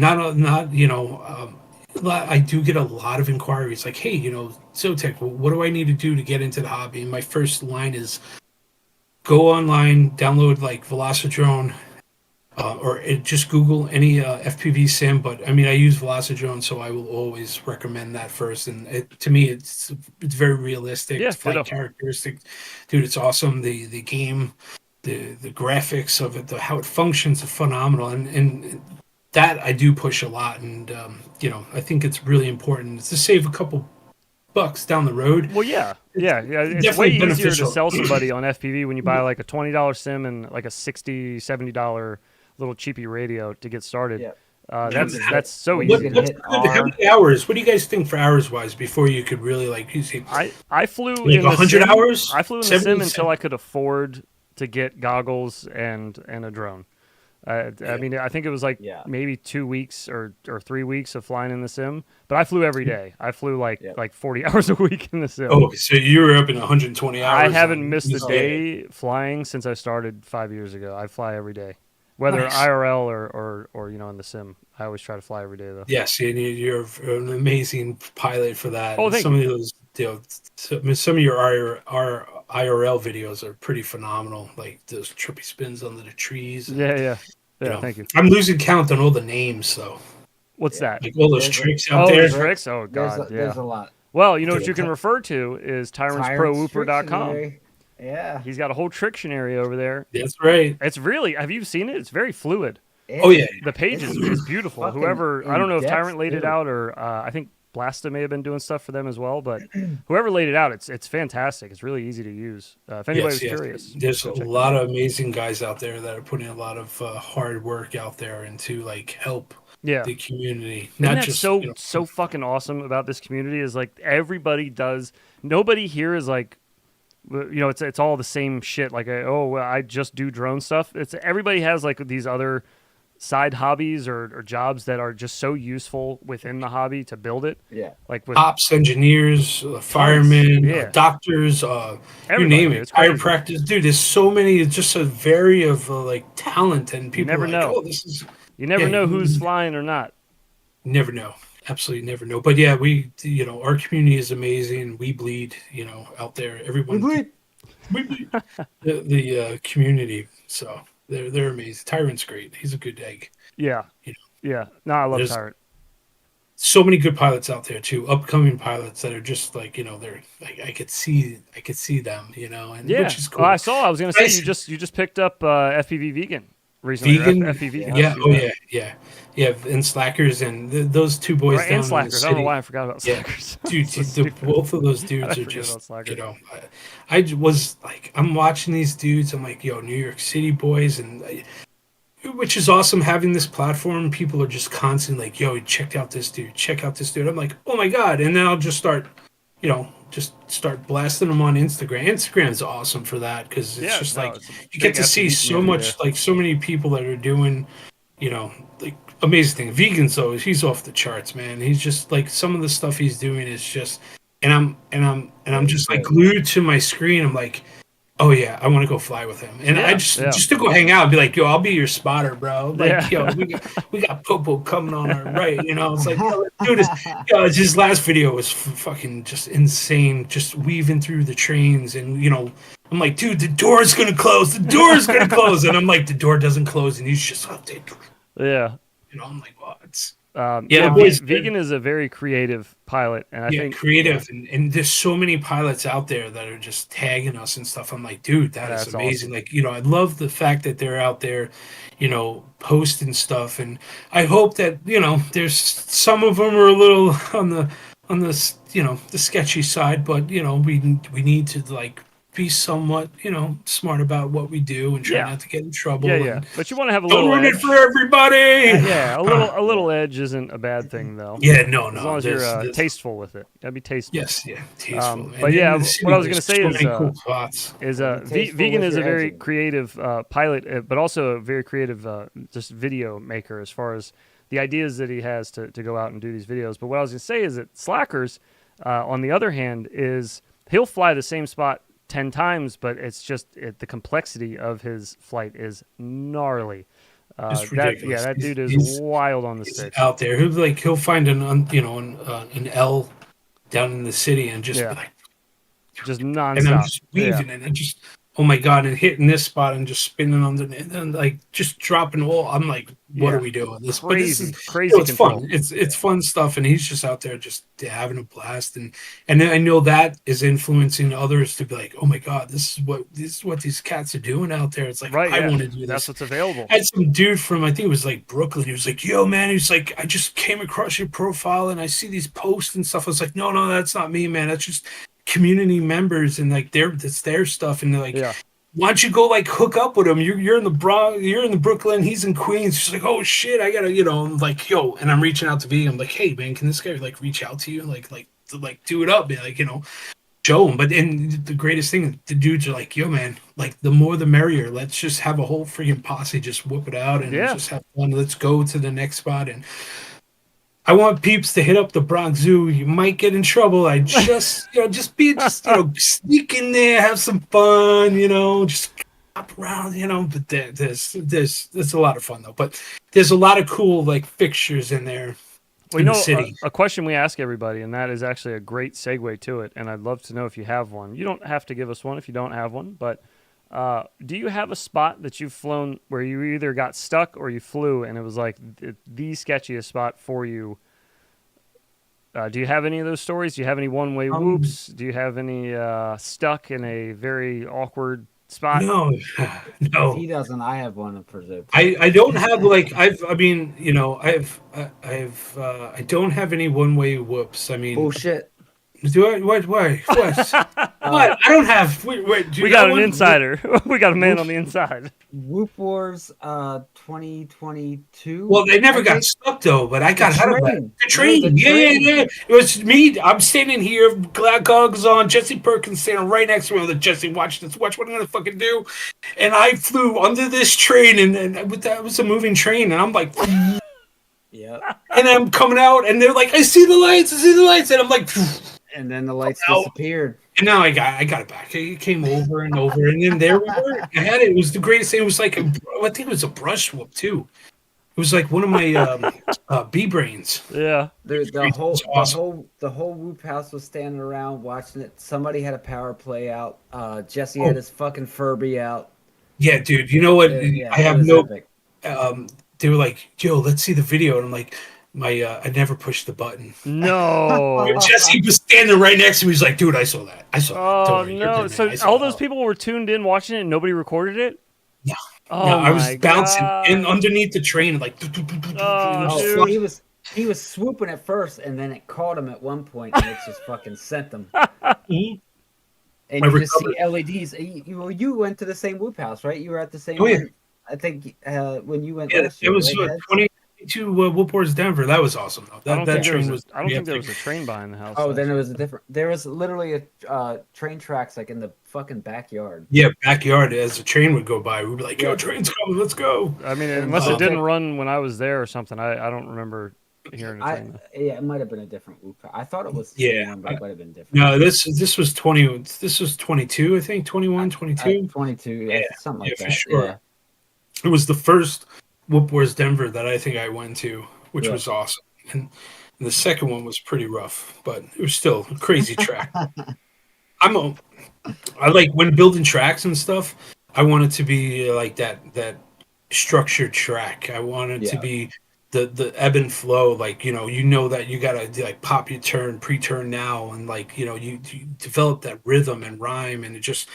I do get a lot of inquiries like, hey, Zoetek, what do I need to do to get into the hobby? And my first line is go online, download like Velocidrone, just Google any FPV sim. But I mean, I use Velocidrone, so I will always recommend that first. And to me, it's very realistic. Yeah, It's flight ditto. characteristic, dude. It's awesome. The game, the graphics of it, how it functions, is phenomenal. And that I do push a lot, and I think it's really important to save a couple bucks down the road. Well, yeah. It's Definitely way easier to beneficial. sell somebody on FPV when you buy like a $20 sim and like a $60, $70 little cheapy radio to get started. Yeah. That's so Well, easy. you can What's hit good? How R. many hours? What do you guys think for hours wise before you could really like? You see, I flew like in the 100 sim. hours? I flew in the 70? sim until I could afford to get goggles and a drone. I mean, I think it was like maybe 2 weeks or 3 weeks of flying in the sim, but I flew every day. I flew like 40 hours a week in the sim. Oh, so you were up in 120 hours. I haven't missed a day flying since I started 5 years ago. I fly every day, whether Nice. IRL or in the sim. I always try to fly every day though. Yes, and you're an amazing pilot for that. Oh, And thank some you. of those, some of your IRL videos are pretty phenomenal. Like those trippy spins under the trees. And, Yeah. Thank you. I'm losing count on all the names though. What's that? Like all those There's tricks out Oh, there. the tricks. Oh god, There's a lot. Well, you know what you can refer to is tyrantsprowooper.com. Trictionary. Yeah. He's got a whole trictionary over there. That's right. It's really, have you seen it? It's very fluid. Oh yeah. The page is beautiful. fucking Whoever, I don't know if in-depth, Tyrant laid it too. out or I think Blasta may have been doing stuff for them as well, but whoever laid it out, it's fantastic. It's really easy to use. If anybody's curious. There's go a check it lot of amazing guys out there that are putting a lot of hard work out there and to like help Yeah. the community. Isn't Not that just so fucking awesome about this community is like everybody does. Nobody here is like, it's all the same shit. Like, I just do drone stuff. It's everybody has like these other side hobbies or jobs that are just so useful within the hobby to build it. Yeah. Like with cops, engineers, firemen, Yeah. doctors, you Everybody, name it. it's crazy. Chiropractors, dude. There's so many. It's just a vary of like talent, and people never are like, know. oh, this is. You never Yeah, know you- who's flying or not. Never know. Absolutely never know. But yeah, our community is amazing. We bleed, out there. Everyone. We bleed. The community. So they're amazing. Tyrant's great. He's a good egg. Yeah. You Yeah. No, I love There's- Tyrant. So many good pilots out there too. Upcoming pilots that are just like they're like I could see them, and Yeah. which is cool. Oh, I was gonna say Nice. you just picked up FPV Vegan. recently, or Vegan, FPV Yeah. yeah, course. oh yeah, and Slackers and those two boys Right, and down in the Slackers. I don't know why city. I forgot about Yeah, Slackers. dude, So stupid. both of those How did dudes I are forget about just, Slackers? was like, I'm watching these dudes. I'm like, yo, New York City boys, and which is awesome having this platform. People are just constantly like, yo, check out this dude, check out this dude. I'm like, oh my god, and then I'll just start, just start blasting them on Instagram. Instagram's awesome for that because it's Yeah, just no, like it's a you get big to see FPV so community there. much, like so many people that are doing, like amazing thing. Vegans though, he's off the charts, man. He's just like some of the stuff he's doing is just, and I'm Very just like great. glued to my screen. I'm like, oh yeah, I want to go fly with him, and I Yeah, just yeah, just to go hang out, and be like, yo, I'll be your spotter, bro. Like, yo, yeah, we got Popo coming on our right, It's like, yo, let's do this. Yo, his last video was fucking just insane, just weaving through the trains, and I'm like, dude, the door's gonna close, the door's gonna close, and I'm like, the door doesn't close, and he's just out there, yeah. I'm like, what? Yeah, Yeah, the boys, Vegan is a very creative pilot, and I yeah, think creative, and there's so many pilots out there that are just tagging us and stuff. I'm like, dude, that is that's amazing. awesome. Like, I love the fact that they're out there, posting stuff, and I hope that there's some of them are a little on the the sketchy side, but we need to like be somewhat smart about what we do and try Yeah, not to get in yeah, trouble yeah. and But you want to have a don't little ruin it for edge. everybody. Yeah, a little a Yeah. little edge isn't a bad thing though, Yeah, no, as long no, as you're there's tasteful with it. Gotta be tasteful. yes, yeah, tasteful, But man. And yeah, in the what city, I was gonna there's say so many cool spots. is Be tasteful Vegan with is a your very edging. creative pilot, but also a very creative just video maker as far as the ideas that he has to go out and do these videos. But what I was gonna say is that Slackers, on the other hand, is he'll fly the same spot 10 times, but it's just the complexity of his flight is gnarly. Just ridiculous. That He's, dude is he's wild on the he's stick. out there. He'll find an L down in the city and just be Yeah, like, just and I'm nonstop. just Yeah, weaving and just, oh my god, and hitting this spot and just spinning under and then like just dropping all. I'm like, what are yeah, we doing? But this is, crazy it's fun. control. It's fun stuff, and he's just out there just having a blast, and then I know that is influencing others to be like, oh my god, this is what these cats are doing out there. It's like Right? I Yeah, want to do that's this. what's available. I had some dude from, I think it was like Brooklyn. He was like, "Yo, man," he was like, "I just came across your profile and I see these posts and stuff." I was like, "No, no, that's not me, man. That's just community members and like that's their stuff." And they're like, Yeah, "Why don't you go like hook up with him? You're in the you're in the Brooklyn. He's in Queens." She's like, "Oh shit, I gotta," I'm like, "Yo," and I'm reaching out to V. I'm like, "Hey, man, can this guy like reach out to you like to like do it up, man? Like show them." But and the greatest thing, the dudes are like, "Yo, man, like the more the merrier. Let's just have a whole freaking posse, just whoop it out and yeah. just have fun. Let's go to the next spot." And I want peeps to hit up the Bronx Zoo. You might get in trouble. I just, sneak in there, have some fun, just hop around, But there's a lot of fun though. But there's a lot of cool like fixtures in there Well, in the city. a question we ask everybody, and that is actually a great segue to it. And I'd love to know if you have one. You don't have to give us one if you don't have one, but do you have a spot that you've flown where you either got stuck or you flew and it was like the sketchiest spot for you? Do you have any of those stories? Do you have any one-way Um, whoops? Do you have any stuck in a very awkward spot? no, If he no. doesn't, I have one for Zoetek. I don't have like I mean I don't have any one way whoops. I mean, Bullshit. do I? What? Why? What? Uh, What? I don't have. Wait. Do We you got got an one? insider. We got a man on the inside. Whoop Wars 2022. Well, they never I got think. stuck though, but I The got out of that. train. The No, train. the Yeah, train. yeah. It was me. I'm standing here, glad goggles on. Jesse Perkins standing right next to me. Like, Jesse, watch this. Watch what I'm gonna fucking do. And I flew under this train, and that was a moving train, and I'm like, Yep. and I'm coming out, and they're like, I see the lights. I see the lights, and I'm like. And then the lights Out. disappeared. And now I got it back. It came over and over, and then there we were. I had it. It was the greatest thing. It was like I think it was a brush whoop too. It was like one of my bee brains. The whole It's awesome. the whole Whoop house was standing around watching it. Somebody had a power play out. Jesse had his fucking Furby out. Yeah, dude. You know what? Yeah, I it have was no. epic. They were like, "Yo, let's see the video," and I'm like, I never pushed the button. No. Jesse was standing right next to me. He's like, "Dude, I saw that. I saw that. Don't Oh worry, you're no! good, man. So I saw all that." those people were tuned in watching it, and nobody recorded it. No, no, Oh I was my bouncing and god. underneath the train, like Oh, and Oh, just dude. flying. he was swooping at first, and then it caught him at one point, and it just fucking sent him. Mhm. And I you just see recovered. LEDs. You went to the same Whoop house, right? You were at the same Oh yeah, one. I think when you went yeah. last It year, was right? Heads. 2022 Whoop Wars Denver. That was awesome though. I That don't that think there Yeah. was train a was I don't pretty think there epic. was a train behind the house Oh, then it actually. was a different. There was literally a train tracks like in the fucking backyard. Yeah, backyard as a train would go by, we'd be like, "Yo, Yeah, train's coming, let's go." I mean, and unless it didn't Um, Zoetek. run when I was there or something. I don't remember hearing a I train though. Yeah, it might have been a different Whoop. I thought it was the yeah, same one, but it might have been different. no, this was 20. This was 22, I think 21, I 22. 22, Yeah, something yeah, like for that. sure. Yeah, It was the first Whoop Wars Denver that I think I went to, which yeah. was awesome. And the second one was pretty rough, but it was still a crazy track. I'm a, I like when building tracks and stuff. I want it to be like that structured track. I want it to Yeah, be the ebb and flow. Like you know that you gotta like pop your turn, pre-turn now, and like you develop that rhythm and rhyme, and it just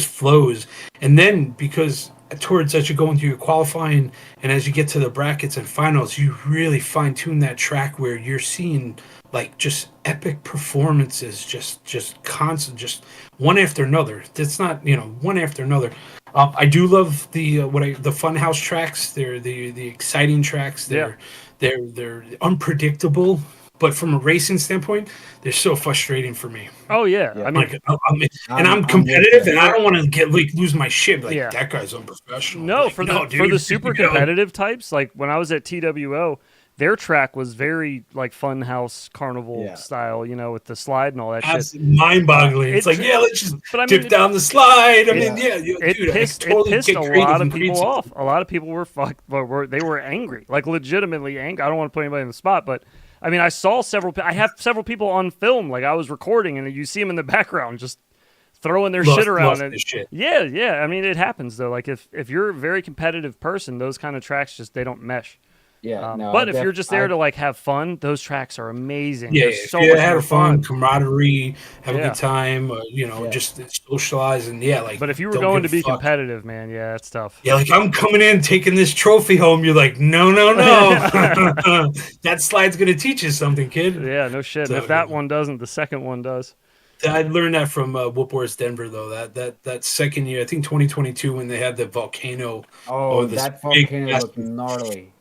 flows. And then because towards as you go into your qualifying and as you get to the brackets and finals, you really fine tune that track where you're seeing like just epic performances, just constant, just one after another. It's not one after another. I do love the funhouse tracks. They're the exciting tracks. Yeah. They're unpredictable, but from a racing standpoint, they're so frustrating for me. Oh yeah. yeah. I mean, Like I'm I'm with competitive, you. and I don't want to get like lose my shit. Like yeah. that guy's unprofessional. No, Like for the no, for the dude. super competitive types, like when I was at TWO, their track was very like funhouse carnival Yeah. style, with the slide and all that shit. That's mind-boggling. It's It, like, yeah, let's just but I mean, dip down the slide. I it, mean, Yeah. yeah, it dude, I pissed it totally pissed get a creative lot of and create people something. off. A lot of people they were angry, like legitimately angry. I don't want to put anybody in the spot, but I mean, I have several people on film, like I was recording, and you see them in the background just throwing their shit around. Lost And this shit. yeah. I mean, it happens though. Like if you're a very competitive person, those kind of tracks just they don't mesh. Yeah, no, But if you're just there to like have fun, those tracks are amazing. Yeah, They're if so you much had more a fun fun. camaraderie, have a good Yeah. time, yeah. just socialize and yeah, like But if you were don't going give to a be fuck. competitive, man, yeah, it's tough. Yeah, like I'm coming in taking this trophy home. You're like, no, no, no. That slide's gonna teach you something, kid. Yeah, no shit. And if So that one doesn't, the second one does. I learned that from Whoop Wars Denver though. That second year, I think 2022, when they had the volcano or Oh, this that big volcano looked massive gnarly.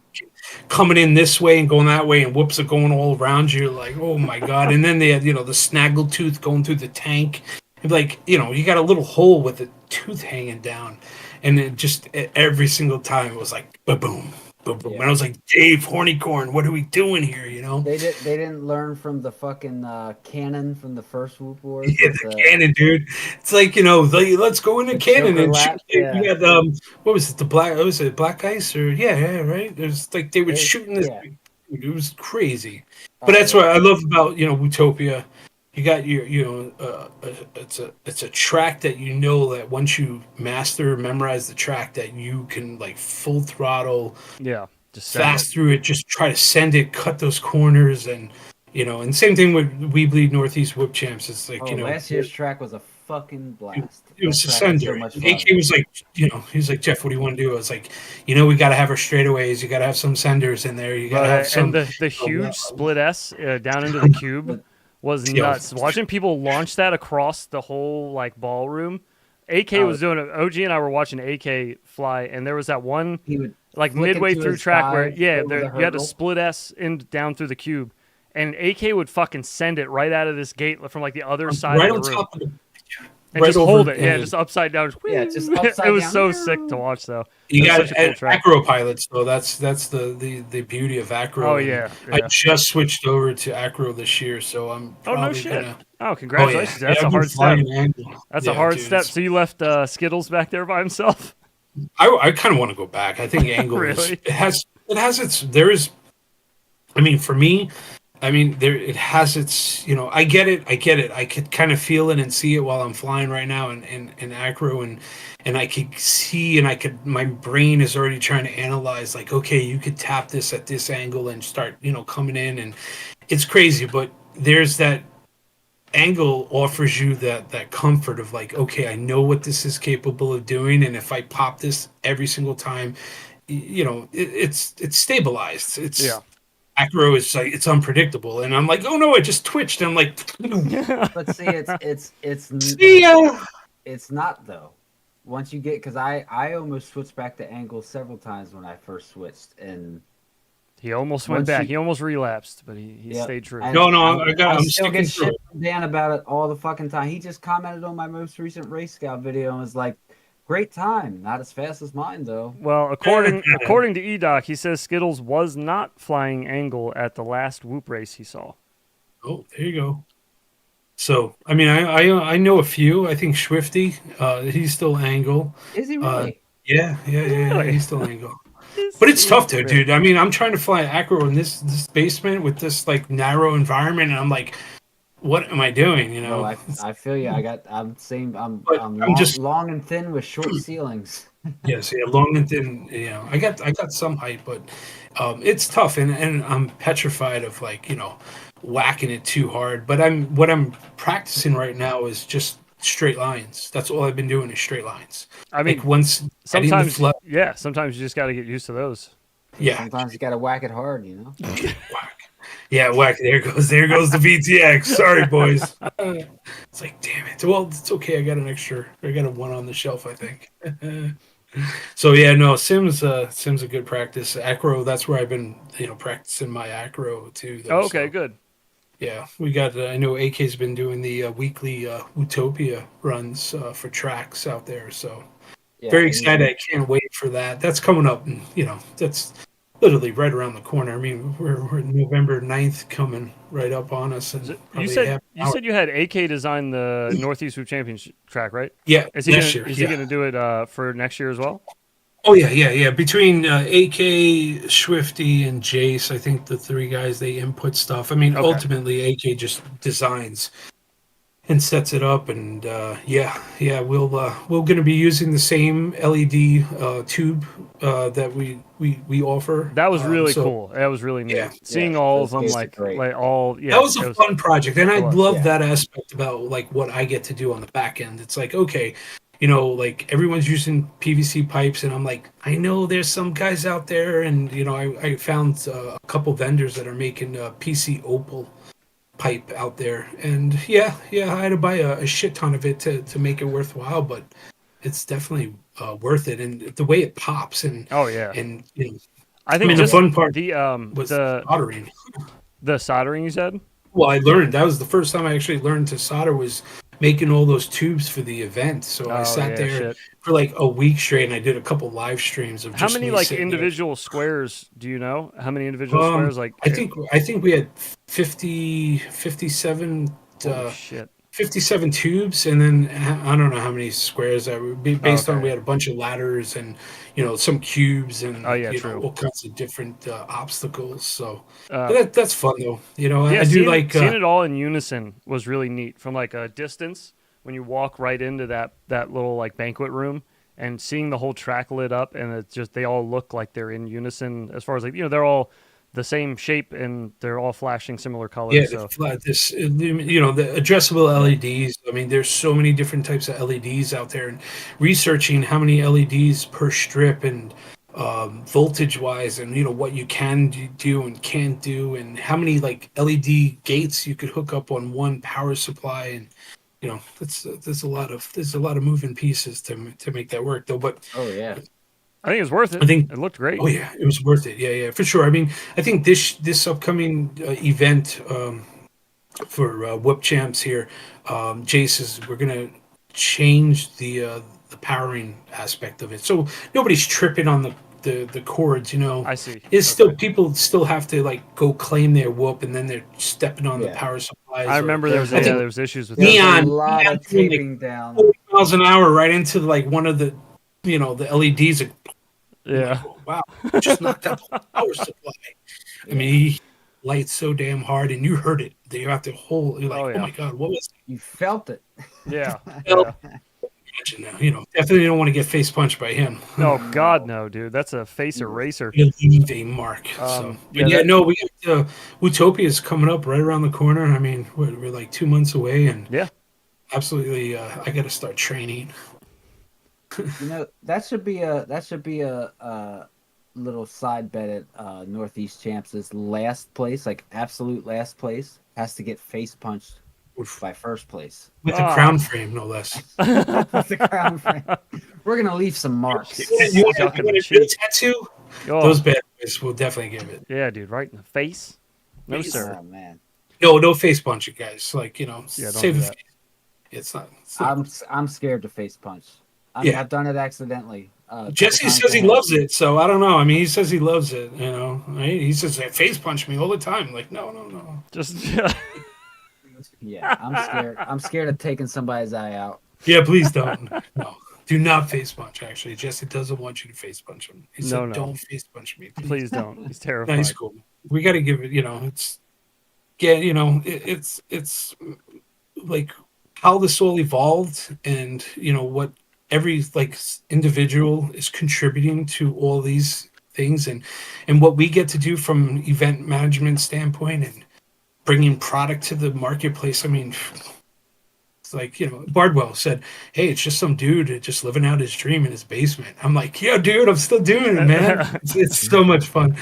coming in this way and going that way, and whoops are going all around you. Like, oh my god! And then they had the snaggletooth going through the tank. Like you got a little hole with a tooth hanging down, and it just every single time it was like boom, boom, boom, boom. And Yeah. I was like, Dave Hornycorn, what are we doing here? They didn't learn from the fucking cannon from the first Whoop Wars Yeah, with the cannon, dude. It's like let's go in the the cannon choker and shoot. lap. Yeah. You had what was it? Was it black ice or yeah, right? There's like they were shooting this. Yeah. It was crazy. But Oh that's yeah. what I love about Utopia. You got your it's a track that that once you memorize the track that you can like full throttle Yeah, just send it. fast through it, just try to send it, cut those corners, and same thing with We Bleed Northeast Whip Champs. It's like Oh, last year's track was a fucking blast. it was That a track was so sender. much AK fun. was like, he's like, Jeff, what do you want to do? I was like, we got to have our straightaways. You got to have some senders in there. You got to have And some. the huge split S down into the cube was Yeah. nuts. Watching people launch that across the whole like ballroom. AK was doing it. OG and I were watching AK fly, and there was that one He would like flick it midway to through his track where side, yeah, over there, the you had to hurdle. split S in down through the cube, and AK would fucking send it right out of this gate from like the other side right of on the room top of the. and right just over hold it. Yeah, and- just upside down. Just Yeah, just it upside was down. so sick to watch though. You It was got such a cool track. acro pilots, though. That's the beauty of acro. Oh and yeah, I yeah. just switched over to acro this year, so I'm Oh no probably shit. gonna. Oh, congratulations. Yeah, That's a I've been hard step. flying angle. That's Yeah, a hard dude, step. it's- So you left Skittles back there by himself? I kind of want to go back. I think angle Really? it has its there is. I mean, for me, it has its. I get it. I could kind of feel it and see it while I'm flying right now in acro, and I could see and my brain is already trying to analyze like, okay, you could tap this at this angle and start coming in, and it's crazy, but there's that angle offers you that comfort of like, okay, I know what this is capable of doing, and if I pop this every single time, it's stabilized. Yeah. It's acro is like it's unpredictable, and I'm like, oh no, I just twitched. And I'm like, But see, see ya. it's not though. Once you get, because I almost switched back to angle several times when I first switched, and He almost went once back. you, He almost relapsed, but he yeah, stayed true. and No, I I'm still get sticking through shit it. from Dan about it all the fucking time. He just commented on my most recent race scout video and was like, "Great time, not as fast as mine though." Well, according to EDoc, he says Skittles was not flying angle at the last Whoop race he saw. Oh, there you go. So, I mean, I know a few. I think Swifty, he's still angle. Is he Uh, really? yeah. Really? He's still angle. Is But it's tough though, secret. dude. I mean, I'm trying to fly acro in this basement with this like narrow environment, and I'm like, what am I doing? You No, know? I feel you. I'm same. But I'm I'm just long and thin with short ceilings. yes, yeah, long and thin. You know, I got some height, but it's tough, and I'm petrified of like whacking it too hard. But what I'm practicing right now is just straight lines. That's all I've been doing is straight lines. I Like mean, once getting the sometimes, flow, yeah, sometimes you just got to get used to those. yeah, Sometimes you gotta whack it hard, you know. whack. Yeah, whack. There goes the VTX. Sorry, boys. It's like, damn it. Well, it's okay. I got a one on the shelf, I think. So yeah, no, Sim's a good practice. Acro, that's where I've been, practicing my acro too, though. Oh, okay, So good. yeah, we got. I know AK's been doing the weekly Utopia runs for tracks out there. So Yeah, very he's excited. I can't wait for that. That's coming up, and that's literally right around the corner. I mean, we're November 9th coming right up on us, and So you probably said half an hour. you had AK design the Northeast Whoop Championship track, right? Yeah, Is he next gonna year. is he Yeah. gonna do it for next year as well? Oh yeah. Between AK, Swifty, and Jace, I think the three guys they input stuff. I mean, Okay. ultimately AK just designs and sets it up, and we're going to be using the same LED tube that we offer. That was really So cool. That was really yeah, neat. Seeing all of those them gates are great. all that yeah, was a fun project, and I it was. love Yeah. that aspect about like what I get to do on the back end. It's like, okay, like everyone's using PVC pipes, and I'm like, I know there's some guys out there, and I found a couple vendors that are making PC Opal pipe out there, and I had to buy a shit ton of it to make it worthwhile, but it's definitely worth it, and the way it pops, and Oh yeah. and I I think mean the just fun part was the soldering. soldering you said? Well, I learned that was the first time I actually learned to solder was making all those tubes for the event. So I Oh sat yeah, there shit. for like a week straight, and I did a couple live streams of How just many me like sitting there. individual squares do you know? How many individual squares like I think we had 50, 57, holy shit. 57 tubes, and then I don't know how many squares that would be Oh, based on. okay. We had a bunch of ladders and some cubes and Oh yeah, true. all kinds of different obstacles. So Uh that's fun though. yeah, I do like seeing it all in unison was really neat from like a distance when you walk right into that little like banquet room and seeing the whole track lit up and it's just they all look like they're in unison as far as like they're all the same shape and they're all flashing similar yeah, colors. So the addressable yeah, LEDs. I mean, there's so many different types of LEDs out there, and researching how many LEDs per strip and voltage wise, and what you can do and can't do, and how many like LED gates you could hook up on one power supply, and there's a lot of moving pieces to make that work though. But Oh yeah. I think it's worth I it. think It looked great. oh yeah, it was worth it. Yeah, for sure. I mean, I think this upcoming event for Whoop Champs here, Jace we're gonna change the powering aspect of it, so nobody's tripping on the cords. I see. It's still Okay. people still have to like go claim their whoop, and then they're stepping on the Yeah. power I supplies, or remember There's I a think there was issues with there's those. a neon lot of doing like taping down. 40 miles an hour right into like one of the LEDs. I'm like, Yeah. oh, wow, just knocked out the power supply. I Yeah. mean, he lights so damn hard, and you heard it. You have to hold. You're like, Oh oh yeah. my god, what was You felt it. Yeah. that? Yeah. imagine now. Definitely don't want to get face punched by him. Oh God, No. no, dude, that's a face eraser. He'll leave a mark. So, but Yeah, yeah, that. no, we got Utopia is coming up right around the corner. I mean, we're like 2 months away, and Yeah, absolutely, I got to start training. That should be a little side bet at Northeast Champs. Is last place, like absolute last place, has to get face punched Oof. by first place. With a crown ah, frame, no less. With the crown frame. We're gonna leave some get marks. You want, stuck you in the want a real cheek. tattoo? Oh, Those bad boys will definitely give it. yeah, dude, right in the face. No, Face. sir. Oh man, No face punch it, guys. Like Yeah, don't save do the that. face. It's not. I'm scared to face punch. I mean, Yeah. I've done it accidentally a couple Jesse times. says I he have. loves it, so I don't know. I mean, he says he loves it. Right? He says they face punch me all the time. Like, no, no, no. Just Yeah, I'm scared. I'm scared of taking somebody's eye out. Yeah, please don't. No, do not face punch. Actually, Jesse doesn't want you to face punch him. He no, said, no. "Don't face punch me, please." Please don't. He's No, he's terrified. cool. We got to give it. It's yeah. It's like how this all evolved, and what every individual is contributing to all these things, and what we get to do from an event management standpoint, and bringing product to the marketplace. I mean, it's like, Bardwell said, "Hey, it's just some dude just living out his dream in his basement." I'm like, "Yeah, dude, I'm still doing it, man. It's so much fun."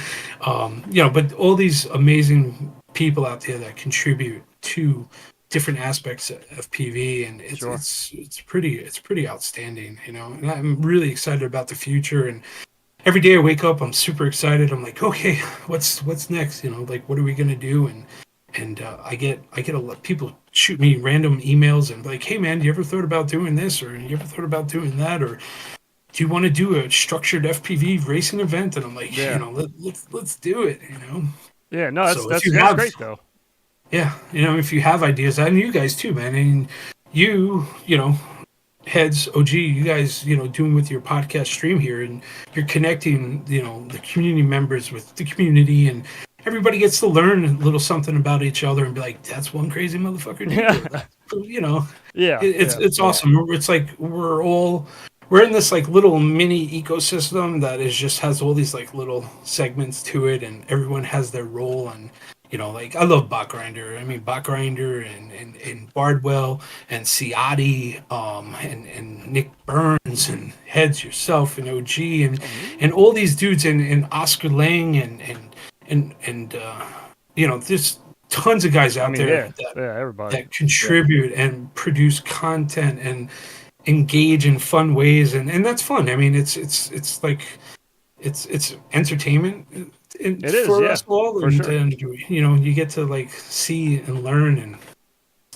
But all these amazing people out there that contribute to different aspects of PV, and it's Sure. pretty outstanding, And I'm really excited about the future. And every day I wake up, I'm super excited. I'm like, okay, what's next? Like, what are we gonna do? And I get a lot people shoot me random emails and like, hey man, you ever thought about doing this, or you ever thought about doing that, or do you want to do a structured FPV racing event? And I'm like, Yeah. let's do it. Yeah, no, that's So if that's you that's have, great though. yeah, if you have ideas, and you guys too, man, and you heads OG, you guys, doing with your podcast stream here, and you're connecting, the community members with the community, and everybody gets to learn a little something about each other and be like, that's one crazy motherfucker dude. Yeah. It, Yeah. it's Yeah. it's awesome. It's like we're in this like little mini ecosystem that is just has all these like little segments to it, and everyone has their role. And like I love Bot Grinder. I mean Bot Grinder and Bardwell and Ciotti, and Nick Burns and Heads yourself and OG and Oh, me? and all these dudes and Oscar Lang and there's tons of guys I out mean, there yeah. Yeah, everybody. that contribute and produce content and engage in fun ways, and that's fun. I mean, it's like it's entertainment It is, for yeah. us all, For sure. and you get to like see and learn,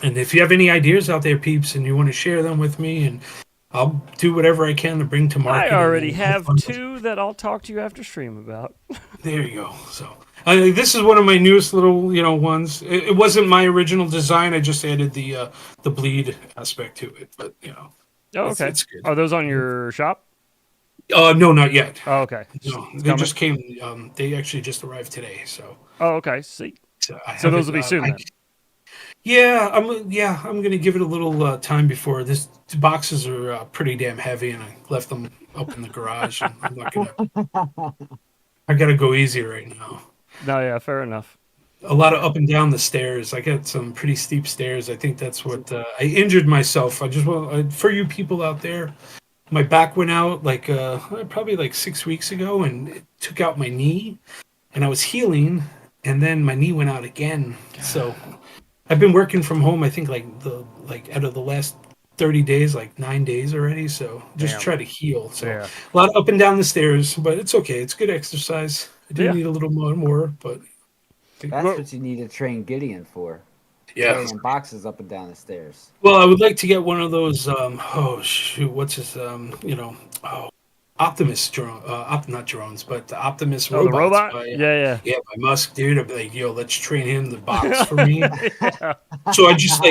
and if you have any ideas out there, peeps, and you want to share them with me, and I'll do whatever I can to bring to I market already and have have fun with it. two that I'll talk to you after stream about. There you go. So this is one of my newest little ones. It wasn't my original design. I just added the bleed aspect to it, but Oh, it's okay. it's good. Are those on your shop? No, not yet. Oh, okay. No, It's they coming. just came. They actually just arrived today. Oh, okay. See. So I So those haven't. will be soon then. I'm gonna give it a little time before this. The boxes are pretty damn heavy, and I left them up in the garage. And I'm not gonna. I gotta go easy right now. No, yeah, fair enough. A lot of up and down the stairs. I got some pretty steep stairs. I think that's what I injured myself. I just want for you people out there. My back went out like probably like 6 weeks ago, and it took out my knee, and I was healing, and then my knee went out again. So I've been working from home. I think like out of the last 30 days, like 9 days already. So just Damn. try to heal. So Yeah. a lot up and down the stairs, but it's okay. It's good exercise. I do Yeah. need a little more, but That's Well- what you need to train Gideon for. yeah. Carrying boxes up and down the stairs. Well, I would like to get one of those. Oh shoot, what's his? Optimus drone. Not drones, but the Optimus Oh, the robots. robot? By, Yeah, yeah, by Musk, dude. I'd be like, yo, let's train him to box for me. yeah. So I just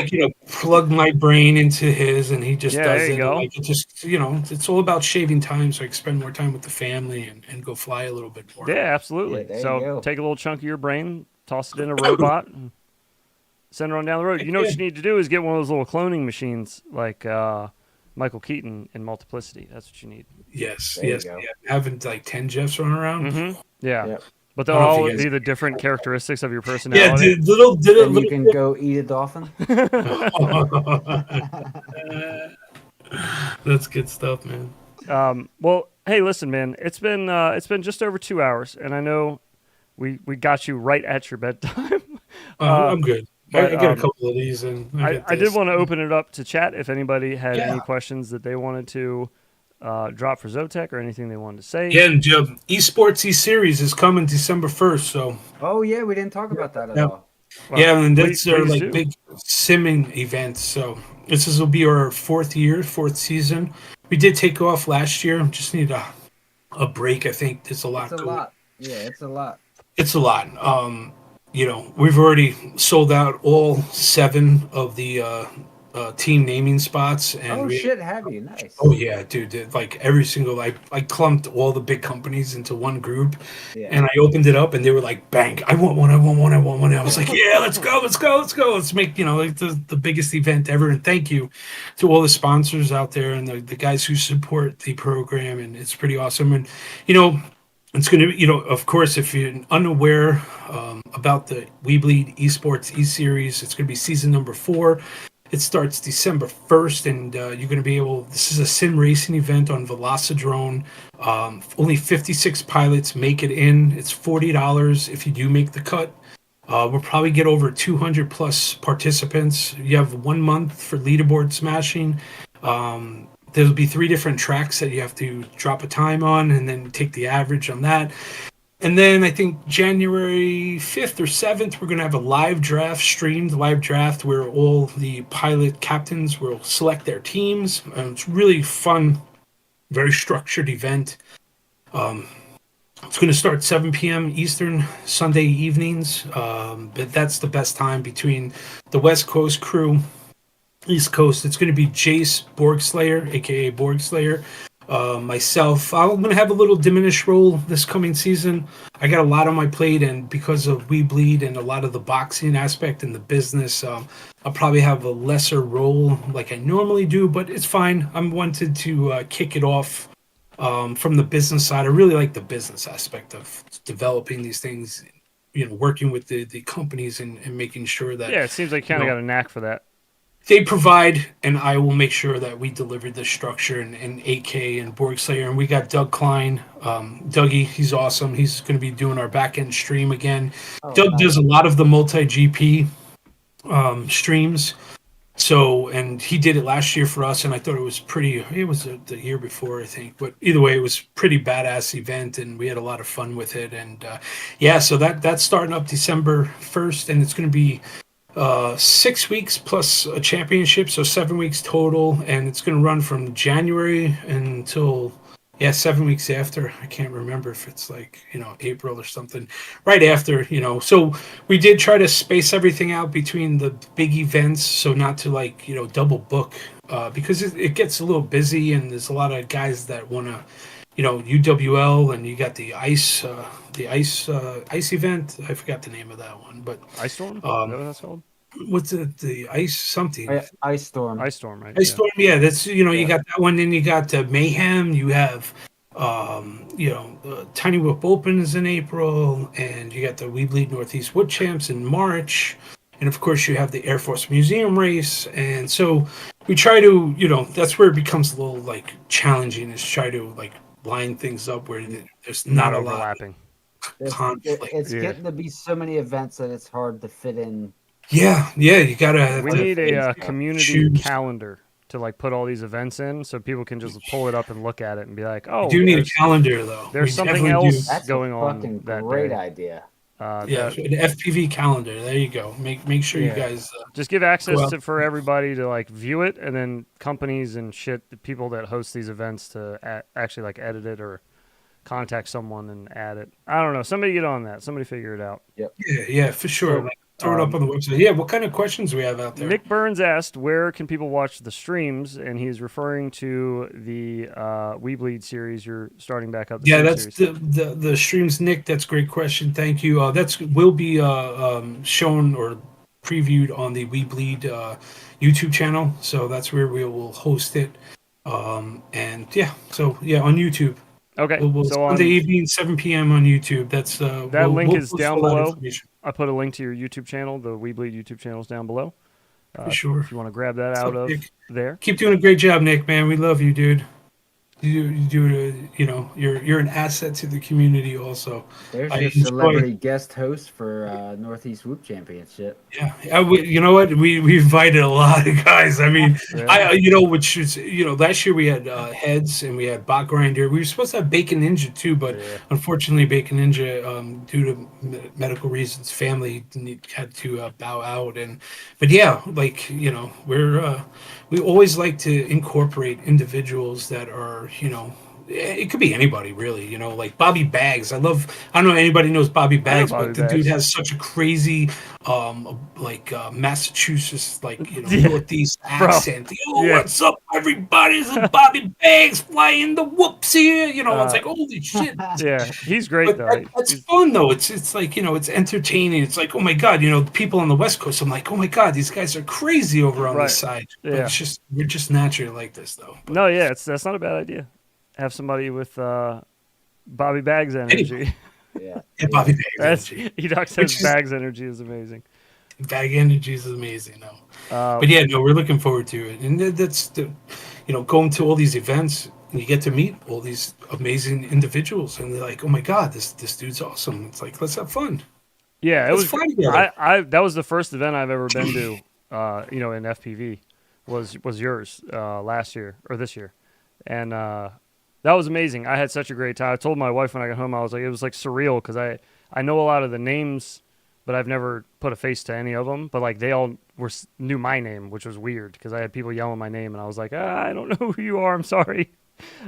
plug my brain into his, and he just Yeah, does there you it. go. And, like it just it's all about shaving time, so I can spend more time with the family and go fly a little bit more. Yeah, absolutely. Yeah, there you So go. take a little chunk of your brain, toss it in a robot, and send it on down the road. You know what you need to do is get one of those little cloning machines, like Michael Keaton in Multiplicity. That's what you need. Yes, There you yes, go. yeah. Having like 10 Jeffs running around. Yeah. Yep. But I they'll don't know if all you guys. be the different characteristics of your Yeah, personality. dude, little did it, Then you little. can go eat a dolphin. That's good stuff, man. Well, hey, listen, man. It's been just over 2 hours, and I know we got you right at your bedtime. I'm good. but I got a couple of these, and I got I did this. want to open it up to chat if anybody had Yeah. any questions that they wanted to drop for Zoetek or anything they wanted to say. Yeah, and Esports E Series is coming December 1st, so Oh yeah, we didn't talk about that at yeah, all. Well, yeah, and that's their please like do. big simming event. So this will be our fourth season. We did take off last year. Just need a break. I think there's a lot It's a going. lot. Yeah, it's a lot. It's a lot. We've already sold out all 7 of the team naming spots, and Oh we. shit, have you? Nice. Oh yeah, dude! Like every single, I clumped all the big companies into one group, Yeah. and I opened it up, and they were like, "Bang! I want one! I want one! I want one!" And I was like, "Yeah, let's go! Let's go! Let's go! Let's make like the biggest event ever!" And thank you to all the sponsors out there and the guys who support the program, and it's pretty awesome. And you know, it's going to, of course, if you're unaware about the weBLEED Esports E Series, it's going to be season number 4. It starts December 1st, and you're going to be able. This is a sim racing event on Velocidrone. Only 56 pilots make it in. It's $40 if you do make the cut. We'll probably get over 200 plus participants. You have 1 month for leaderboard smashing. There'll be 3 different tracks that you have to drop a time on, and then take the average on that. And then I think January 5th or 7th, we're going to have a streamed live draft, where all the pilot captains will select their teams. It's really fun, very structured event. It's going to start 7 p.m. Eastern Sunday evenings, but that's the best time between the West Coast crew, East Coast. It's going to be Jace Borgslayer, aka Borgslayer. Myself, I'm going to have a little diminished role this coming season. I got a lot on my plate, and because of weBLEED and a lot of the boxing aspect and the business, I'll probably have a lesser role like I normally do, but it's fine. I'm wanted to kick it off from the business side. I really like the business aspect of developing these things, working with the companies and making sure that Yeah, it seems like you kind of got a knack for that. they provide, and I will make sure that we deliver the structure and AK and Borgslayer. And we got Doug Klein, Dougie. He's awesome. He's going to be doing our back end stream again. Oh, Doug nice. does a lot of the multi GP streams. So, and he did it last year for us, and I thought it was pretty. It was the year before, I think, but either way, it was pretty badass event, and we had a lot of fun with it. And yeah, so that's starting up December 1st, and it's going to be 6 weeks plus a championship, so 7 weeks total, and it's going to run from January until 7 weeks after. I can't remember if it's like April or something, right after. So we did try to space everything out between the big events, so not to double book, because it gets a little busy, and there's a lot of guys that want to. UWL, and you got the ice event. I forgot the name of that one, but Ice Storm? Is that what that's called? what's it? The ice something. Ice Storm. Ice Storm, right? Ice Storm. Yeah, that's you got that one. Then you got Mayhem. You have tinywhoop opens in April, and you got the weBLEED Northeast Wood Champs in March. And of course, you have the Air Force Museum race. And so we try to, that's where it becomes a little challenging, is try to line things up where there's not a lot overlapping. of conflict. It's getting to be so many events that it's hard to fit in. Yeah, you gotta. We need a community choose. calendar to put all these events in, so people can just pull it up and look at it and be like, "Oh, We do need a calendar, though. there's We something definitely else That's going a on fucking that great day." idea. An FPV calendar. There you go. Make sure you guys. Just give access for everybody to view it, and then companies and shit, the people that host these events, to actually edit it or contact someone and add it. I don't know. Somebody get on that. Somebody figure it out. Yeah, for sure. Throw it up on the website. Yeah, what kind of questions do we have out there? Nick Burns asked, where can people watch the streams? And he's referring to the weBLEED series you're starting back up. That's series. the streams, Nick. That's a great question. Thank you. That's will be shown or previewed on the weBLEED YouTube channel. So that's where we will host it. And yeah, so yeah, on YouTube. Okay, We'll so Sunday on evening, 7 p.m. on YouTube. That's that link we'll is post down all that below. information I put a link to your YouTube channel. The We Bleed YouTube channel is down below. for sure. If you want to grab that What's out up, of Nick? there. Keep doing a great job, Nick. Man, we love you, dude. You're an asset to the community. Also, There's I your enjoy. celebrity guest host for Northeast Whoop Championship. Yeah, you know what? We invited a lot of guys. I mean, Yeah. which is last year we had Heads and we had Bot Grinder. We were supposed to have Bacon Ninja too, but Yeah. unfortunately, Bacon Ninja, due to medical reasons, family had to bow out. But yeah, like we always like to incorporate individuals that are it could be anybody really, like Bobby Bags. I don't know if anybody knows Bobby I know Bags, Bobby but the dude Bags. has such a crazy Massachusetts, Yeah, Northeast bro. accent. Yo, Yeah. what's up, everybody? This is Bobby Bags flying the whoops here. It's Uh, like holy shit. yeah. He's great But though. that's He's fun though. It's like it's entertaining. It's like, oh my god, the people on the West Coast. I'm like, oh my god, these guys are crazy over on this right. side. But Yeah. we're just naturally like this though. But No, yeah. That's not a bad idea. Have somebody with Bobby Bags anyway, energy. Yeah, yeah, yeah. Bobby Bags That's energy, Edoc says which is Bags energy is amazing. bag energy is amazing. No. Uh, But yeah, no, we're looking forward to it, and that's going to all these events, and you get to meet all these amazing individuals, and they're like, oh my god, this dude's awesome. It's like let's have fun, yeah, it let's was. fly together. I that was the first event I've ever been to. In FPV was yours last year or this year, and that was amazing. I had such a great time. I told my wife when I got home, I was like, it was like surreal because I know a lot of the names, but I've never put a face to any of them. But like they all knew my name, which was weird because I had people yelling my name, and I was like, I don't know who you are. I'm sorry.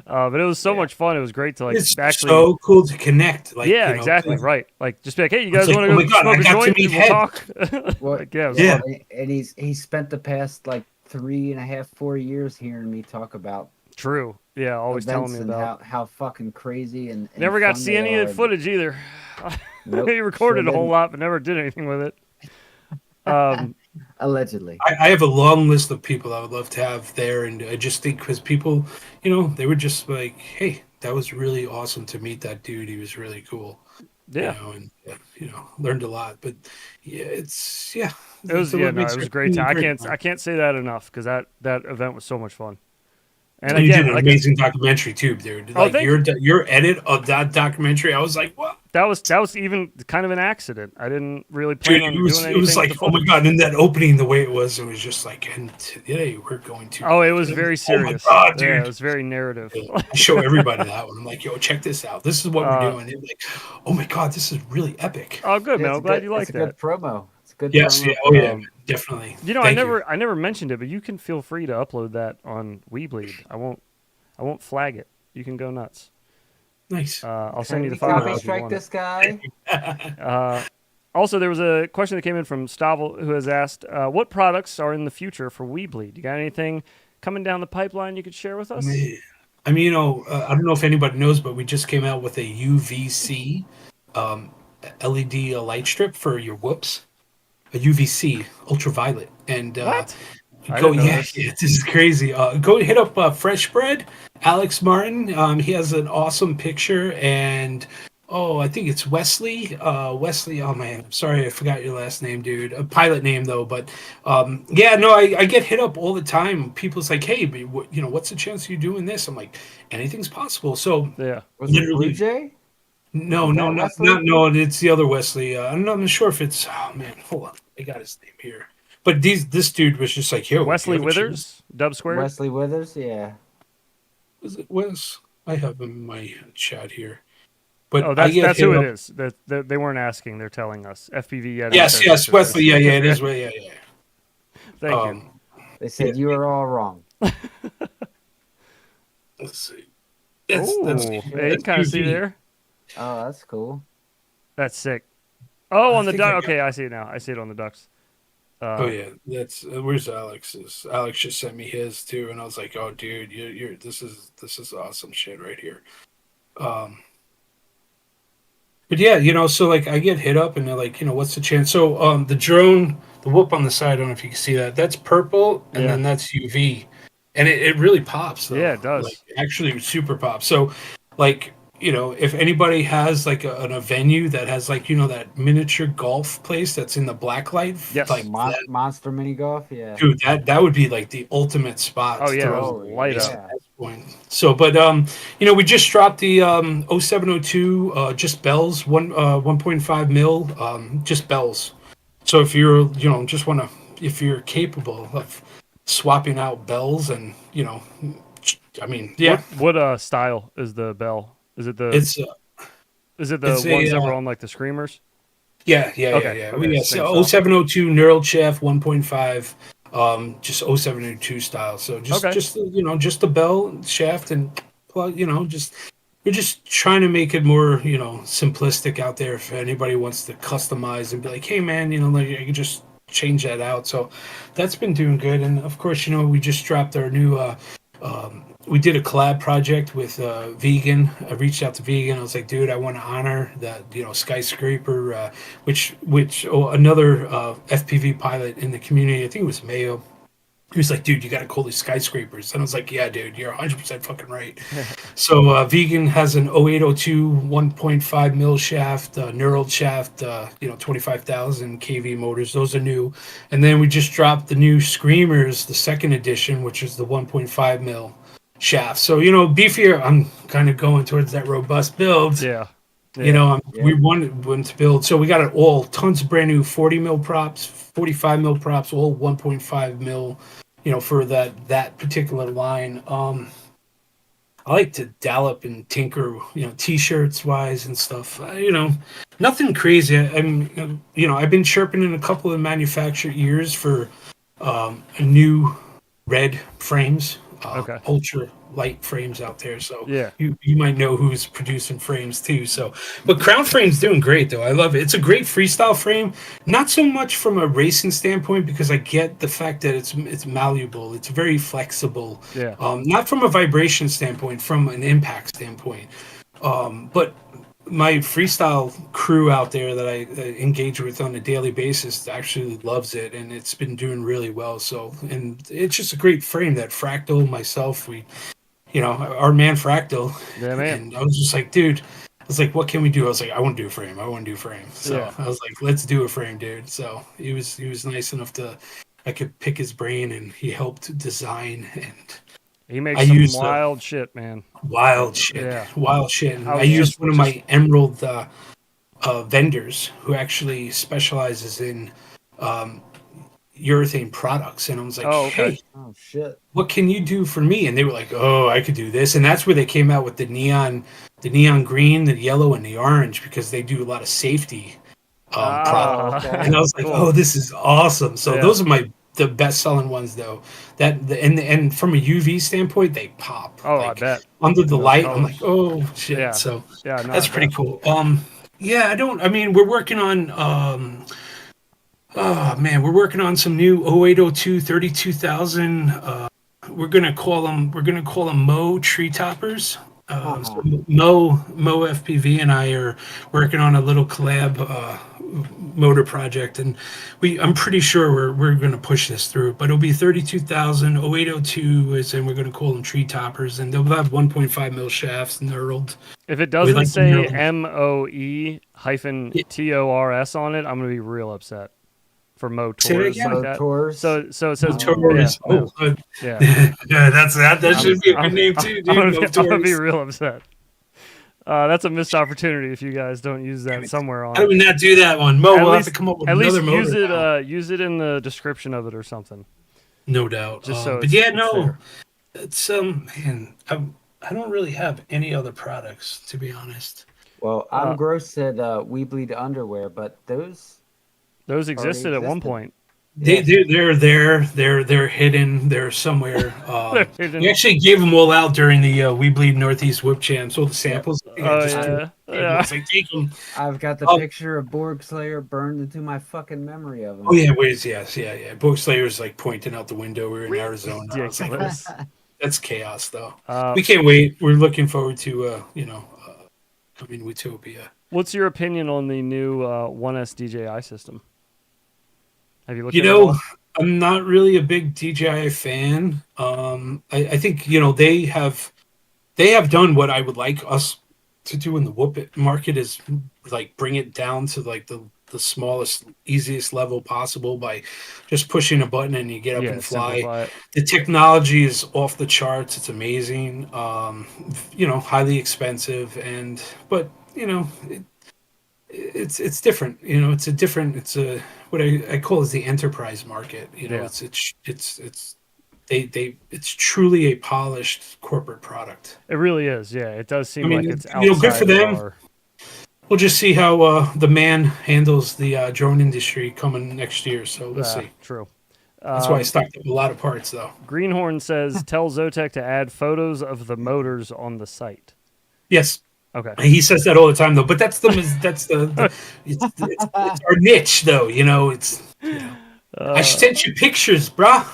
But it was so Yeah. much fun. It was great to like It's actually. so cool to connect, like Yeah, exactly. Right. Like, just be like, hey, you it's guys like, want oh to my go god, I smoke a got to joint meet and we'll Head. talk? Well, Like, yeah, it was Yeah, fun. and he spent the past like 3.5, 4 years hearing me talk about True. Yeah, always telling events me and about. how fucking crazy and Never got to fun see they any are. of the footage either. Nope, He sure recorded a whole didn't. lot, but never did anything with it. Um, Allegedly. I have a long list of people I would love to have there, and I just think because people, they were just like, hey, that was really awesome to meet that dude. He was really cool. yeah, And learned a lot. But yeah, it was. it's Yeah, what no, makes it was our a great time. community I great, can't. man. I can't say that enough because that event was so much fun. And And you did again, an like, amazing documentary too, dude. oh, Like thank you. your edit of that documentary, I was like, what? That was even kind of an accident. I didn't really Dude, plan on doing it was anything with like, the oh my footage. god! In that opening, the way it was just like, and today we're going to Oh, it like, was and it was, very oh my serious. god, Yeah, it dude! was very narrative. Yeah, I show everybody that one. I'm like, yo, check this out. This is what we're uh, doing. And they're like, oh my god, this is really epic. oh, good Yeah, man. I'm glad you it's like a good that. promo. It's a good Yes, yeah, promo oh for yeah, them. Um, definitely. I Thank you. never mentioned it, but you can feel free to upload that on WeBleed. I won't flag it. You can go nuts. Nice. I'll Can send you the we Oh, copy file wow. if you strike want it. this guy? Also, there was a question that came in from Stavel who has asked, "What products are in the future for WeBleed? You got anything coming down the pipeline you could share with us?" Man. I mean, I don't know if anybody knows, but we just came out with a UVC um, LED light strip for your whoops. A UVC, ultraviolet, and What? I go, didn't know yeah, this. yeah, this is crazy. Go hit up Fresh Bread, Alex Martin. He has an awesome picture, and oh, I think it's Wesley. Wesley. Oh man, I'm sorry, I forgot your last name, dude. A pilot name though, but yeah, no, I get hit up all the time. People's like, hey, but what's the chance of you doing this? I'm like, anything's possible. So Yeah. Was it Blue literally, Jay? no, Was no, that not Wesley? no, it's the other Wesley. I'm not sure if it's. Oh man, hold on, I got his name here. But this dude was just like, yo, do you Wesley have a chance? Withers, Dub Squared. Wesley Withers? Yeah. Was it Wes? I have him in my chat here. But Oh, I get that's hit who it up. is. They weren't asking; they're telling us. FPV Yeti Yes, says yes, that's who it Wesley. is. Yeah, yeah, it Yeah. is. Yeah, yeah. Thank you. They Yeah. said you were all wrong. Let's see. That's Oh, yeah, you can kind of see UV. there. Oh, that's cool. That's sick. Oh, I on the think I duck. got. Okay, I see it now. I see it on the ducks. Oh Uh, yeah, that's where's Alex's? Alex just sent me his too, and I was like, oh dude, you're this is awesome shit right here. Um, but yeah, so like I get hit up, and they're like, what's the chance? So the drone, the whoop on the side, I don't know if you can see that. That's purple, and yeah. then that's UV. and it really pops though. Yeah, it Like does. actually super pops. So, like if anybody has like a venue that has like that miniature golf place that's in the black light, Yes. like that, Monster mini golf, yeah. dude, that would be like the ultimate spot Oh to yeah, it was throw Oh light race up. at yeah. this point. So, but we just dropped the 0702 just bells 1.5 mil just bells. So if you're just want to if you're capable of swapping out bells and I mean yeah, What style is the bell? it's Is it the it's ones a that were on like the screamers? yeah. Okay. We Okay. got Same style. 0702 knurled shaft 1.5 just 0702 style. So just Okay. just just the bell shaft and plug, just we're just trying to make it more, simplistic out there if anybody wants to customize and be like, hey man, like I can just change that out. So that's been doing good. And of course, we just dropped our new we did a collab project with Vegan. I reached out to Vegan. I was like, dude, I want to honor that, skyscraper, which another FPV pilot in the community, I think it was Mayo. He was like, dude, you got to call these skyscrapers. And I was like, yeah, dude, you're 100% fucking right. So Vegan has an 0802 1.5 mil shaft, knurled shaft, 25,000 kV motors. Those are new. And then we just dropped the new Screamers, the second edition, which is the 1.5 mil shaft. So, beefier, I'm kind of going towards that robust build. Yeah. Yeah. We Yep. wanted to build. So we got it all, tons of brand new 40 mil props, 45 mil props, all 1.5 mil, for that particular line. I like to dollop and tinker, t-shirts wise and stuff. Nothing crazy. I've been chirping in a couple of manufacturer ears for new red frames, Okay. ultra light frames out there. So Yeah. you might know who's producing frames too. So, but Crown Frame's doing great though. I love it. It's a great freestyle frame. Not so much from a racing standpoint because I get the fact that it's malleable. It's very flexible. Yeah. Not from a vibration standpoint, from an impact standpoint. But my freestyle crew out there that I engage with on a daily basis actually loves it, and it's been doing really well. So, and it's just a great frame that Fractal, myself, our man Fractal, Yeah, man. and I was just like, dude, I was like, what can we do? I was like, I want to do a frame. I want to do a frame. So Yeah. I was like, let's do a frame, dude. So he was nice enough to I could pick his brain, and he helped design, and He I makes some used wild shit, man. wild shit, Yeah. wild shit. And I I was used just one of my Emerald vendors who actually specializes in um, urethane products, and I was like, Oh, okay. hey, Oh shit. what can you do for me? And they were like, oh, I could do this. And that's where they came out with the neon green, the yellow, and the orange because they do a lot of safety products. okay. And I was like, Cool. oh, this is awesome. So Yeah. those are the best selling ones though. And from a UV standpoint, they pop. Oh, I Like bet. under the Those light, I'm like, colors. oh shit. Yeah. So Yeah, no, that's I pretty bet. cool. Yeah, I mean, we're working on oh man, we're working on some new 0802 32,000. We're gonna call them Mo tree toppers. So Uh-huh. Mo FPV and I are working on a little collab motor project, and I'm pretty sure we're gonna push this through. But it'll be 32,000 0802 is, and we're gonna call them tree toppers, and they'll have 1.5 mil shafts knurled. If it We doesn't like to say knurl them. MOE hyphen Yeah, TORS on it, I'm gonna be real upset for say that motors again. like that. Motors. So it says Oh. yeah, Motors. no, Oh, yeah. yeah, that I'm, should be a I'm, good name too, I'm dude. gonna be Motors. real upset. That's a missed opportunity if you guys don't use that somewhere on How do it. we not do that one? Mo, At we'll have to least, come up with at another least use motor it. now. Use it in the description of it or something, No doubt. just so But yeah, it's no, there. it's man, I don't really have any other products to be honest. Well, Uh, I'm Gross said we bleed underwear, but those those already existed at one existed. point. They Yes. they're there. They're hidden. They're somewhere. They're We hidden. actually gave them all out during the We Bleed Northeast Whip Champs. All the Yep. samples. I think I Oh just threw yeah, it. I yeah. was like, take them. I've got the Oh, picture of Borg Slayer burned into my fucking memory of oh him. yeah, wait, yes, yeah. Book Slayer's like pointing out the window. We were in Arizona. I was like, Ridiculous. that's chaos though. Uh, We can't wait. We're looking forward to coming Utopia. what's your opinion on the new 1S DJI system? Have you looked You at it at know, all? I'm not really a big DJI fan. I think they have done what I would like us to do in the whoop it market is like bring it down to like the smallest, easiest level possible by just pushing a button and you get up Yeah, and fly. simplify it. The technology is off the charts. It's amazing. Highly expensive and but it's different. It's a different. It's a what I call is the enterprise market. Yeah, It's it's truly a polished corporate product. it really is. Yeah, it does I seem like mean, it's good for outside of them. our. We'll just see how the man handles the drone industry coming next year. So we'll see. True. That's why I Um, stocked up a lot of parts, though. Greenhorn says, "Tell Zoetek to add photos of the motors on the site." Yes, Okay. he says that all the time, though. But that's the it's our niche, though. I sent you pictures, bruh.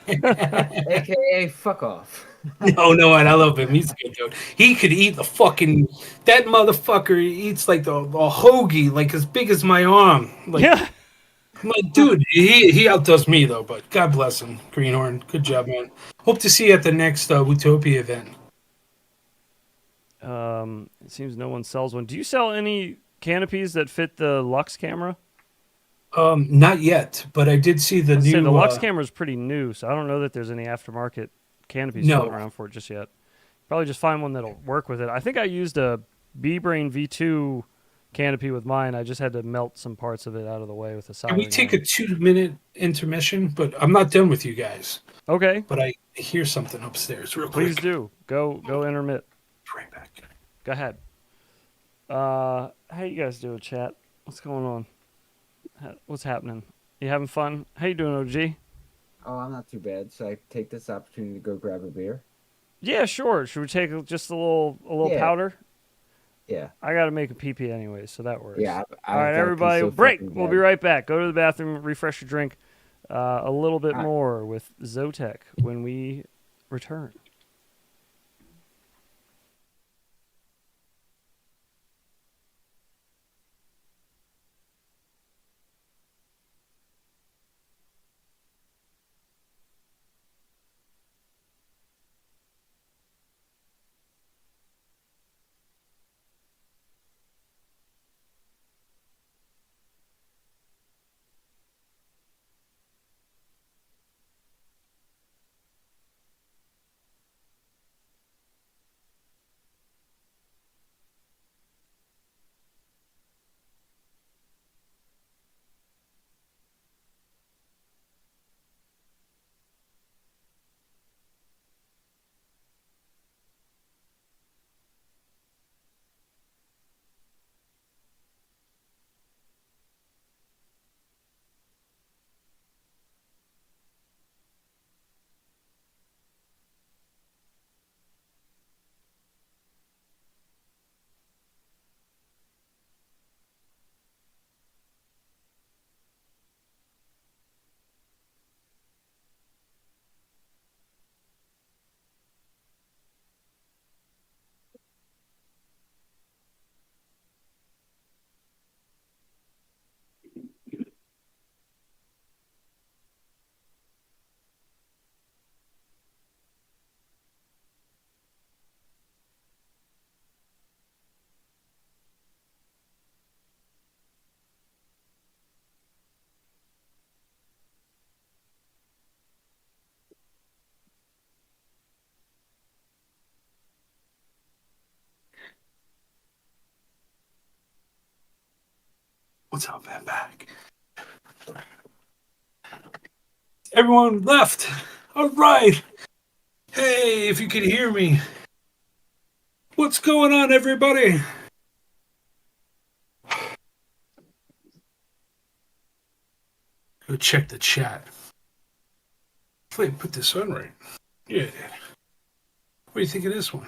AKA fuck off. No, and I love him. He's a good dude. He could eat the fucking that motherfucker eats like a hoagie, like as big as my arm. Like Yeah. I'm like, dude, he outdoes me though. But God bless him, Greenhorn. Good job, man. Hope to see you at the next Utopia event. It seems no one sells one. Do you sell any canopies that fit the Lux camera? Not yet, but I did see the Let's say the new. Lux camera is pretty new, so I don't know that there's any aftermarket canopies floating No, around for it just yet. Probably just find one that'll work with it. I think I used a B-Brain V2 canopy with mine. I just had to melt some parts of it out of the way with a can we soldering take a iron. 2-minute intermission? But I'm not done with you guys. Okay, But I hear something upstairs, real please quick. do. Go intermit. Right back. Go ahead. How you guys doing, chat? What's going on? What's happening? You having fun? How you doing, OG? Oh, I'm not too bad. So I take this opportunity to go grab a beer. Yeah, sure. Should we take just a little Yeah, powder? yeah, I got to make a pee pee anyway, so that works. yeah. All right, I've got to pee everybody, so break. fucking We'll be bad. right back. Go to the bathroom, refresh your drink a little bit All right. more with Zoetek when we return. What's up, man? Back. Everyone left. All right. Hey, if you could hear me. What's going on, everybody? Go check the chat. Hopefully I put this on right. Yeah, it did. What do you think of this one?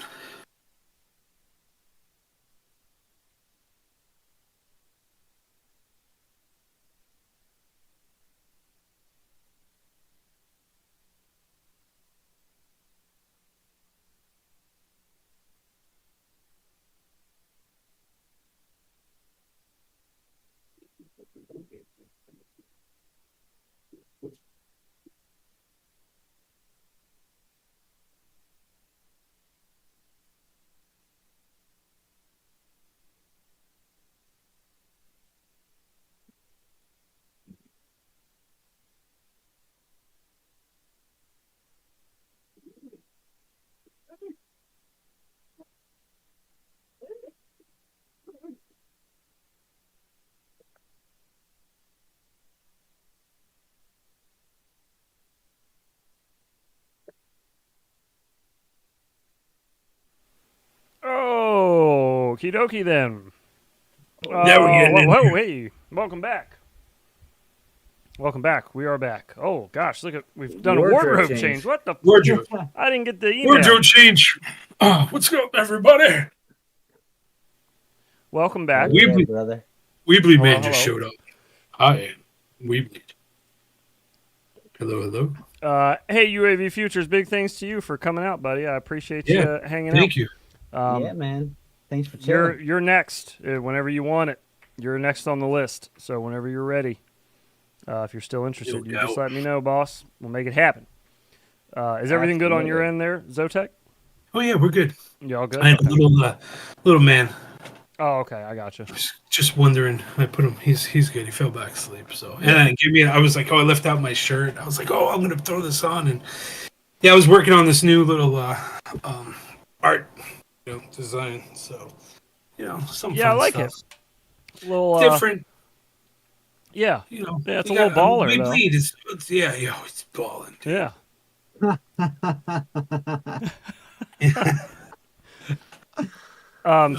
Okie dokie then. Now we're getting in whoa, here. hey, welcome back. Welcome back. We are back. Oh gosh, look at we've done a wardrobe change. What the? Wardrobe. I didn't get the email. Wardrobe change. What's up, everybody? Welcome back. Yeah, brother. weebly Hello, man just hello. showed up. Hi, weebly. Hello, hello. Hey, UAV Futures, big thanks to you for coming out, buddy. I appreciate you hanging Thank you. out. Yeah, man. Thanks for You're chilling. you're next whenever you want it. You're next on the list. So whenever you're ready, if you're still interested, you just let me know, boss. We'll make it happen. Is everything good on your end there, Zoetek? Oh yeah, we're good. You all good? I had a little man. Oh, okay, I gotcha. Just wondering. I put him. He's good. He fell back asleep. So and then give me. I was like, oh, I left out my shirt. I was like, oh, I'm gonna throw this on. And yeah, I was working on this new little art, design. So some Yeah, I fun like stuff. it. Little Different. Yeah, Yeah, it's a little baller we though. bleed. It's it's balling. Yeah.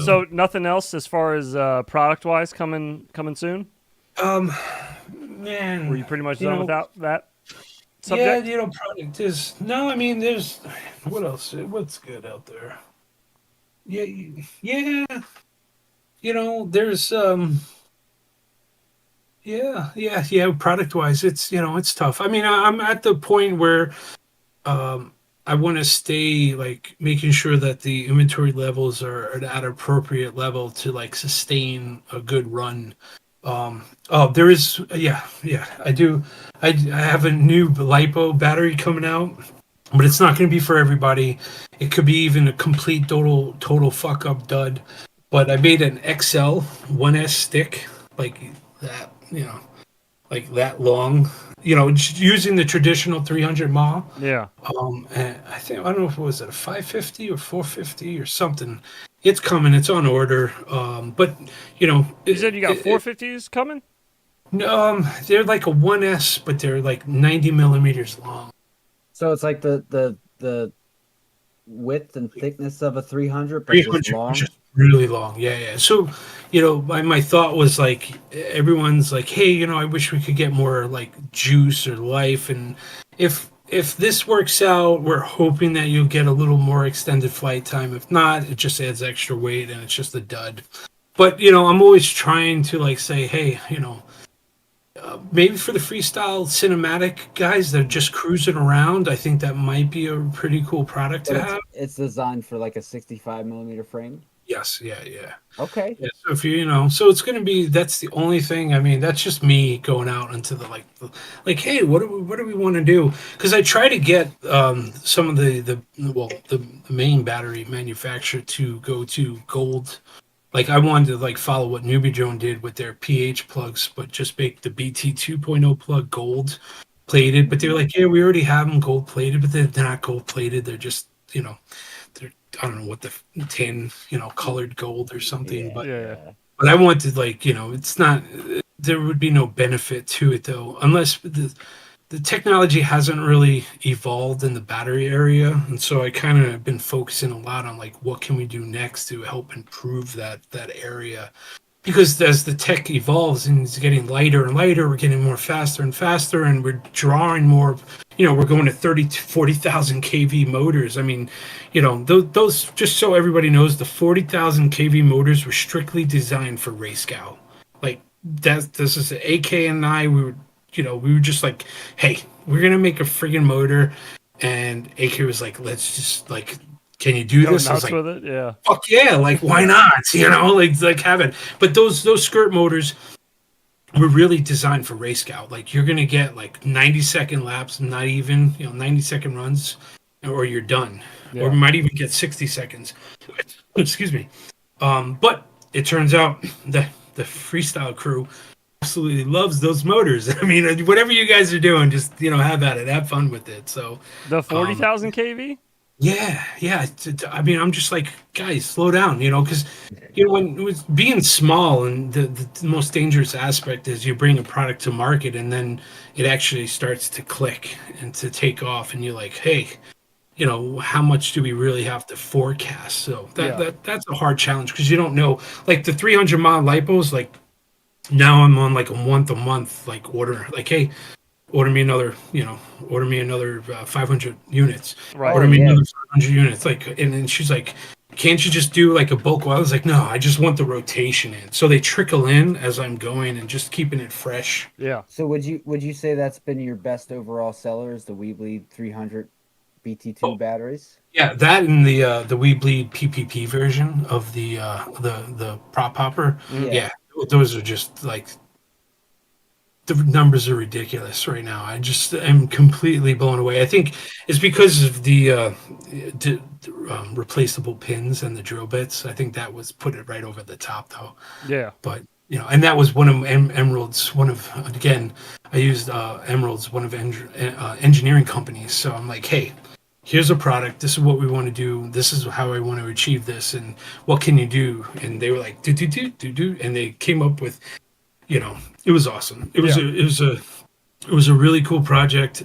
So nothing else as far as product wise coming soon. Man, Were you pretty much done without that yeah, subject? product is no. I mean, there's what else? What's good out there? Yeah, yeah. There's yeah. Product wise, it's tough. I mean, I'm at the point where I want to stay like making sure that the inventory levels are at an appropriate level to like sustain a good run. There is, yeah, I do. I have a new lipo battery coming out, but it's not going to be for everybody. It could be even a complete total fuck up dud. But I made an XL 1S stick like that, like that long, just using the traditional 300 mile. Yeah. And I don't know if it was at a 550 or 450 or something. It's coming. It's on order. But You said you got 450s coming? they're like a 1S, but they're like 90 millimeters long. So it's like the width and thickness of a 300, but 300, just long. just really long. Yeah. So, my thought was like, everyone's like, hey, I wish we could get more like juice or life. And if this works out, we're hoping that you'll get a little more extended flight time. If not, it just adds extra weight and it's just a dud. But, I'm always trying to like say, hey, maybe for the freestyle cinematic guys that are just cruising around, I think that might be a pretty cool product to have. It's designed for like a 65 millimeter frame. Yes, yeah. Okay. Yeah, so if so it's going to be, that's the only thing. I mean, that's just me going out into the like, hey, what do we want to do? Because I try to get some of the main battery manufacturer to go to gold. Like I wanted to like follow what Newbie Drone did with their PH plugs, but just make the BT 2.0 plug gold plated. But they're like, yeah, we already have them gold plated, but they're not gold plated. They're just, they're, I don't know what the tin, colored gold or something. Yeah, But I wanted like, it's not. There would be no benefit to it though, unless the technology hasn't really evolved in the battery area, and so I kind of been focusing a lot on like what can we do next to help improve that area, because as the tech evolves and it's getting lighter and lighter, we're getting more faster and faster, and we're drawing more. We're going to 30 to 40,000 kV motors. I mean, those, just so everybody knows, the 40,000 kV motors were strictly designed for race gal. Like that, this is AK and I. We were just like, hey, we're gonna make a friggin' motor, and AK was like, let's just like, can you do this? I was Nuts like, with it, yeah. fuck yeah, like why not? Like have it. But those skirt motors were really designed for race gal. Like you're gonna get like 90-second laps, not even 90-second runs, or you're done, Yeah. or you might even get 60 seconds. Excuse me. But it turns out that the freestyle crew absolutely loves those motors. I mean, whatever you guys are doing, just have at it, have fun with it. So The 40,000 kV? yeah. I mean, I'm just like, guys, slow down, because when it was being small, and the most dangerous aspect is you bring a product to market and then it actually starts to click and to take off, and you're like, hey, how much do we really have to forecast? So Yeah. that's a hard challenge because you don't know. Like the 300 mile lipos, like now I'm on like a month like order. Like, hey, order me another, order me another 500 units. Right. Oh Order me yeah. another 500 units. Like, and then she's like, can't you just do like a bulk? Well, I was like, no, I just want the rotation in. So they trickle in as I'm going and just keeping it fresh. Yeah. So would you say that's been your best overall seller is the weBLEED 300 BT2 Oh, batteries? yeah, that and the We Bleed PPP version of the prop hopper. Mm. Yeah. Yeah, those are just like the numbers are ridiculous right now. I just am completely blown away. I think it's because of the replaceable pins and the drill bits. I think that was put it right over the top, though. Yeah. But and that was one of Emerald's. One of again, I used Emerald's, one of engineering companies. So I'm like, hey, here's a product. This is what we want to do. This is how I want to achieve this, and what can you do? And they were like, do do do do do, and they came up with it was awesome. Yeah. It was a really cool project,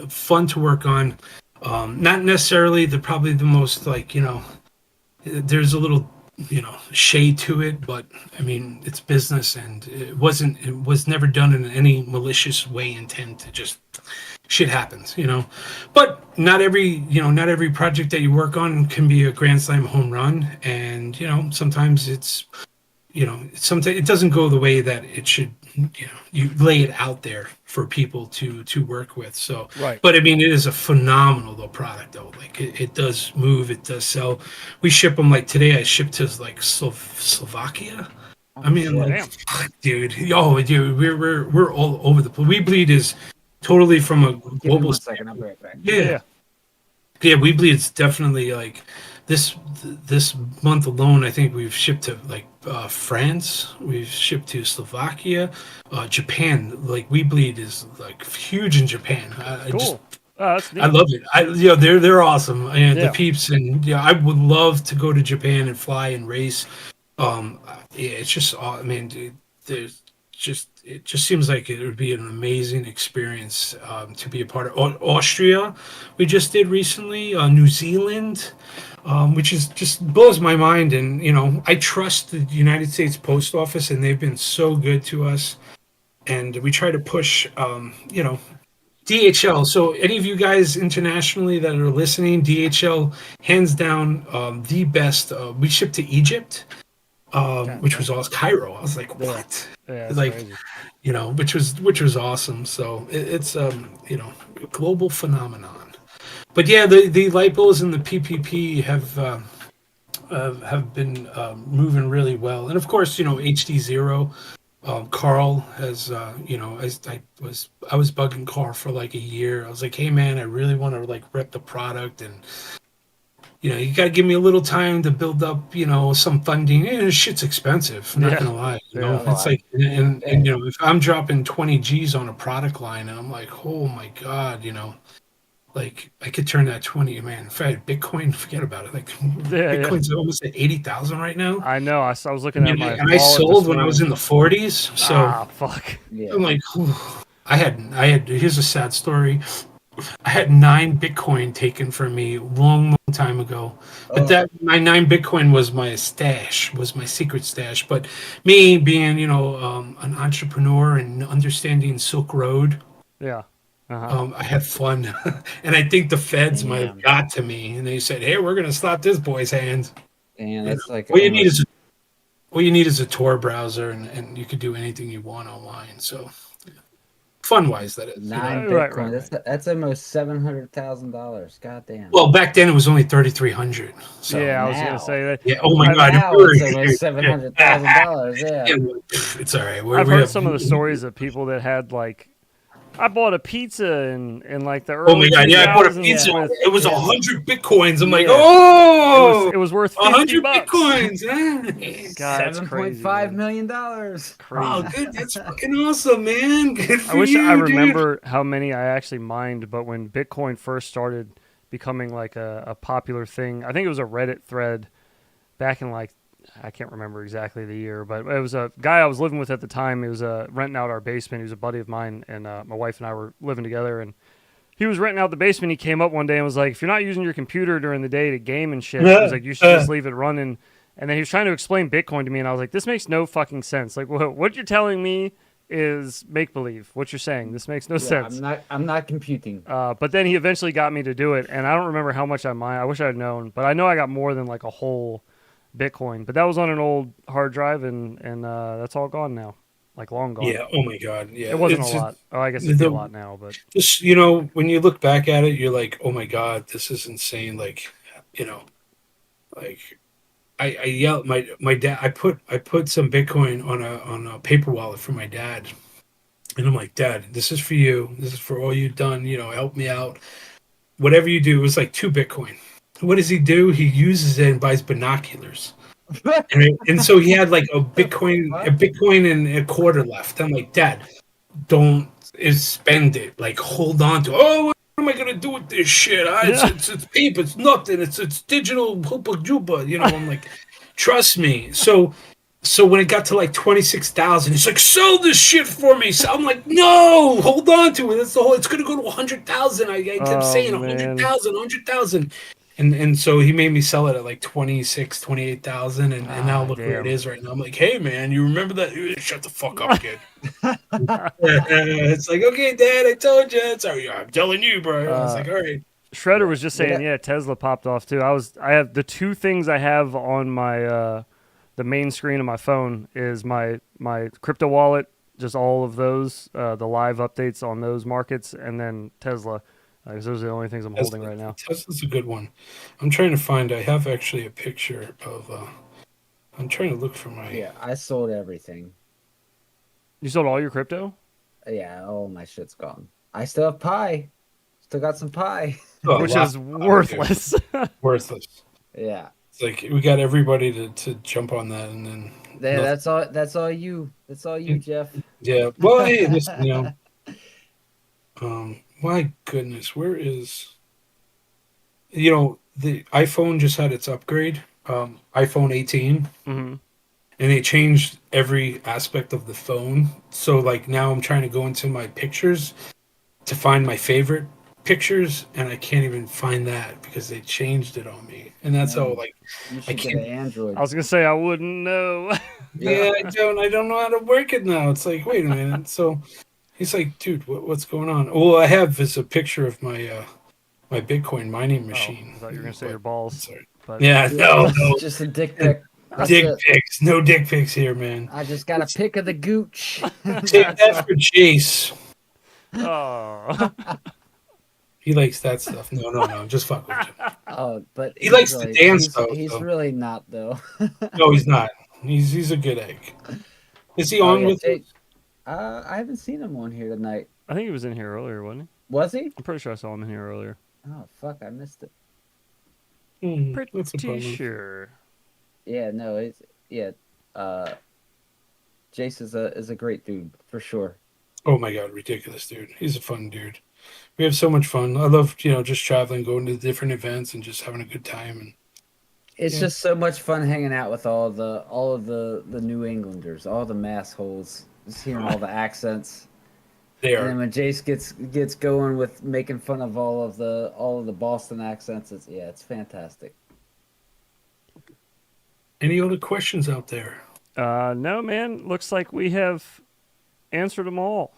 fun to work on. Not necessarily probably the most like there's a little shade to it, but I mean it's business, and it was never done in any malicious way intent. To just shit happens, but not every project that you work on can be a grand slam home run, and sometimes sometimes it doesn't go the way that it should. You lay it out there for people to work with. So, Right. but I mean, it is a phenomenal though product though. Like it does move, it does sell. We ship them like today. I shipped to like Slovakia. I Oh mean, shit. like, Damn. dude, dude, we're all over the place. We Bleed is totally from a Give me global one second. I'll standpoint. be right back. Yeah. Yeah, Yeah. yeah, we Bleed is definitely like this this month alone. I think we've shipped to like France. We've shipped to Slovakia, Japan. Like we Bleed is like huge in Japan. I just Cool. Oh, that's I neat. love it. They're awesome. And the Yeah. peeps, and I would love to go to Japan and fly and race. Yeah, it's just I mean, dude, there's just it just seems like it would be an amazing experience to be a part of. Austria, we just did recently. New Zealand, which is just blows my mind. And I trust the United States Post Office, and they've been so good to us. And we try to push, DHL. So, any of you guys internationally that are listening, DHL, hands down, the best. We shipped to Egypt, God which damn. was all Cairo. I was like, Yeah. what? Yeah. That's Like, crazy. which was awesome. So it's a global phenomenon. But yeah, the lipos and the PPP have been moving really well, and of course, HD0. Carl has, I was bugging Carl for like a year. I was like, hey man, I really want to like rep the product, and you got to give me a little time to build up, some funding. Shit's expensive. I'm not Yeah. gonna lie. Yeah. Oh, It's I like, and, bet. if I'm dropping 20 G's on a product line, and I'm like, oh my god, like I could turn that 20, man. If I had Bitcoin, forget about it. Like Yeah. Yeah. Bitcoin's almost at 80,000 right now. I know. I was I looking at mean, my and I wallet this sold when I was morning. in the 40s, so Ah, fuck. Yeah. I'm like, whew. I had. Here's a sad story. I had 9 Bitcoin taken from me long, long time ago. But Oh, that my 9 Bitcoin was my stash, was my secret stash. But me being, an entrepreneur and understanding Silk Road, Yeah. Uh huh. I had fun, and I think the feds might have damn. got to me, and they said, "Hey, we're going to slap this boy's hands." Damn, You know, that's like all you need almost is all you need is a Tor browser, and you could do anything you want online. So fun wise, that is. nine Right. Bitcoin. Right. Right. That's almost $700,000. God damn. Well, back then it was only 3,300. So Yeah. I was gonna Now, say that. yeah. Oh my I've God, if now we were it's almost here, $700,000. Yeah. yeah, it's all right. I've We heard have. some of the stories of people that had like, I bought a pizza in like the Oh my early God, two yeah, I bought a thousands pizza. Yeah. with It was Yeah. 100 Bitcoins. I'm like, yeah. oh, It was worth 100 $50. Bitcoins. Nice. God, that's crazy, $7.5 man. million. Oh, Crazy. good. That's fucking awesome, man. Good I for wish I you, dude. remember how many I actually mined, but when Bitcoin first started becoming like a popular thing, I think it was a Reddit thread back in like, I can't remember exactly the year, but it was a guy I was living with at the time. He was renting out our basement. He was a buddy of mine, and my wife and I were living together. And he was renting out the basement. He came up one day and was like, "If you're not using your computer during the day to game and shit," he was like, "You should just leave it running." And then he was trying to explain Bitcoin to me, and I was like, "This makes no fucking sense. Like, what you're telling me is make believe. What you're saying, this makes no sense." I'm not computing. But then he eventually got me to do it, and I don't remember how much I mined. I wish I had known, but I know I got more than like a whole Bitcoin. But that was on an old hard drive, and that's all gone now, like long gone. Yeah. Oh my God. Yeah. It wasn't It's a just, lot. Oh, I guess it'd be a lot now, but just when you look back at it, you're like, oh my God, this is insane. Like, like I yelled my dad. I put some Bitcoin on a paper wallet for my dad, and I'm like, Dad, this is for you. This is for all you've done. Help me out. Whatever you do, it was like 2 Bitcoin. What does he do? He uses it and buys binoculars. And so he had like a Bitcoin and a quarter left. I'm like, Dad, don't spend it. Like, hold on to. Oh, what am I gonna do with this shit? It's paper. It's nothing. It's digital. Hoopa juba. I'm like, trust me. So when it got to like 26,000, he's like, sell this shit for me. So I'm like, no, hold on to it. That's the whole. It's gonna go to 100,000. I kept saying man. 100,000, 100,000. And so he made me sell it at like 26, 28,000, and now look where it damn. is right now. I'm like, hey man, you remember that? Shut the fuck up, kid. It's like, okay, Dad, I told you. Sorry, I'm telling you, bro. I was like, all right. Shredder was just saying, yeah, Tesla popped off too. I have the two things I have on my the main screen of my phone is my crypto wallet, just all of those, the live updates on those markets, and then Tesla, because those are the only things I'm holding right now. Tesla's a good one. I'm trying to find. I have actually a picture of. I'm trying to look for my. Yeah, I sold everything. You sold all your crypto? Yeah, all my shit's gone. I still have pie. Still got some pie. Oh, Which is worthless. Worthless. Yeah. It's like we got everybody to jump on that, and then. Yeah, that's all. That's all you. That's all you, Jeff. Yeah. Well, hey, listen, my goodness, where is. The iPhone just had its upgrade, iPhone 18, Mm-hmm. and they changed every aspect of the phone. So like now I'm trying to go into my pictures to find my favorite pictures, and I can't even find that because they changed it on me. And that's how like You I should get can't. an Android. I was gonna say I wouldn't know. Yeah, I don't know how to work it now. It's like, wait a minute. So he's like, dude, what's going on? All I have is a picture of my Bitcoin mining machine. I thought you were gonna say your balls. Sorry. But Yeah, no. Just a dick pic. That's Dick it. pics. No dick pics here, man. I just got a pic of the gooch. Save that for Chase. Oh. He likes that stuff. No. Just fuck with him. Oh, but He likes to dance, he's, though, He's so. really not though. No, he's not. He's a good egg. Is he on with us? I haven't seen him on here tonight. I think he was in here earlier, wasn't he? Was he? I'm pretty sure I saw him in here earlier. Oh fuck, I missed it. That's the Pretty problem. sure. Yeah, no, it's yeah. Jace is a great dude for sure. Oh my god, ridiculous, dude. He's a fun dude. We have so much fun. I love, just traveling, going to different events, and just having a good time. And It's Yeah. just so much fun hanging out with all of the New Englanders, all the massholes, just hearing all the accents. they And then are. when Jace gets going with making fun of all of the Boston accents, it's fantastic. Any other questions out there? No, man. Looks like we have answered them all.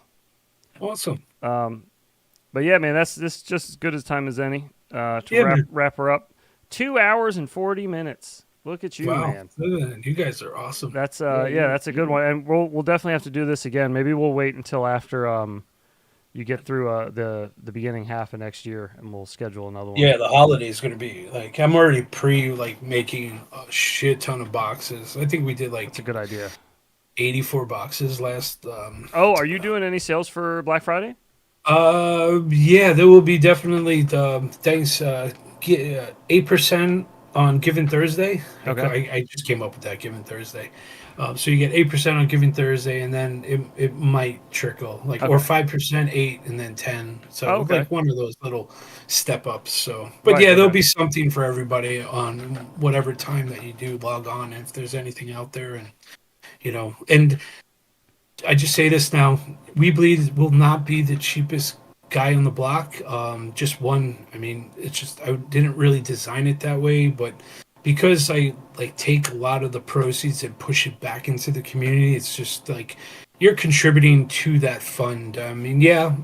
Awesome. But yeah, man, this just as good as time as any to Yeah, man. wrap her up. 2 hours and 40 minutes. Look at you, Wow. man. Look at that. You guys are awesome. That's Yeah, that's a good one, and we'll definitely have to do this again. Maybe we'll wait until after you get through the beginning half of next year, and we'll schedule another one. Yeah, the holiday is going to be like, I'm already making a shit ton of boxes. I think we did like That's a good idea. 84 boxes last. Oh, are you doing any sales for Black Friday? Yeah, there will be definitely the thanks. 8% on Given Thursday. Okay. I just came up with that Given Thursday. So you get 8% on Given Thursday, and then it might trickle or Okay. 5%, 8, and then 10. So Oh, okay. like one of those little step ups. So, but Right, yeah, there'll okay. be something for everybody on whatever time that you do log on. If there's anything out there, and I just say this now: weBLEED will not be the cheapest guy on the block. Just one. I mean, it's just I didn't really design it that way, but because I like take a lot of the proceeds and push it back into the community, it's just like you're contributing to that fund. I mean, yeah,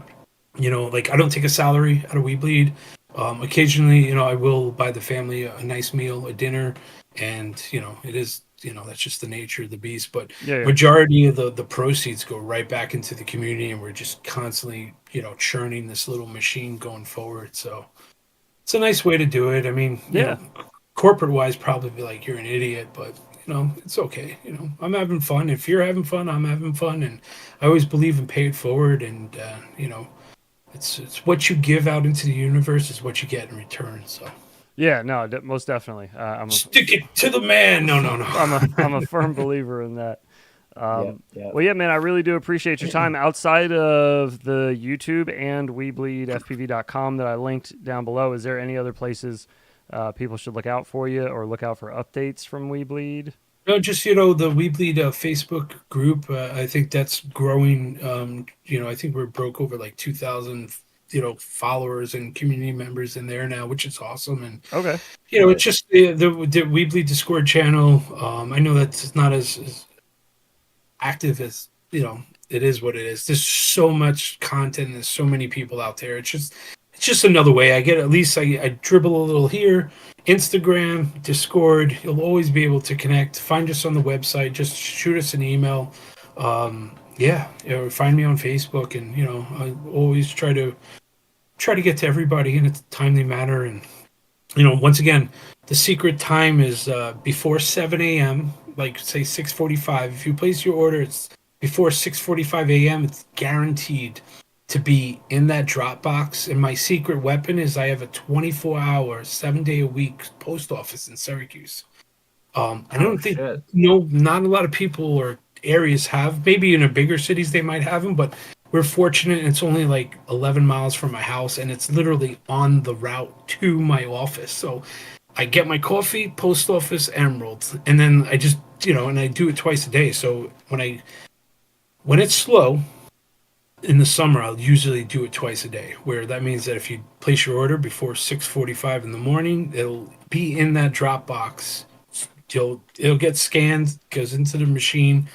like I don't take a salary out of We Bleed. Occasionally, I will buy the family a nice meal, a dinner, and it is, that's just the nature of the beast. But Yeah, yeah. majority of the proceeds go right back into the community, and we're just constantly, churning this little machine going forward. So it's a nice way to do it. I mean, Yeah. corporate wise, probably be like you're an idiot, but it's okay. I'm having fun. If you're having fun, I'm having fun, and I always believe in pay it forward, and it's what you give out into the universe is what you get in return. So Yeah, no, most definitely. stick it to the man. No, no, no. I'm a firm believer in that. Yep, yep. Well, yeah, man, I really do appreciate your time outside of the YouTube and weBLEEDfpv.com that I linked down below. Is there any other places people should look out for you or look out for updates from weBLEED? No, just the We Bleed Facebook group. I think that's growing. I think we're broke over like 2,000 followers and community members in there now, which is awesome. And Okay. it's just the We Bleed Discord channel. I know that's not as active as it is what it is. There's so much content. There's so many people out there. It's just another way. I get at least I dribble a little here. Instagram, Discord. You'll always be able to connect. Find us on the website. Just shoot us an email. Yeah, find me on Facebook, and I always try to get to everybody in a timely manner. And once again, the secret time is before 7 a.m. Like say 6:45. If you place your order, it's before 6:45 a.m. It's guaranteed to be in that drop box. And my secret weapon is I have a 24-hour, 7-day-a-week post office in Syracuse. I don't think Shit. not a lot of people or areas have. Maybe in the bigger cities they might have them, but we're fortunate. It's only like 11 miles from my house, and it's literally on the route to my office. So I get my coffee, post office, Emerald, and then I just and I do it twice a day. So when it's slow in the summer, I'll usually do it twice a day. Where that means that if you place your order before 6:45 in the morning, it'll be in that drop box. It'll get scanned, goes into the machine.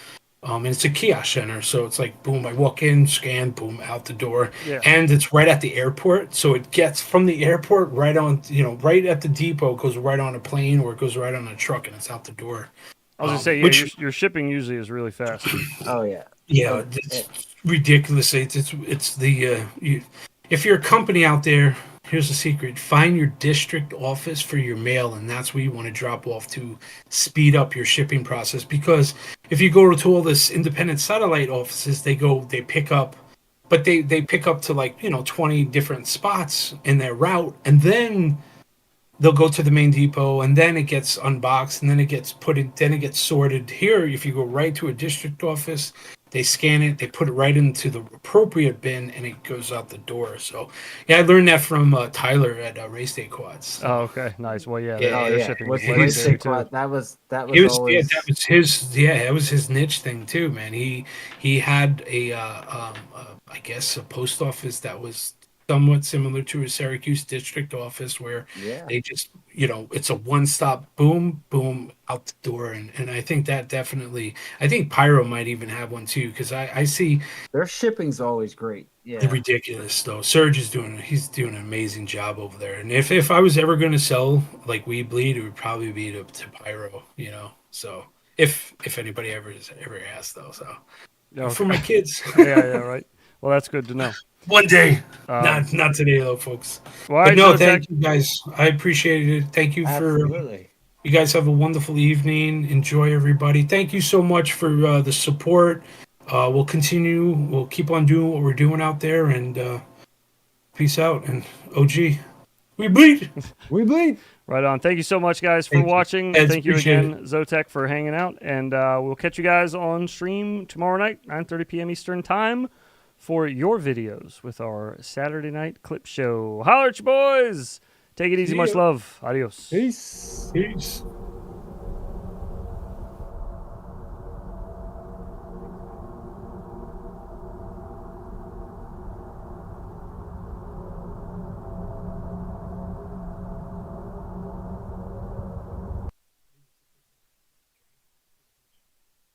And it's a kiosk center, so it's like boom, I walk in, scan, boom, out the door. Yeah. And it's right at the airport, so it gets from the airport right on, right at the depot, goes right on a plane, or it goes right on a truck, and it's out the door. I was gonna say, yeah, your shipping usually is really fast. Oh yeah. Yeah, it's ridiculous. It's the if you're a company out there, here's the secret: find your district office for your mail, and that's where you want to drop off to speed up your shipping process. Because if you go to all this independent satellite offices, they pick up, but they pick up to like 20 different spots in their route, and then they'll go to the main depot, and then it gets unboxed, and then it gets then it gets sorted. Here, if you go right to a district office, they scan it, they put it right into the appropriate bin, and it goes out the door. So, yeah, I learned that from Tyler at Race Day Quads. Oh, okay, nice. Well, yeah, Yeah, their Yeah. shipping With is the he's- race legendary day too. quad, that was He was, always that was his niche thing too, man. He had I guess a post office that was somewhat similar to a Syracuse district office, where yeah. they just it's a one stop, boom boom, out the door. And I think that definitely, I think Pyro might even have one too, because I see Their shipping's always great. Yeah. ridiculous though. Serge he's doing an amazing job over there. And if I was ever going to sell like We Bleed, it would probably be to Pyro, so if anybody ever asked though. So Okay. for my kids. Yeah, right. Well, that's good to know. One day. Um, Not today though, folks. Well, all But right, no, Zoetek. thank you guys. I appreciate it. Thank you for Absolutely. you guys have a wonderful evening. Enjoy, everybody. Thank you so much for the support. We'll continue. We'll keep on doing what we're doing out there, and peace out. And OG, we bleed. We bleed. Right on. Thank you so much, guys, for Thank you. watching. Eds, Thank you appreciate again, Zoetek, for hanging out. And we'll catch you guys on stream tomorrow night, 9:30 p.m. Eastern Time, for your videos with our Saturday night clip show. Holler at you, boys. Take it easy. See Much ya. love. Adios. Peace. Peace.